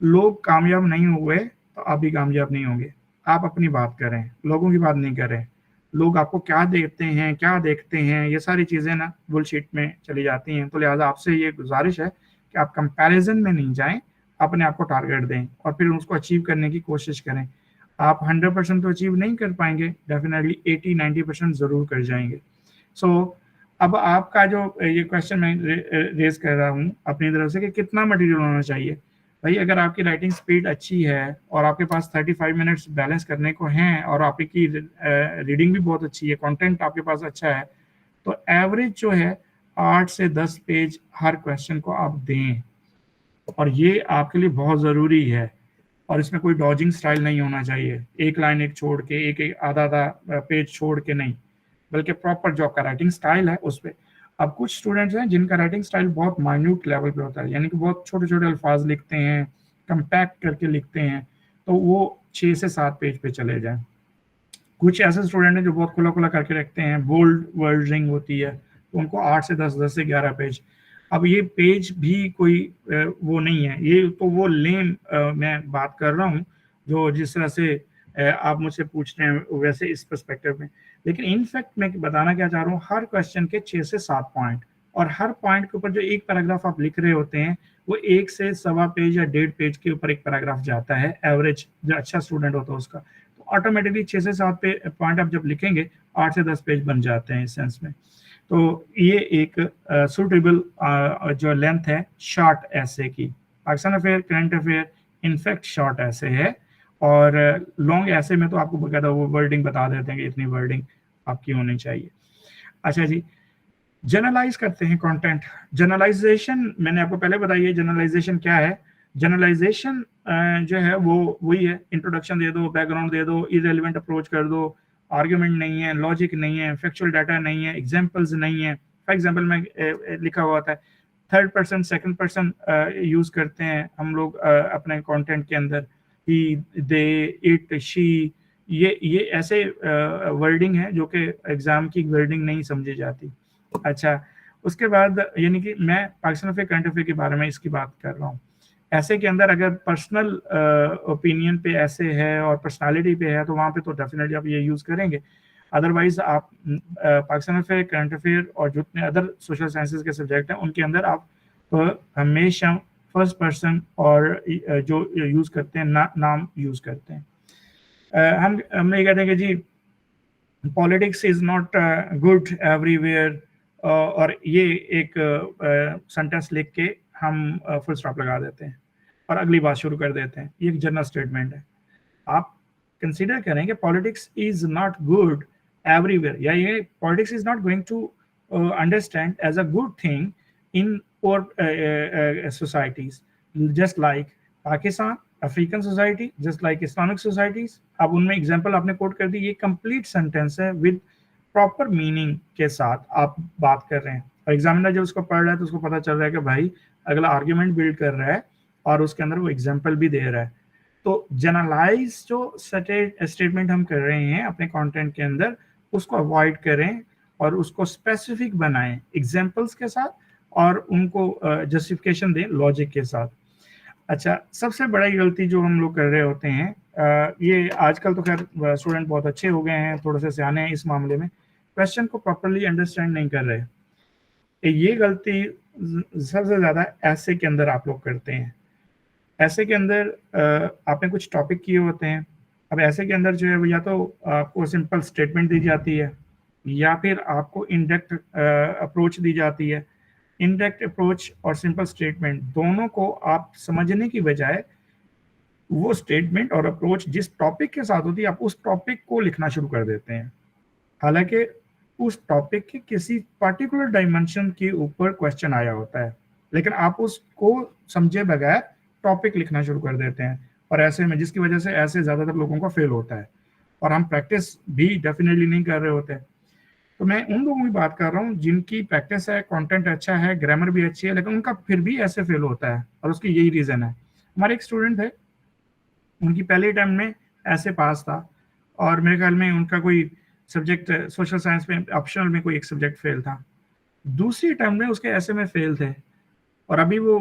लोग कामयाब नहीं हुए तो आप भी कामयाब नहीं होंगे। आप अपनी बात करें, लोगों की बात नहीं करें। लोग आपको क्या देखते हैं, क्या देखते हैं, ये सारी चीजें ना बुलशिट में चली जाती हैं। तो लिहाजा आपसे ये गुजारिश है कि आप कंपैरिजन में नहीं जाएं, अपने आप को टारगेट दें और फिर उसको अचीव करने की कोशिश करें। आप 100% तो अचीव नहीं कर पाएंगे, डेफिनेटली 80-90% जरूर कर जाएंगे। सो अब आपका जो ये क्वेश्चन मैं रेज कर रहा हूँ अपनी तरफ से कि कितना मटेरियल होना चाहिए। भाई अगर आपकी राइटिंग स्पीड अच्छी है और आपके पास 35 मिनट्स बैलेंस करने को हैं और आपकी रीडिंग भी बहुत अच्छी है, कंटेंट आपके पास अच्छा है, तो एवरेज जो है 8 से 10 पेज हर क्वेश्चन को आप दें। और ये आपके लिए बहुत ज़रूरी है। और इसमें कोई डॉजिंग स्टाइल नहीं होना चाहिए, एक लाइन एक छोड़ के, एक आधा आधा पेज छोड़ के नहीं, बल्कि प्रॉपर जो आपका राइटिंग स्टाइल है उस पर। अब कुछ स्टूडेंट्स हैं जिनका राइटिंग स्टाइल बहुत माइन्यूट लेवल पे होता है, यानी कि बहुत छोटे छोटे अल्फाज लिखते हैं, कंपैक्ट करके लिखते हैं, तो वो 6 से 7 पेज पे चले जाएं। कुछ ऐसे स्टूडेंट हैं जो बहुत खुला खुला करके रखते हैं, बोल्ड वर्डिंग होती है, तो उनको 8 से 10, 10 से 11 पेज। अब ये पेज भी कोई वो नहीं है, ये तो वो लेम मैं बात कर रहा हूँ जो जिस तरह से आप मुझसे पूछ रहे हैं वैसे इस पर्सपेक्टिव में। लेकिन इनफैक्ट मैं बताना क्या चाह रहा हूँ, हर क्वेश्चन के 6 से 7 पॉइंट, और हर पॉइंट के ऊपर जो एक पैराग्राफ आप लिख रहे होते हैं वो 1 से सवा पेज या 1.5 पेज के ऊपर एक पैराग्राफ जाता है, एवरेज जो अच्छा स्टूडेंट होता है उसका। तो ऑटोमेटिकली 6 से 7 पॉइंट आप जब लिखेंगे 8 से 10 पेज बन जाते हैं इस सेंस में। तो ये एक सुटेबल जो लेंथ है शॉर्ट ऐसे की, Pakistan affair, current affair, in fact short ऐसे है। और लॉन्ग ऐसे में तो आपको बकायदा वो वर्डिंग बता देते हैं कि इतनी वर्डिंग आपकी होनी चाहिए। अच्छा जी, जनरलाइज करते हैं कंटेंट। जनरलाइजेशन मैंने आपको पहले बताई है, जनरलाइजेशन क्या है। जनरलाइजेशन जो है वो वही है, इंट्रोडक्शन दे दो, बैकग्राउंड दे दो, इररिलेवेंट अप्रोच कर दो, आर्ग्यूमेंट नहीं है, लॉजिक नहीं है, फैक्चुअल डाटा नहीं है, एग्जांपल्स नहीं है। फॉर एग्जांपल में लिखा हुआ था, third person second person use करते हैं हम लोग अपने कंटेंट के अंदर, ही, दे, इट, शी, ये ऐसे वर्डिंग है जो कि एग्जाम की वर्डिंग नहीं समझी जाती। अच्छा, उसके बाद यानी कि मैं पाकिस्तान अफेयर करंट अफेयर के बारे में इसकी बात कर रहा हूँ। ऐसे के अंदर अगर पर्सनल ओपिनियन पे ऐसे है और पर्सनालिटी पे है तो वहाँ पे तो डेफिनेटली आप ये यूज़ करेंगे। अदरवाइज आप पाकिस्तान अफेयर करंट अफेयर और जितने अदर सोशल साइंसेज के सब्जेक्ट हैं उनके अंदर आप हमेशा फर्स्ट पर्सन और जो यूज़ करते हैं नाम यूज़ करते हैं। हम ये कहते हैं कि जी politics is not good everywhere, और ये एक सेंटेंस लिख के हम फुल स्टॉप लगा देते हैं और अगली बात शुरू कर देते हैं। ये एक जनरल स्टेटमेंट है। आप कंसीडर करें कि politics is not good everywhere, या ये politics is not going to understand as a good thing in our societies, just like Pakistan, African society, just like Islamic societies. अब उनमें एग्जांपल आपने कोट कर दी, ये कंप्लीट सेंटेंस है विद प्रॉपर मीनिंग के साथ आप बात कर रहे हैं, और एग्जामिनर जब उसको पढ़ रहा है तो उसको पता चल रहा है कि भाई अगला आर्ग्यूमेंट बिल्ड कर रहा है और उसके अंदर वो एग्जाम्पल भी दे रहा है। तो जनरलाइज जो स्टेटमेंट हम कर रहे हैं अपने कंटेंट के अंदर, उसको अवॉइड करें और उसको स्पेसिफिक बनाएं एग्जाम्पल्स के साथ, और उनको जस्टिफिकेशन दें लॉजिक के साथ। अच्छा, सबसे बड़ी गलती जो हम लोग कर रहे होते हैं, ये आजकल तो खैर स्टूडेंट बहुत अच्छे हो गए हैं, थोड़े से सियाने हैं इस मामले में, क्वेश्चन को प्रॉपरली अंडरस्टैंड नहीं कर रहे। ये गलती सबसे ज़्यादा ऐसे के अंदर आप लोग करते हैं। ऐसे के अंदर आपने कुछ टॉपिक किए होते हैं। अब ऐसे के अंदर जो है या तो आपको सिंपल स्टेटमेंट दी जाती है या फिर आपको इनडायरेक्ट अप्रोच दी जाती है। इनडायरेक्ट अप्रोच और सिंपल स्टेटमेंट दोनों को आप समझने की बजाय वो स्टेटमेंट और अप्रोच जिस टॉपिक के साथ होती है आप उस टॉपिक को लिखना शुरू कर देते हैं, हालांकि उस टॉपिक के किसी पर्टिकुलर डायमेंशन के ऊपर क्वेश्चन आया होता है, लेकिन आप उसको समझे बगैर टॉपिक लिखना शुरू कर देते हैं, और ऐसे में जिसकी वजह से ऐसे ज़्यादातर लोगों का फेल होता है, और हम प्रैक्टिस भी डेफिनेटली नहीं कर रहे होते। तो मैं उन लोगों की बात कर रहा हूँ जिनकी प्रैक्टिस है, कंटेंट अच्छा है, ग्रामर भी अच्छी है, लेकिन उनका फिर भी ऐसे फेल होता है, और उसकी यही रीज़न है। हमारे एक स्टूडेंट थे, उनकी पहले टाइम में ऐसे पास था, और मेरे ख्याल में उनका कोई सब्जेक्ट सोशल साइंस में ऑप्शनल में कोई एक सब्जेक्ट फेल था। दूसरी टर्म में उसके ऐसे में फेल थे, और अभी वो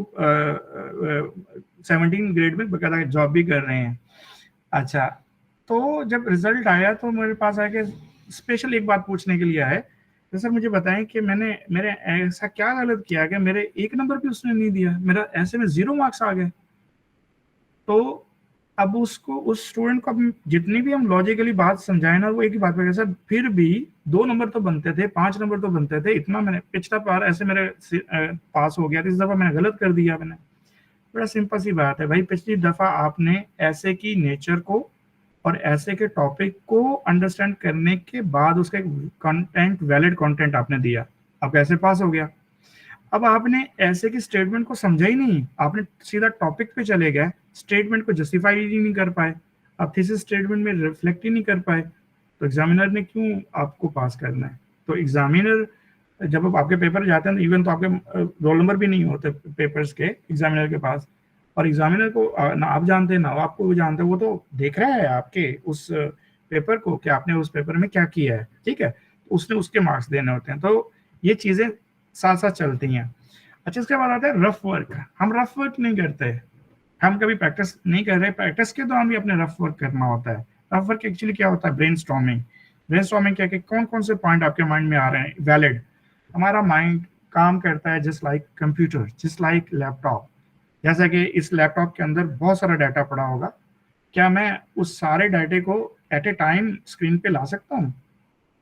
17 ग्रेड में बकायदा जॉब भी कर रहे हैं। अच्छा, तो जब रिजल्ट आया तो मेरे पास आके स्पेशल एक बात पूछने के लिए आए, तो सर मुझे बताएं कि मैंने मेरे ऐसा क्या गलत किया कि मेरे 1 नंबर भी उसने नहीं दिया, मेरा ऐसे में 0 मार्क्स आ गए। तो अब उसको, उस स्टूडेंट को जितनी भी हम लॉजिकली बात समझाए ना, वो एक ही बात पे सर फिर भी 2 नंबर तो बनते थे, 5 नंबर तो बनते थे, इतना मैंने पिछला बार ऐसे मेरे पास हो गया, इस दफा मैंने गलत कर दिया। मैंने बड़ा सिंपल सी बात है भाई, पिछली दफा आपने ऐसे की नेचर को और ऐसे के टॉपिक को अंडरस्टैंड करने के बाद उसका कंटेंट, वैलिड कंटेंट आपने दिया, आप कैसे पास हो गया। अब आपने ऐसे की स्टेटमेंट को समझा ही नहीं, आपने सीधा टॉपिक पे चले गए, स्टेटमेंट को जस्टिफाई ही नहीं कर पाए, आप थीसिस स्टेटमेंट में रिफ्लेक्ट ही नहीं कर पाए, तो एग्जामिनर ने क्यों आपको पास करना है। तो एग्जामिनर जब अब आपके पेपर जाते हैं, इवन तो आपके रोल नंबर भी नहीं होते पेपर्स के एग्जामिनर के पास, और एग्जामिनर को ना आप जानते हैं ना आपको वो जानते हैं, वो तो देख रहा है आपके उस पेपर को कि आपने उस पेपर में क्या किया है, ठीक है, तो उसने उसके मार्क्स देने होते हैं। तो ये चीज़ें साथ साथ चलती हैं। अच्छा, इसके बाद आता है रफ वर्क। हम रफ वर्क नहीं करते, हम कभी प्रैक्टिस नहीं कर रहे, प्रैक्टिस के दौरान भी अपने रफ वर्क करना होता है। रफ वर्क एक्चुअली क्या होता है, ब्रेनस्टॉर्मिंग। ब्रेनस्टॉर्मिंग क्या कि कौन कौन से पॉइंट आपके माइंड में आ रहे हैं वैलिड। हमारा माइंड काम करता है just like computer, just like laptop. जैसा कि इस लैपटॉप के अंदर बहुत सारा डाटा पड़ा होगा, क्या मैं उस सारे डाटे को एट ए टाइम स्क्रीन पे ला सकता हूँ?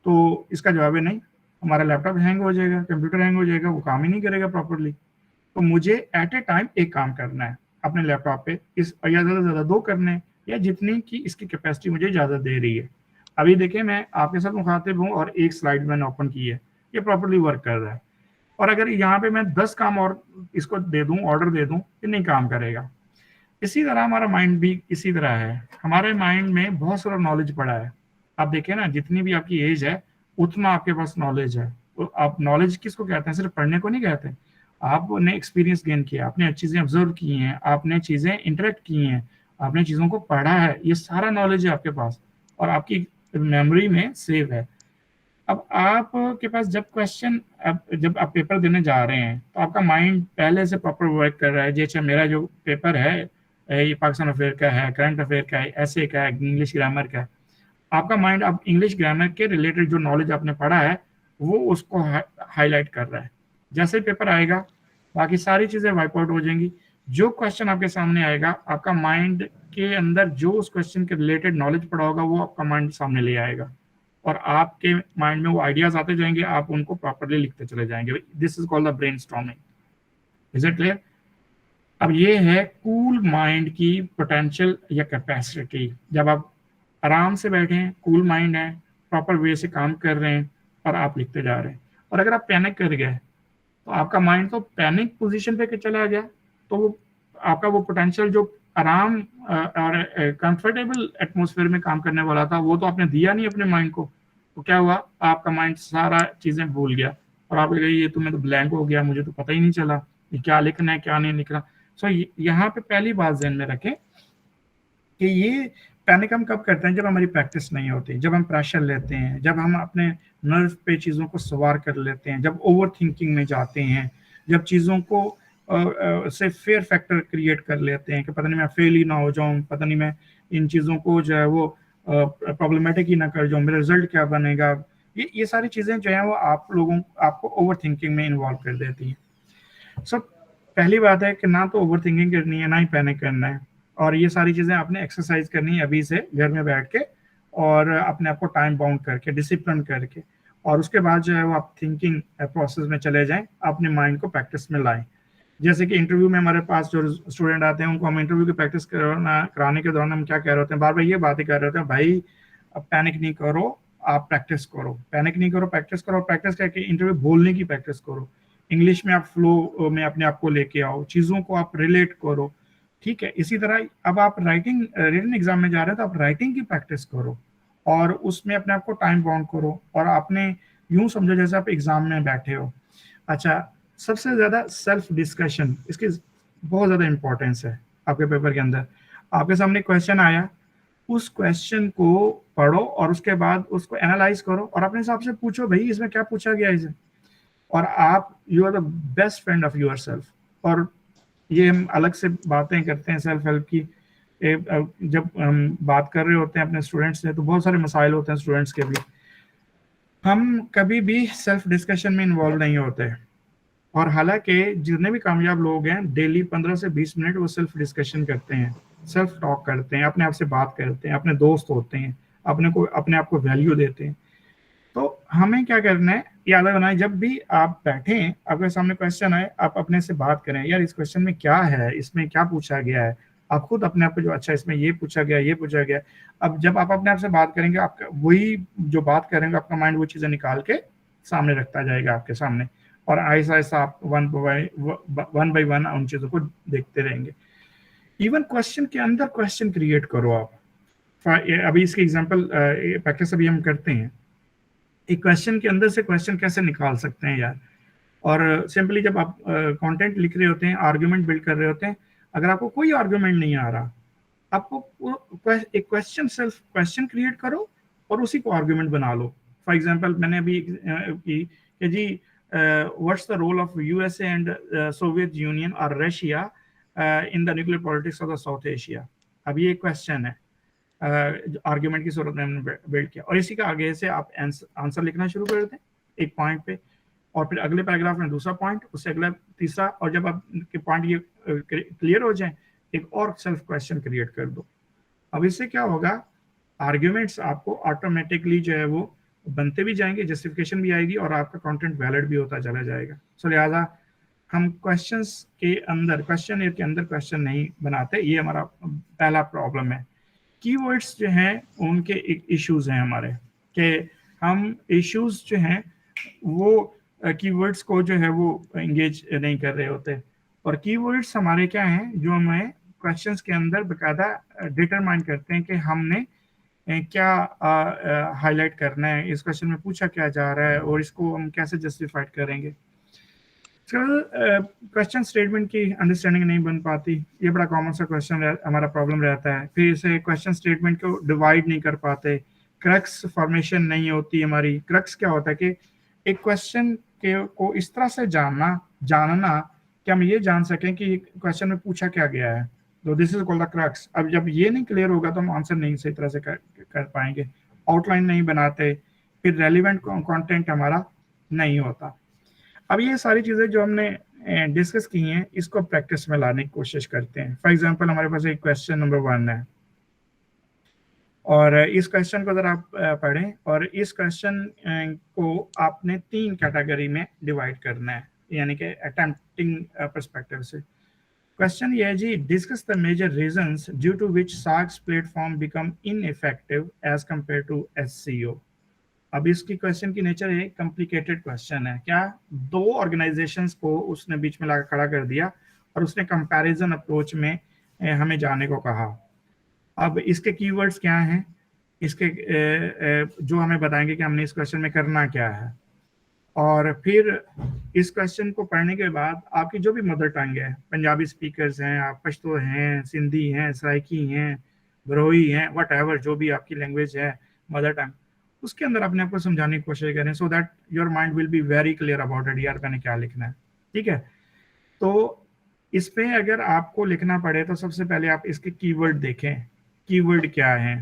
तो इसका जवाब है नहीं। हमारा लैपटॉप हैंग हो जाएगा, कंप्यूटर हैंग हो जाएगा, वो काम ही नहीं करेगा प्रॉपरली। तो मुझे एट ए टाइम एक काम करना है अपने लैपटॉप पे, इस या ज़्यादा से ज़्यादा 2 करने, या जितनी की इसकी कैपेसिटी मुझे ज़्यादा दे रही है। अभी देखिए मैं आपके साथ मुखातिब हूँ और एक स्लाइड मैंने ओपन की है, ये प्रॉपरली वर्क कर रहा है। और अगर यहाँ पे मैं 10 काम और इसको दे दूँ, ऑर्डर दे दूँ, ये नहीं काम करेगा। इसी तरह हमारा माइंड भी इसी तरह है। हमारे माइंड में बहुत सारा नॉलेज पड़ा है। आप देखिए ना, जितनी भी आपकी एज है उतना आपके पास नॉलेज है। तो आप नॉलेज किसको कहते हैं, सिर्फ पढ़ने को नहीं कहते। आपने एक्सपीरियंस गेन किया, आपने चीज़ें ऑब्जर्व की हैं, आपने चीज़ें इंटरेक्ट की हैं, आपने चीज़ों को पढ़ा है, ये सारा नॉलेज है आपके पास और आपकी मेमोरी में सेव है। अब आप के पास जब क्वेश्चन, जब आप पेपर देने जा रहे हैं तो आपका माइंड पहले से प्रॉपर वर्क कर रहा है। जैसे मेरा जो पेपर है ये पाकिस्तान अफेयर का है, करंट अफेयर का है, ऐसे का है, इंग्लिश ग्रामर का है। आपका माइंड अब इंग्लिश ग्रामर के रिलेटेड जो नॉलेज आपने पढ़ा है वो उसको हाईलाइट कर रहा है। जैसे पेपर आएगा बाकी सारी चीजें वाइप आउट हो जाएंगी। जो क्वेश्चन आपके सामने आएगा आपका माइंड के अंदर जो उस क्वेश्चन के रिलेटेड नॉलेज पड़ा होगा वो आपका माइंड सामने ले आएगा और आपके माइंड में वो आइडियाज आते जाएंगे, आप उनको प्रॉपरली लिखते चले जाएंगे। This is called the brain storming. Is it clear? अब ये है कूल माइंड की पोटेंशियल या कैपेसिटी। जब आप आराम से बैठे हैं, कूल माइंड है, प्रॉपर वे से काम कर रहे हैं और आप लिखते जा रहे हैं। और अगर आप पैनिक कर गए तो आपका माइंड तो पैनिक पोजीशन पे चला गया, तो वो आपका वो पोटेंशियल जो आराम और कंफर्टेबल एटमॉस्फेयर में काम करने वाला था वो तो आपने दिया नहीं अपने माइंड को। तो क्या हुआ, आपका माइंड सारा चीजें भूल गया और आप लगे ये तो मैं तो ब्लैंक हो गया, मुझे तो पता ही नहीं चला कि क्या लिखना है क्या नहीं लिखना। सो यहाँ पे पहली बात ध्यान में रखें कि ये पैनिक हम कब करते हैं, जब हमारी प्रैक्टिस नहीं होती, जब हम प्रेशर लेते हैं, जब हम अपने नर्व पे चीज़ों को सवार कर लेते हैं, जब ओवर थिंकिंग में जाते हैं, जब चीज़ों को से फेयर फैक्टर क्रिएट कर लेते हैं कि पता नहीं मैं फेल ही ना हो जाऊं, पता नहीं मैं इन चीज़ों को जो है वो प्रॉब्लमेटिक ही ना कर जाऊं, मेरा रिजल्ट क्या बनेगा। ये सारी चीज़ें जो है वो आपको ओवर थिंकिंग में इन्वॉल्व कर देती हैं। सो पहली बात है कि ना तो ओवर थिंकिंग करनी है ना ही पैनिक करना है, और ये सारी चीजें आपने एक्सरसाइज करनी है अभी से घर में बैठ के और अपने आप को टाइम बाउंड करके डिसिप्लिन करके, और उसके बाद जो है वो आप थिंकिंग प्रोसेस में चले जाएं, अपने माइंड को प्रैक्टिस में लाएं। जैसे कि इंटरव्यू में हमारे पास जो स्टूडेंट आते हैं उनको हम इंटरव्यू की प्रैक्टिस कराने के दौरान हम क्या कह रहे होते हैं, बार बार ये बातें कर रहे होते हैं, भाई अब पैनिक नहीं करो, आप प्रैक्टिस करो, पैनिक नहीं करो, प्रैक्टिस करो। प्रैक्टिस करके इंटरव्यू बोलने की प्रैक्टिस करो, इंग्लिश में आप फ्लो में अपने आप को लेके आओ, चीजों को आप रिलेट करो। ठीक है, इसी तरह अब आप रिटन एग्जाम में जा रहे हो तो आप राइटिंग की प्रैक्टिस करो और उसमें अपने आप को टाइम बाउंड करो, और आपने यूं समझो जैसे आप एग्जाम में बैठे हो। अच्छा, सबसे ज्यादा सेल्फ डिस्कशन, इसकी बहुत ज्यादा इंपॉर्टेंस है आपके पेपर के अंदर। आपके सामने क्वेश्चन आया, उस क्वेश्चन को पढ़ो और उसके बाद उसको एनालाइज करो और अपने हिसाब से पूछो भाई इसमें क्या पूछा गया है इसे, और आप you are the best friend of yourself. और ये हम अलग से बातें करते हैं सेल्फ हेल्प की, जब हम बात कर रहे होते हैं अपने स्टूडेंट्स से तो बहुत सारे मसाइल होते हैं स्टूडेंट्स के भी, हम कभी भी सेल्फ डिस्कशन में इन्वॉल्व नहीं होते। और हालांकि जितने भी कामयाब लोग हैं डेली 15 से 20 मिनट वो सेल्फ डिस्कशन करते हैं, सेल्फ टॉक करते हैं, अपने आप से बात करते हैं, अपने दोस्त होते हैं, अपने आप को वैल्यू देते हैं। तो हमें क्या करना है, याद बनाए जब भी आप बैठे आपके सामने क्वेश्चन आए आप अपने से बात करें, यार इस क्वेश्चन में क्या है, इसमें क्या पूछा गया है। आप खुद अपने आप को जो अच्छा इसमें ये पूछा गया ये पूछा गया। अब जब आप अपने आप से बात करेंगे आपका वही जो बात करेंगे आपका माइंड वो चीजें निकाल के सामने रखता जाएगा आपके सामने, और ऐसा ऐसा आप वन बाई वन उन चीजों को देखते रहेंगे। इवन क्वेश्चन के अंदर क्वेश्चन क्रिएट करो आप। अभी इसके एग्जाम्पल प्रैक्टिस अभी हम करते हैं, एक क्वेश्चन के अंदर से क्वेश्चन कैसे निकाल सकते हैं यार। और सिंपली जब आप कंटेंट लिख रहे होते हैं, आर्गुमेंट बिल्ड कर रहे होते हैं, अगर आपको कोई आर्गुमेंट नहीं आ रहा, आपको एक क्वेश्चन सेल्फ क्वेश्चन क्रिएट करो और उसी को आर्गुमेंट बना लो। फॉर एग्जांपल मैंने अभी की कि जी what's the role of USA and Soviet Union और Russia in the nuclear politics of the South Asia. अब ये क्वेश्चन है, आर्ग्यूमेंट की सूरत में हमने बिल्ड किया, और इसी का आगे से आप आंसर लिखना शुरू कर दें एक पॉइंट पे, और फिर अगले पैराग्राफ में दूसरा पॉइंट, उससे अगला तीसरा, और जब आपके पॉइंट ये क्लियर हो जाए एक और सेल्फ क्वेश्चन क्रिएट कर दो। अब इससे क्या होगा, आर्ग्यूमेंट्स आपको ऑटोमेटिकली जो है वो बनते भी जाएंगे, जस्टिफिकेशन भी आएगी और आपका कंटेंट वैलिड भी होता चला जाएगा। सो लिहाजा हम क्वेश्चंस के अंदर क्वेश्चन के अंदर क्वेश्चन नहीं बनाते, ये हमारा पहला प्रॉब्लम है। कीवर्ड्स जो हैं उनके इश्यूज हैं हमारे, कि हम इश्यूज जो हैं वो कीवर्ड्स को जो है वो एंगेज नहीं कर रहे होते, और कीवर्ड्स हमारे क्या हैं जो हमें क्वेश्चंस के अंदर बेकायदा डिटरमाइन करते हैं कि हमने क्या हाईलाइट करना है, इस क्वेश्चन में पूछा क्या जा रहा है और इसको हम कैसे जस्टिफाइड करेंगे। क्वेश्चन स्टेटमेंट की अंडरस्टैंडिंग नहीं बन पाती, ये बड़ा कॉमन सा क्वेश्चन हमारा प्रॉब्लम रहता है। फिर इसे क्वेश्चन स्टेटमेंट को डिवाइड नहीं कर पाते, क्रक्स फॉर्मेशन नहीं होती हमारी। क्रक्स क्या होता है कि एक क्वेश्चन के को इस तरह से जानना कि हम ये जान सकें कि क्वेश्चन में पूछा क्या गया है, तो this is called the crux. अब जब ये नहीं क्लियर होगा तो हम आंसर नहीं सही तरह से कर पाएंगे, आउटलाइन नहीं बनाते, फिर रेलिवेंट कंटेंट हमारा नहीं होता। अब ये सारी चीजें जो हमने डिस्कस की हैं इसको प्रैक्टिस में लाने की कोशिश करते हैं। फॉर एग्जांपल हमारे पास एक क्वेश्चन नंबर 1 है और इस क्वेश्चन को अगर आप पढ़ें और इस क्वेश्चन को आपने 3 कैटेगरी में डिवाइड करना है, यानी कि अटेम्प्टिंग पर्सपेक्टिव से। क्वेश्चन ये है जी, discuss the major reasons due to which SAARC's platform become ineffective as compare to SCO. अब इसकी क्वेश्चन की नेचर है कॉम्प्लिकेटेड क्वेश्चन है। क्या, 2 ऑर्गेनाइजेशंस को उसने बीच में लाकर खड़ा कर दिया और उसने कंपैरिजन अप्रोच में हमें जाने को कहा। अब इसके कीवर्ड्स क्या हैं, इसके जो हमें बताएंगे कि हमने इस क्वेश्चन में करना क्या है। और फिर इस क्वेश्चन को पढ़ने के बाद आपकी जो भी मदर टंग है, पंजाबी स्पीकर्स हैं, आप पश्तो हैं, सिंधी हैं, सराइकी हैं, बरोई हैं, वट एवर जो भी आपकी लैंग्वेज है मदर टंग, उसके अंदर अपने आप को समझाने की कोशिश करें so that your mind will be very clear about it, यार मैंने क्या लिखना है। ठीक है, तो इस पे अगर आपको लिखना पड़े तो सबसे पहले आप इसके कीवर्ड देखें, कीवर्ड क्या है,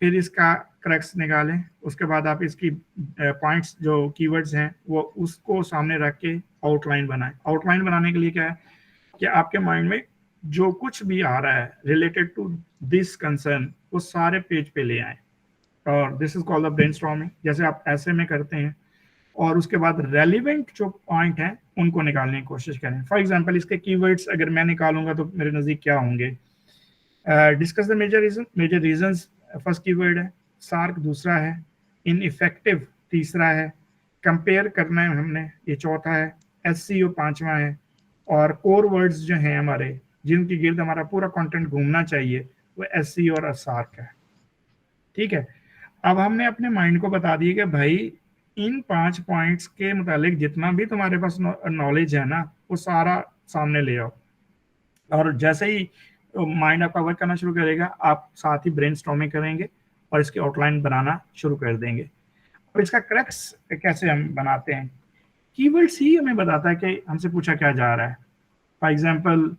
फिर इसका क्रक्स निकालें, उसके बाद आप इसकी पॉइंट्स जो कीवर्ड्स हैं वो उसको सामने रख के आउटलाइन बनाएं। आउटलाइन बनाने के लिए क्या है कि आपके माइंड में जो कुछ भी आ रहा है रिलेटेड टू दिस कंसर्न वो सारे पेज पे ले आए, और this is called the brainstorming, जैसे आप ऐसे में करते हैं। और उसके बाद रेलिवेंट जो पॉइंट है उनको निकालने की कोशिश करें। फॉर एग्जांपल इसके कीवर्ड्स अगर मैं निकालूंगा तो मेरे नजदीक क्या होंगे, discuss the major reasons first keyword है, सार्क दूसरा है, इनइफेक्टिव तीसरा है, कंपेयर करना है हमने ये चौथा है, एससीओ पांचवा है, और कोर वर्ड्स जो हैं हमारे जिनकी गिर्द हमारा पूरा कंटेंट घूमना चाहिए वो एससीओ और सार्क है। ठीक है, अब हमने अपने माइंड को बता दिया कि भाई इन 5 पॉइंट्स के मुतालिक जितना भी तुम्हारे पास नॉलेज है ना वो सारा सामने ले आओ। और जैसे ही माइंड आपका वर्क करना शुरू करेगा आप साथ ही ब्रेनस्टॉर्मिंग करेंगे और इसकी आउटलाइन बनाना शुरू कर देंगे। और इसका क्रक्स कैसे हम बनाते हैं, कीवर्ड्स ही हमें बताता है कि हमसे पूछा क्या जा रहा है। फॉर एग्जांपल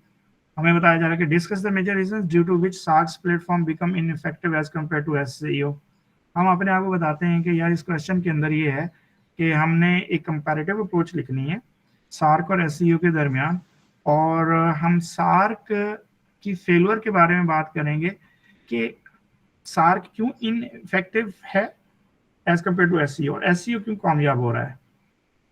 हमें बताया जा रहा है कि discuss the major reasons due to which SAARC's platform become ineffective as compare to SCO. हम अपने आप को बताते हैं कि यार इस क्वेश्चन के अंदर ये है कि हमने एक कंपैरेटिव अप्रोच लिखनी है सार्क और एससीओ के दरमियान, और हम सार्क की फेलियर के बारे में बात करेंगे कि सार्क क्यों इनइफेक्टिव है एज कंपेयर टू एससीओ, और एससीओ क्यों कामयाब हो रहा है।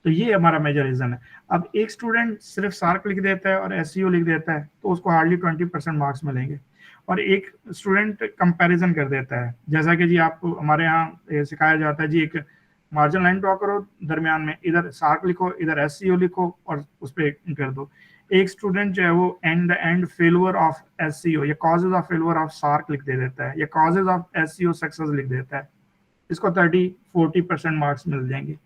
तो ये हमारा मेजर रीजन है। अब एक स्टूडेंट सिर्फ सार्क लिख देता है और एससीओ लिख देता है तो उसको हार्डली 20% मार्क्स मिलेंगे, और एक स्टूडेंट कंपैरिजन कर देता है, जैसा कि जी आपको हमारे यहाँ सिखाया जाता है जी, एक मार्जिन लाइन ड्रॉ करो, दरमियान में इधर सार्क लिखो इधर एससीओ लिखो और उस पर कर दो। एक स्टूडेंट जो है वो एंड फेलियर ऑफ एससीओ या causes of failure of SAARC लिख दे देता है या कॉजेज ऑफ एससीओ सक्सेस लिख देता है, इसको 30-40% मार्क्स मिल जाएंगे।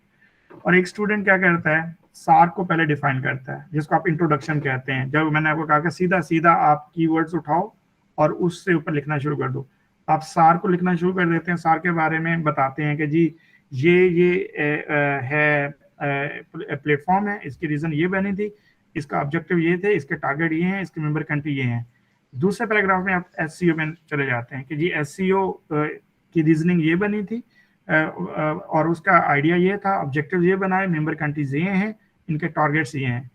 और एक स्टूडेंट क्या करता है, सार्क को पहले डिफाइन करता है जिसको आप इंट्रोडक्शन कहते हैं। जब मैंने आपको कहा कि सीधा सीधा आप कीवर्ड्स उठाओ और उससे ऊपर लिखना शुरू कर दो, आप सार्क को लिखना शुरू कर देते हैं, सार्क के बारे में बताते हैं कि जी ये है प्लेटफॉर्म है, इसकी रीजन ये बनी थी, इसका ऑब्जेक्टिव ये थे, इसके टारगेट ये हैं, इसके मेंबर कंट्री ये हैं। दूसरे पैराग्राफ में आप एससीओ में चले जाते हैं कि जी एससीओ की रीजनिंग ये बनी थी और उसका आइडिया ये था, ऑब्जेक्टिव ये बनाए, मेंबर कंट्रीज ये हैं, इनके टारगेट्स ये हैं।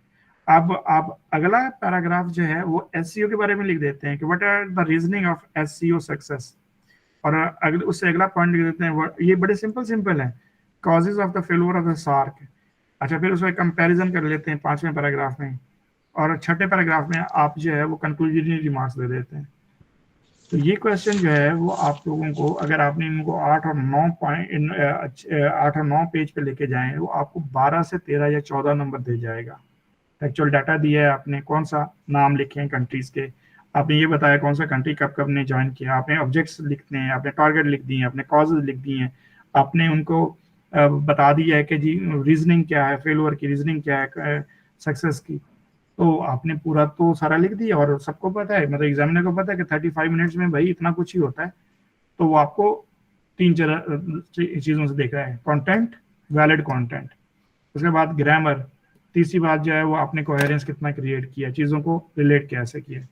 अब आप अगला पैराग्राफ जो है वो एससीओ के बारे में लिख देते हैं कि what are the reasoning of SCO success, और उससे अगला पॉइंट लिख देते हैं, ये बड़े सिंपल है, causes of the failure of the SAARC. अच्छा, फिर उसमें कंपैरिजन कर लेते हैं 5वें पैराग्राफ में, और 6ठे पैराग्राफ में आप जो है वो कंक्लूजनरी रिमार्क्स दे देते हैं। तो ये क्वेश्चन जो है वो आप लोगों को, अगर आपने इनको 8 और 9 पेज पे लेके जाएं, वो आपको 12 से 13 या 14 नंबर दे जाएगा। एक्चुअल डाटा दिया है आपने, कौन सा नाम लिखे हैं कंट्रीज के, आपने ये बताया कौन सा कंट्री कब कब ने ज्वाइन किया, आपने ऑब्जेक्ट्स लिखने हैं, आपने टारगेट लिख दिए, आपने कॉजेज लिख दिए हैं, आपने उनको बता दिया है कि जी रीजनिंग क्या है, फेलियर की रीजनिंग क्या है, सक्सेस की। तो आपने पूरा तो सारा लिख दिया, और सबको पता है, मतलब एग्जामिनर को पता है कि 35 मिनट्स में भाई इतना कुछ ही होता है। तो वो आपको तीन चीज़ों से देख रहा है, कंटेंट, वैलिड कंटेंट, उसके बाद ग्रामर, तीसरी बात जो है वो आपने कोहेरेंस कितना क्रिएट किया, चीज़ों को रिलेट कैसे किया।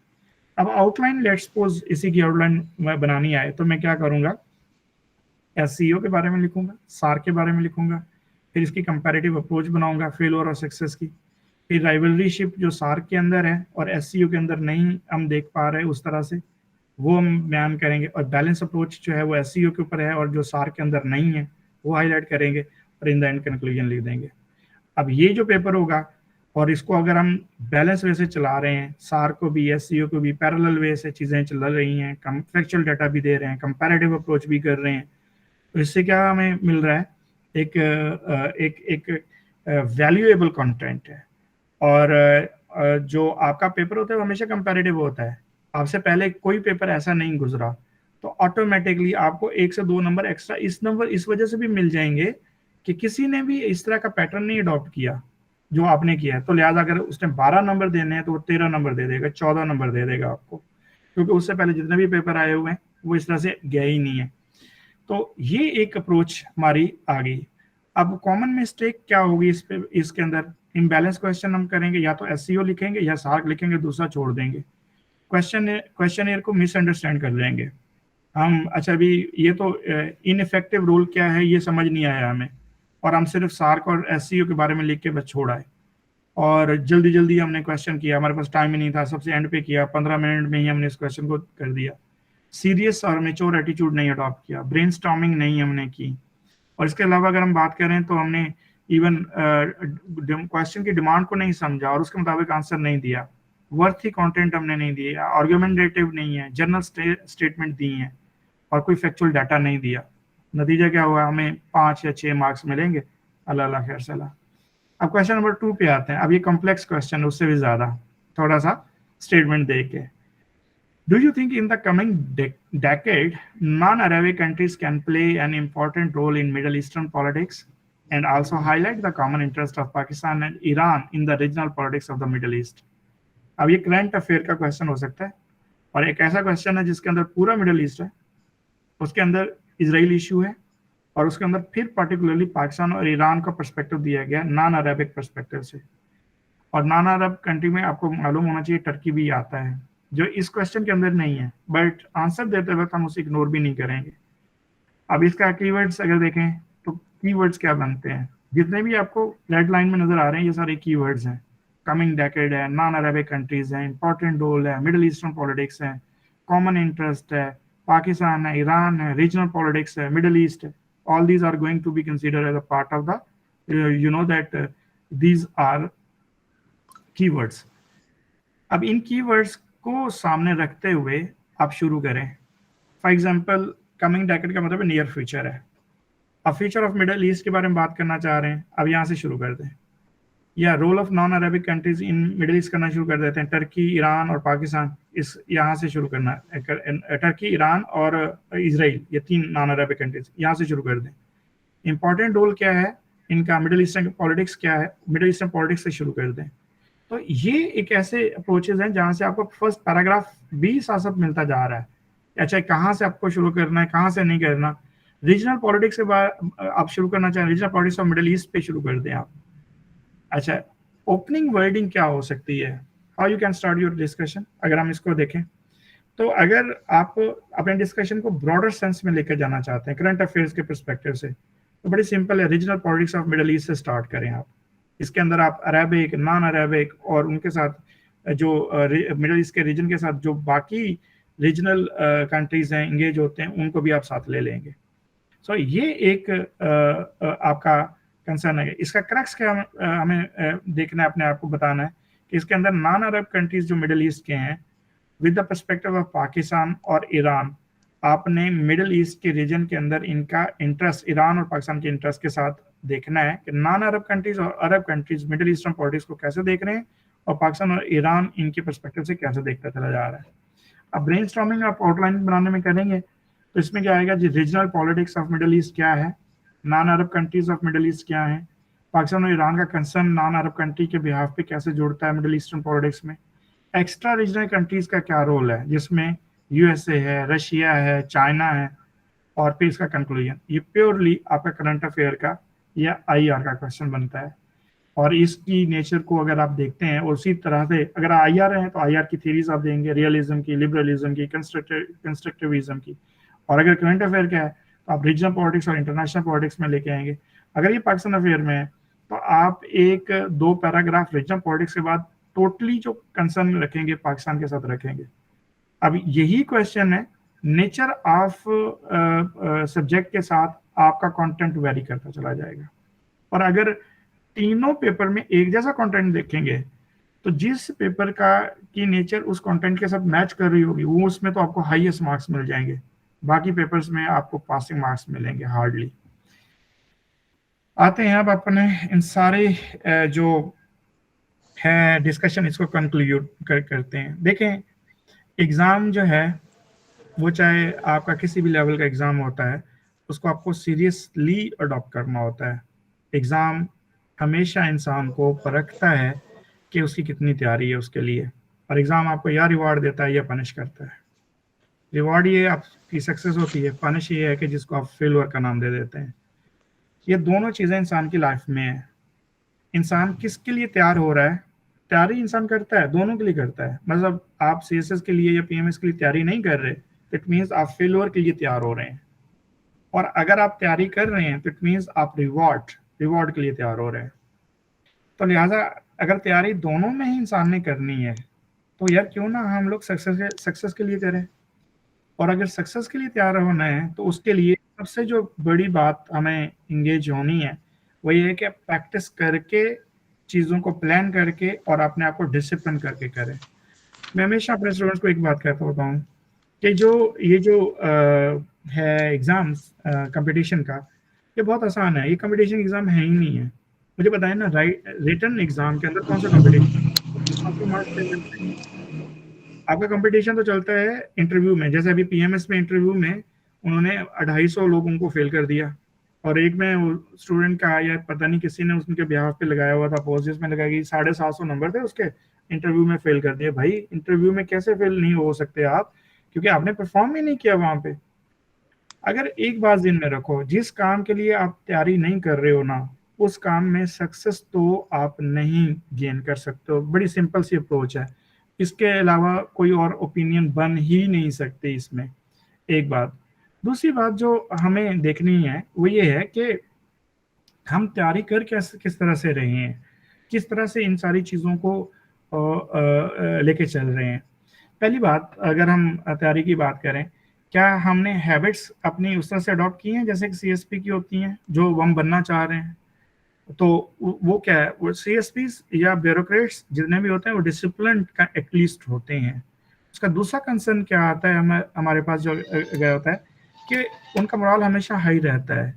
अब आउटलाइन, लेट्स सपोज इसी की आउटलाइन बनानी आए तो मैं क्या करूँगा, एसईओ के बारे में लिखूंगा, सार के बारे में लिखूंगा, फिर इसकी कंपैरेटिव अप्रोच बनाऊंगा, फेलियर और सक्सेस की, फिर राइवलरीशिप जो सार के अंदर है और एसईओ के अंदर नहीं हम देख पा रहे उस तरह से, वो हम बयान करेंगे, और बैलेंस अप्रोच जो है वो एसईओ के ऊपर है और जो सार के अंदर नहीं है वो हाईलाइट करेंगे और इन द एंड कंक्लूजन लिख देंगे। अब ये जो पेपर होगा, और इसको अगर हम बैलेंस वे से चला रहे हैं, सार को भी एसईओ को भी पैरेलल वे से चीज़ें चल रही हैं, फैक्चुअल डाटा भी दे रहे हैं, कंपैरेटिव अप्रोच भी कर रहे हैं, तो इससे क्या हमें मिल रहा है, एक एक एक वैल्यूएबल कंटेंट है। और जो आपका पेपर होता है वो हमेशा कंपैरेटिव होता है, आपसे पहले कोई पेपर ऐसा नहीं गुजरा, तो ऑटोमेटिकली आपको 1 से 2 नंबर एक्स्ट्रा इस वजह से भी मिल जाएंगे कि किसी ने भी इस तरह का पैटर्न नहीं अडॉप्ट किया जो आपने किया है, तो लिहाजा अगर उसने 12 नंबर देने हैं तो वो 13 नंबर दे देगा, 14 नंबर दे देगा आपको, क्योंकि उससे पहले जितने भी पेपर आए हुए हैं वो इस तरह से गए ही नहीं है। तो ये एक अप्रोच हमारी आ गई। अब कॉमन मिस्टेक क्या होगी इसके अंदर, इम्बैलेंस क्वेश्चन हम करेंगे, या तो एसईओ लिखेंगे या सार्क लिखेंगे, दूसरा छोड़ देंगे, क्वेश्चनर को मिसअंडरस्टैंड कर देंगे हम। अच्छा अभी ये तो इनइफेक्टिव रोल क्या है ये समझ नहीं आया हमें, और हम सिर्फ सार्क और एसईओ के बारे में लिख के बस छोड़ा है, और जल्दी जल्दी हमने क्वेश्चन किया, हमारे पास टाइम ही नहीं था, सबसे एंड पे किया, 15 मिनट में ही हमने इस क्वेश्चन को कर दिया। सीरियस और मेच्योर एटीट्यूड नहीं अडॉप्ट किया, ब्रेनस्टॉर्मिंग नहीं हमने की, और इसके अलावा अगर हम बात करें तो हमने इवन क्वेश्चन की डिमांड को नहीं समझा और उसके मुताबिक आंसर नहीं दिया, वर्थी कंटेंट हमने नहीं दिया, आर्गुमेंटेटिव नहीं है, जनरल स्टेटमेंट दी है और कोई फैक्चुअल डाटा नहीं दिया। नतीजा क्या हुआ, हमें 5 या 6 मार्क्स मिलेंगे। अल्लाह अल्लाह खैर सलाह। अब क्वेश्चन नंबर 2 पे आते हैं। अब ये कॉम्प्लेक्स क्वेश्चन, उससे भी ज्यादा थोड़ा सा स्टेटमेंट दे के, Do you think in the coming decade, non-Arabic countries can play an important role in Middle Eastern politics and also highlight the common interest of Pakistan and Iran in the regional politics of the Middle East? अब ये current affair का question हो सकता है, और एक ऐसा question है जिसके अंदर पूरा मिडल ईस्ट है, उसके अंदर इजराइल इशू है, और उसके अंदर फिर पर्टिकुलरली पाकिस्तान और ईरान का पर्सपेक्टिव दिया गया नॉन अरेबिक पर्सपेक्टिव से। और नॉन अरब कंट्री में आपको मालूम होना चाहिए टर्की भी आता है, जो इस क्वेश्चन के अंदर नहीं है, बट आंसर देते वक्त हम उसे इग्नोर भी नहीं करेंगे। अब इसका कीवर्ड्स अगर देखें तो कीवर्ड्स क्या बनते हैं, जितने भी आपको रेड लाइन में नजर आ रहे हैं ये सारे कीवर्ड्स हैं। कमिंग डेकेड है, नॉन अरेबिक कंट्रीज है, इंपॉर्टेंट रोल है, मिडिल ईस्टर्न पॉलिटिक्स है, कॉमन इंटरेस्ट है, पाकिस्तान है, ईरान है, रीजनल पॉलिटिक्स है, मिडिल ईस्ट है। All these are going to be considered as a part of the, you know that these are keywords. अब इन कीवर्ड्स को सामने रखते हुए आप शुरू करें। फॉर एग्जांपल कमिंग डेकेड का मतलब नियर फ्यूचर है, अब फ्यूचर ऑफ मिडिल ईस्ट के बारे में बात करना चाह रहे हैं, अब यहाँ से शुरू कर दें, या role of non Arabic countries in Middle East करना शुरू कर देते हैं। टर्की, ईरान और पाकिस्तान, इस यहाँ से शुरू करना है, टर्की, ईरान और इसराइल, ये 3 नॉन अरेबिक कंट्रीज, यहाँ से शुरू कर दें। इंपॉर्टेंट रोल क्या है इनका, मिडिल ईस्टर्न पॉलिटिक्स क्या है, मिडिल ईस्टर्न पॉलिटिक्स से शुरू कर दें। तो ये एक ऐसे अप्रोचेज हैं जहां से आपको फर्स्ट पैराग्राफ भी साथ साथ मिलता जा रहा है, अच्छा कहाँ से आपको शुरू करना है, कहाँ से नहीं करना। रीजनल पॉलिटिक्स के बाद आप शुरू करना चाहें, regional politics of Middle east पे शुरू कर दें आप। अच्छा, ओपनिंग वर्डिंग क्या हो सकती है, how you can start your discussion. अगर हम इसको देखें तो अगर आप अपने डिस्कशन को ब्रॉडर सेंस में लेकर जाना चाहते हैं करंट अफेयर्स के परस्पेक्टिव से, तो बड़ी सिंपल है, regional politics of Middle east से स्टार्ट करें आप। इसके अंदर आप अरेबिक, नॉन अरेबिक और उनके साथ जो मिडिल ईस्ट के रीजन के साथ जो बाकी रीजनल कंट्रीज हैं इंगेज होते हैं, उनको भी आप साथ ले लेंगे। सो ये एक आपका कंसर्न है। इसका क्रक्स क्या हमें देखना है, अपने आप को बताना है कि इसके अंदर नॉन अरब कंट्रीज जो मिडिल ईस्ट के हैं with the perspective of Pakistan और ईरान, आपने मिडिल ईस्ट के रीजन के अंदर इनका इंटरेस्ट, ईरान और पाकिस्तान के इंटरेस्ट के साथ देखना है कि नॉन अरब कंट्रीज और अरब कंट्रीज मिडिल ईस्टर्न पॉलिटिक्स को कैसे देख रहे हैं, और पाकिस्तान और ईरान इनके पर्सपेक्टिव से कैसे देखता चला जा रहा है। अब ब्रेनस्टॉर्मिंग आप आउटलाइन बनाने में करेंगे तो इसमें क्या आएगा जी, regional politics of Middle East क्या है, non Arab countries of Middle East क्या है, पाकिस्तान और ईरान का कंसर्न नॉन अरब कंट्री के बिहाफ पे कैसे जुड़ता है मिडिल ईस्टर्न पॉलिटिक्स में, एक्स्ट्रा रीजनल कंट्रीज का क्या रोल है जिसमें यूएसए है, रशिया है, चाइना है, और फिर इसका कंक्लूजन। ये प्योरली आपका करंट अफेयर का या आईआर का क्वेश्चन बनता है। और इसकी नेचर को अगर आप देखते हैं उसी तरह से, अगर आईआर है तो आईआर की थीरीज आप देंगे, रियलिज्म की, लिबरलिज्म की, कंस्ट्रक्टिविज्म की। और अगर करंट अफेयर का है तो आप रीजनल पॉलिटिक्स और इंटरनेशनल पॉलिटिक्स में लेके आएंगे। अगर ये पाकिस्तान अफेयर में है तो आप एक दो पैराग्राफ रीजनल पॉलिटिक्स के बाद टोटली जो कंसर्न रखेंगे पाकिस्तान के साथ रखेंगे। अब यही क्वेश्चन है, नेचर ऑफ सब्जेक्ट के साथ आपका कंटेंट वेरी करता चला जाएगा। और अगर तीनों पेपर में एक जैसा कंटेंट देखेंगे तो जिस पेपर का की नेचर उस कंटेंट के साथ मैच कर रही होगी वो उसमें तो आपको हाईएस्ट मार्क्स मिल जाएंगे, बाकी पेपर्स में आपको पासिंग मार्क्स मिलेंगे हार्डली। आते हैं अब अपने इन सारे जो है डिस्कशन, इसको कंक्लूड करते हैं। देखें, एग्ज़ाम जो है वो चाहे आपका किसी भी लेवल का एग्ज़ाम होता है, उसको आपको सीरियसली अडॉप्ट करना होता है। एग्ज़ाम हमेशा इंसान को परखता है कि उसकी कितनी तैयारी है उसके लिए, और एग्ज़ाम आपको या रिवार्ड देता है या पनिश करता है। रिवार्ड ये आपकी सक्सेस होती है, पनिश ये है कि जिसको आप फेलियर का नाम दे देते हैं। ये दोनों चीज़ें इंसान की लाइफ में है। इंसान किसके लिए तैयार हो रहा है, तैयारी इंसान करता है, दोनों के लिए करता है। मतलब आप सीएसएस के लिए या पीएमएस के लिए तैयारी नहीं कर रहे, इट मीन्स आप फेलियर के लिए तैयार हो रहे हैं। और अगर आप तैयारी कर रहे हैं तो इट मीन्स आप रिवॉर्ड के लिए तैयार हो रहे हैं। तो लिहाजा अगर तैयारी दोनों में ही इंसान ने करनी है तो यार क्यों ना हम लोग सक्सेस के लिए करें। और अगर सक्सेस के लिए तैयार होना है तो उसके लिए सबसे जो बड़ी बात हमें इंगेज होनी है वो ये है कि प्रैक्टिस करके, चीज़ों को प्लान करके और अपने आप को डिसिप्लिन करके करें। मैं हमेशा अपने स्टूडेंट्स को एक बात कहता होता हूँ कि ये जो है एग्ज़ाम्स कंपटीशन का, ये बहुत आसान है। ये कंपटीशन एग्ज़ाम है ही नहीं है। मुझे बताएं ना, रिटन एग्ज़ाम के अंदर कौन सा कंपटीशन? आपका कंपटीशन तो चलता है इंटरव्यू में। जैसे अभी पीएमएस में इंटरव्यू में उन्होंने 250 लोगों को फेल कर दिया, और एक में स्टूडेंट का या पता नहीं किसी ने उसके बिहाफ पे लगाया हुआ था पोस्ट, जिसमें लगा कि 750 नंबर थे उसके, इंटरव्यू में फेल कर दिया। भाई इंटरव्यू में कैसे फेल नहीं हो सकते आप, क्योंकि आपने परफॉर्म ही नहीं किया वहां पे। अगर एक बात दिन में रखो, जिस काम के लिए आप तैयारी नहीं कर रहे हो ना, उस काम में सक्सेस तो आप नहीं गेन कर सकते हो। बड़ी सिंपल सी अप्रोच है, इसके अलावा कोई और ओपिनियन बन ही नहीं सकते इसमें। एक बात। दूसरी बात जो हमें देखनी है वो ये है कि हम तैयारी कर किस तरह से रहे हैं, किस तरह से इन सारी चीज़ों को लेके चल रहे हैं। पहली बात, अगर हम तैयारी की बात करें, क्या हमने हैबिट्स अपनी उस तरह से अडॉप्ट की हैं जैसे कि सीएसपी की होती हैं जो हम बनना चाह रहे हैं? तो वो क्या है, वो सीएसपी या ब्यूरोक्रेट्स जितने भी होते हैं वो डिसिप्लिन का एटलीस्ट होते हैं। उसका दूसरा कंसर्न क्या आता है हमारे पास जो गया होता है कि उनका मोरल हमेशा हाई रहता है,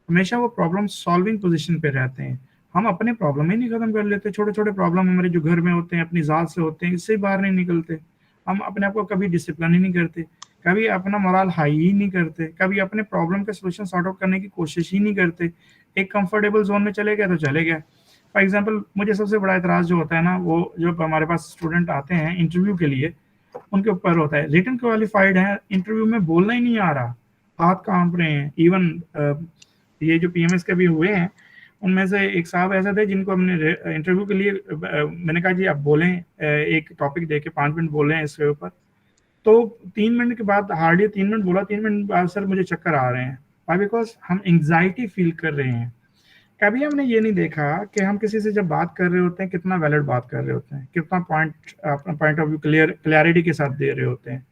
हमेशा वो प्रॉब्लम सॉल्विंग पोजीशन पे रहते हैं। हम अपने प्रॉब्लम ही नहीं खत्म कर लेते। छोटे छोटे प्रॉब्लम हमारे जो घर में होते हैं, अपनी जात से होते हैं, इससे बाहर नहीं निकलते। हम अपने आप को कभी डिसिप्लिन ही नहीं करते, कभी अपना मोरल हाई ही नहीं करते, कभी अपने प्रॉब्लम के सोल्यूशन सॉर्ट आउट करने की कोशिश ही नहीं करते। एक कंफर्टेबल जोन में चले गए तो चले गए। फॉर एग्जाम्पल, मुझे सबसे बड़ा एतराज़ जो होता है ना, वो जो हमारे पास स्टूडेंट आते हैं इंटरव्यू के लिए, उनके ऊपर होता है रिटन क्वालिफाइड है, इंटरव्यू में बोलना ही नहीं आ रहा, हाथ कांप रहे हैं। इवन ये जो पीएमएस के भी हुए हैं उनमें से एक साहब ऐसे थे जिनको हमने इंटरव्यू के लिए मैंने कहा जी आप बोलें, एक टॉपिक दे के 5 मिनट बोले हैं इसके ऊपर। तो 3 मिनट के बाद, हार्डली 3 मिनट बोला, 3 मिनट बाद सर मुझे चक्कर आ रहे हैं। वाई? बिकॉज हम एंग्जाइटी फील कर रहे हैं। कभी हमने ये नहीं देखा कि हम किसी से जब बात कर रहे होते हैं कितना वैलिड बात कर रहे होते हैं, कितना अपना पॉइंट ऑफ व्यू क्लियरिटी के साथ दे रहे होते हैं।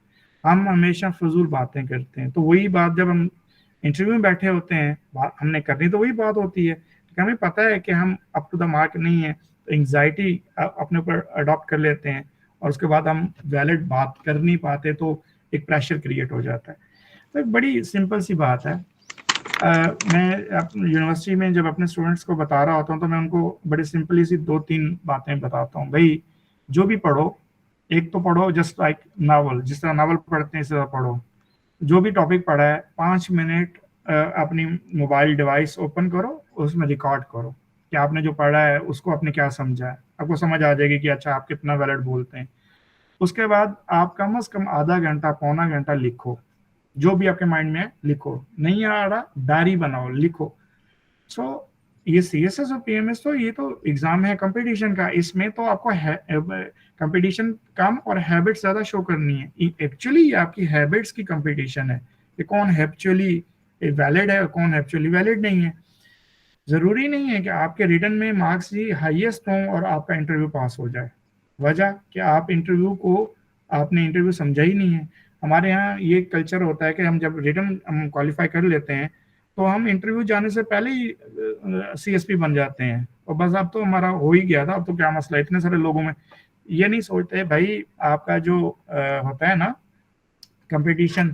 हम हमेशा फजूल बातें करते हैं। तो वही बात जब हम इंटरव्यू में बैठे होते हैं, हमने करनी तो वही बात होती है कि हमें पता है कि हम अप टू द मार्क नहीं है, तो एंग्जाइटी अपने ऊपर अडॉप्ट कर लेते हैं और उसके बाद हम वैलिड बात कर नहीं पाते, तो एक प्रेशर क्रिएट हो जाता है। तो एक बड़ी सिंपल सी बात है। मैं यूनिवर्सिटी में जब अपने स्टूडेंट्स को बता रहा होता हूँ तो मैं उनको बड़ी सिंपली सी 2-3 बातें बताता हूँ। भाई जो भी पढ़ो, एक तो पढ़ो जस्ट लाइक नावल, जिस तरह नावल पढ़ते हैं इस तरह पढ़ो। जो भी टॉपिक पढ़ा है 5 मिनट अपनी मोबाइल डिवाइस ओपन करो, उसमें रिकॉर्ड करो कि आपने जो पढ़ा है उसको आपने क्या समझा है। आपको समझ आ जाएगी कि अच्छा आप कितना वैलिड बोलते हैं। उसके बाद आप कम से कम आधा घंटा, पौना घंटा लिखो। जो भी आपके माइंड में है लिखो, नहीं आ रहा डायरी बनाओ, लिखो। सो ये सीएसएस और पीएमएस तो ये तो एग्जाम है कंपटीशन का, इसमें तो आपको कंपटीशन कम और हैबिट्स ज्यादा शो करनी है। एक्चुअली ये आपकी हैबिट्स की कंपटीशन है कि कौन एक्चुअली वैलिड है और कौन एक्चुअली वैलिड नहीं है। जरूरी नहीं है कि आपके रिटर्न में मार्क्स ही हाईएस्ट हों और आपका इंटरव्यू पास हो जाए। वजह कि आप इंटरव्यू को आपने इंटरव्यू समझा ही नहीं है। हमारे यहाँ ये कल्चर होता है कि हम जब रिटर्न हम क्वालिफाई कर लेते हैं तो हम इंटरव्यू जाने से पहले ही सीएसपी बन जाते हैं और बस अब तो हमारा हो ही गया था, अब तो क्या मसला है, इतने सारे लोगों में। ये नहीं सोचते भाई आपका जो होता है ना कंपटीशन,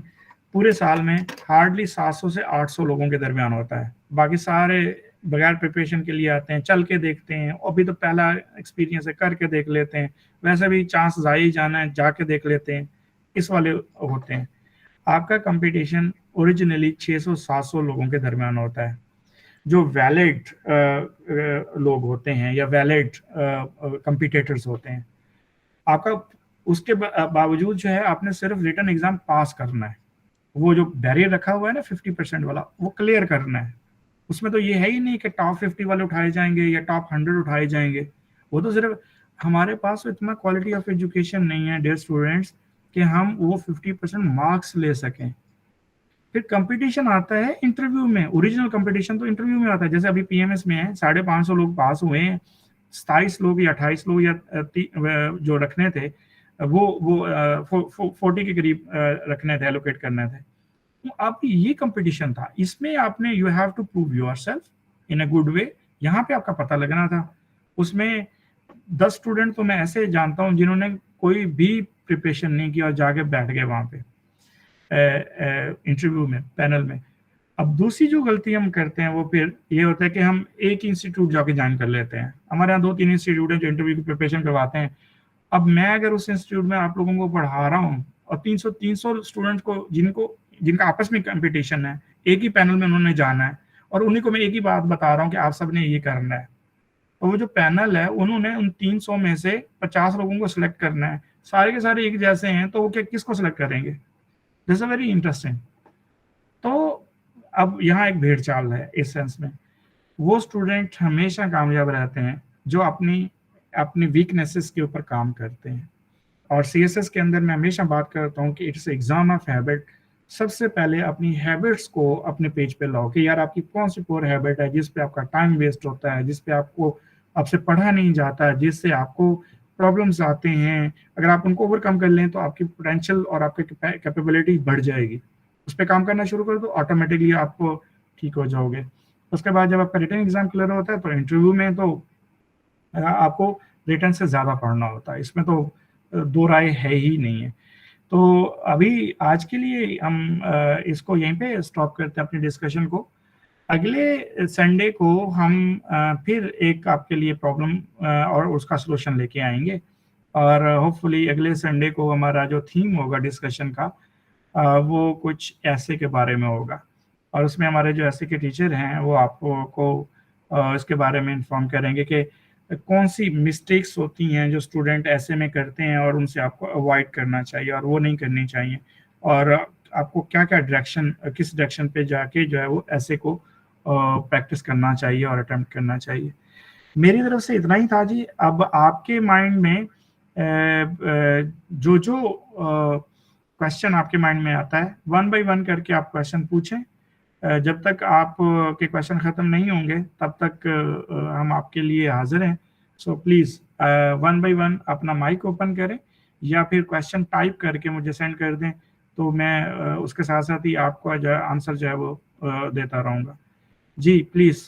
पूरे साल में हार्डली 700 से 800 लोगों के दरमियान होता है, बाकी सारे बगैर प्रिपरेशन के लिए आते हैं, चल के देखते हैं, और भी तो पहला एक्सपीरियंस है करके देख लेते हैं, वैसे भी चांस जाए ही जाना है जाके देख लेते हैं, इस वाले होते हैं। आपका कंपटीशन ओरिजिनली 600-700 लोगों के दरमियान होता है, जो वैलिड लोग होते हैं या वैलिड कंपिटिटर्स होते हैं। आपका उसके बावजूद जो है आपने सिर्फ रिटन एग्जाम पास करना है, वो जो बैरियर रखा हुआ है ना 50% वाला, वो क्लियर करना है। उसमें तो ये है ही नहीं कि टॉप 50 वाले उठाए जाएंगे या टॉप 100 उठाए जाएंगे। वो तो सिर्फ हमारे पास इतना क्वालिटी ऑफ एजुकेशन नहीं है डियर स्टूडेंट्स कि हम वो 50% मार्क्स ले सकें। फिर कंपटीशन आता है इंटरव्यू में, ओरिजिनल कंपटीशन तो इंटरव्यू में आता है। जैसे अभी पीएमएस में है 550 लोग पास हुए हैं, 27 लोग या 28 लोग या जो रखने थे वो 40 के करीब रखने थे, एलोकेट करने थे। तो अब ये कंपटीशन था, इसमें आपने you have to prove yourself in a good way, यहाँ पे आपका पता लगना था। उसमें 10 स्टूडेंट तो मैं ऐसे जानता हूँ जिन्होंने कोई भी प्रिपरेशन नहीं किया और जाके बैठ गए वहां पे इंटरव्यू में, पैनल में। अब दूसरी जो गलती हम करते हैं वो फिर ये होता है कि हम एक इंस्टीट्यूट जाके ज्वाइन कर लेते हैं। हमारे यहाँ 2-3 इंस्टीट्यूट है जो इंटरव्यू की प्रिपरेशन करवाते हैं। अब मैं अगर उस इंस्टीट्यूट में आप लोगों को पढ़ा रहा हूँ और 300 स्टूडेंट को जिनका आपस में कंपटीशन है, एक ही पैनल में उन्होंने जाना है, और उन्हीं को मैं एक ही बात बता रहा हूँ कि आप सबने ये करना है, और वो जो पैनल है उन्होंने उन 300 में से 50 लोगों को सिलेक्ट करना है, सारे के सारे एक जैसे हैं, तो वो क्या किसको सिलेक्ट करेंगे? This is very interesting. तो अब यहाँ एक भेड़ चाल है इस सेंस में। वो स्टूडेंट हमेशा कामयाब रहते हैं जो अपनी अपनी वीकनेसेस के ऊपर काम करते हैं। और सीएसएस के अंदर मैं हमेशा बात करता हूँ कि इट्स एग्जाम ऑफ हैबिट। सबसे पहले अपनी हैबिट्स को अपने पेज पे लाओ कि यार आपकी कौन सी पोर हैबिट है जिस पे आपका टाइम वेस्ट होता है, जिस पे आपसे पढ़ा नहीं जाता है, जिससे आपको प्रॉब्लम्स आते हैं। अगर आप उनको ओवरकम कर लें तो आपकी पोटेंशियल और आपकी कैपेबिलिटी बढ़ जाएगी। उस पर काम करना शुरू कर दो, ऑटोमेटिकली आपको ठीक हो जाओगे। उसके बाद जब आपका रिटन एग्जाम क्लियर होता है तो इंटरव्यू में तो आपको रिटन से ज़्यादा पढ़ना होता है, इसमें तो दो राय है ही नहीं है। तो अभी आज के लिए हम इसको यहीं पे स्टॉप करते हैं अपनी डिस्कशन को। अगले संडे को हम फिर एक आपके लिए प्रॉब्लम और उसका सलूशन लेके आएंगे, और होपफुली अगले संडे को हमारा जो थीम होगा डिस्कशन का वो कुछ ऐसे के बारे में होगा, और उसमें हमारे जो ऐसे के टीचर हैं वो आपको इसके बारे में इन्फॉर्म करेंगे कि कौन सी मिस्टेक्स होती हैं जो स्टूडेंट ऐसे में करते हैं और उनसे आपको अवॉइड करना चाहिए और वो नहीं करनी चाहिए, और आपको क्या क्या डायरेक्शन, किस डायरेक्शन पे जाके जो है वो ऐसे को प्रैक्टिस करना चाहिए और अटेम्प्ट करना चाहिए। मेरी तरफ से इतना ही था जी। अब आपके माइंड में जो जो क्वेश्चन आपके माइंड में आता है 1 बाय 1 करके आप क्वेश्चन पूछें। जब तक आप के क्वेश्चन खत्म नहीं होंगे तब तक हम आपके लिए हाजिर हैं। सो प्लीज 1 बाय 1 अपना माइक ओपन करें या फिर क्वेश्चन टाइप करके मुझे सेंड कर दें, तो मैं उसके साथ साथ ही आपको जो है आंसर जो है वो देता रहूँगा। जी प्लीज।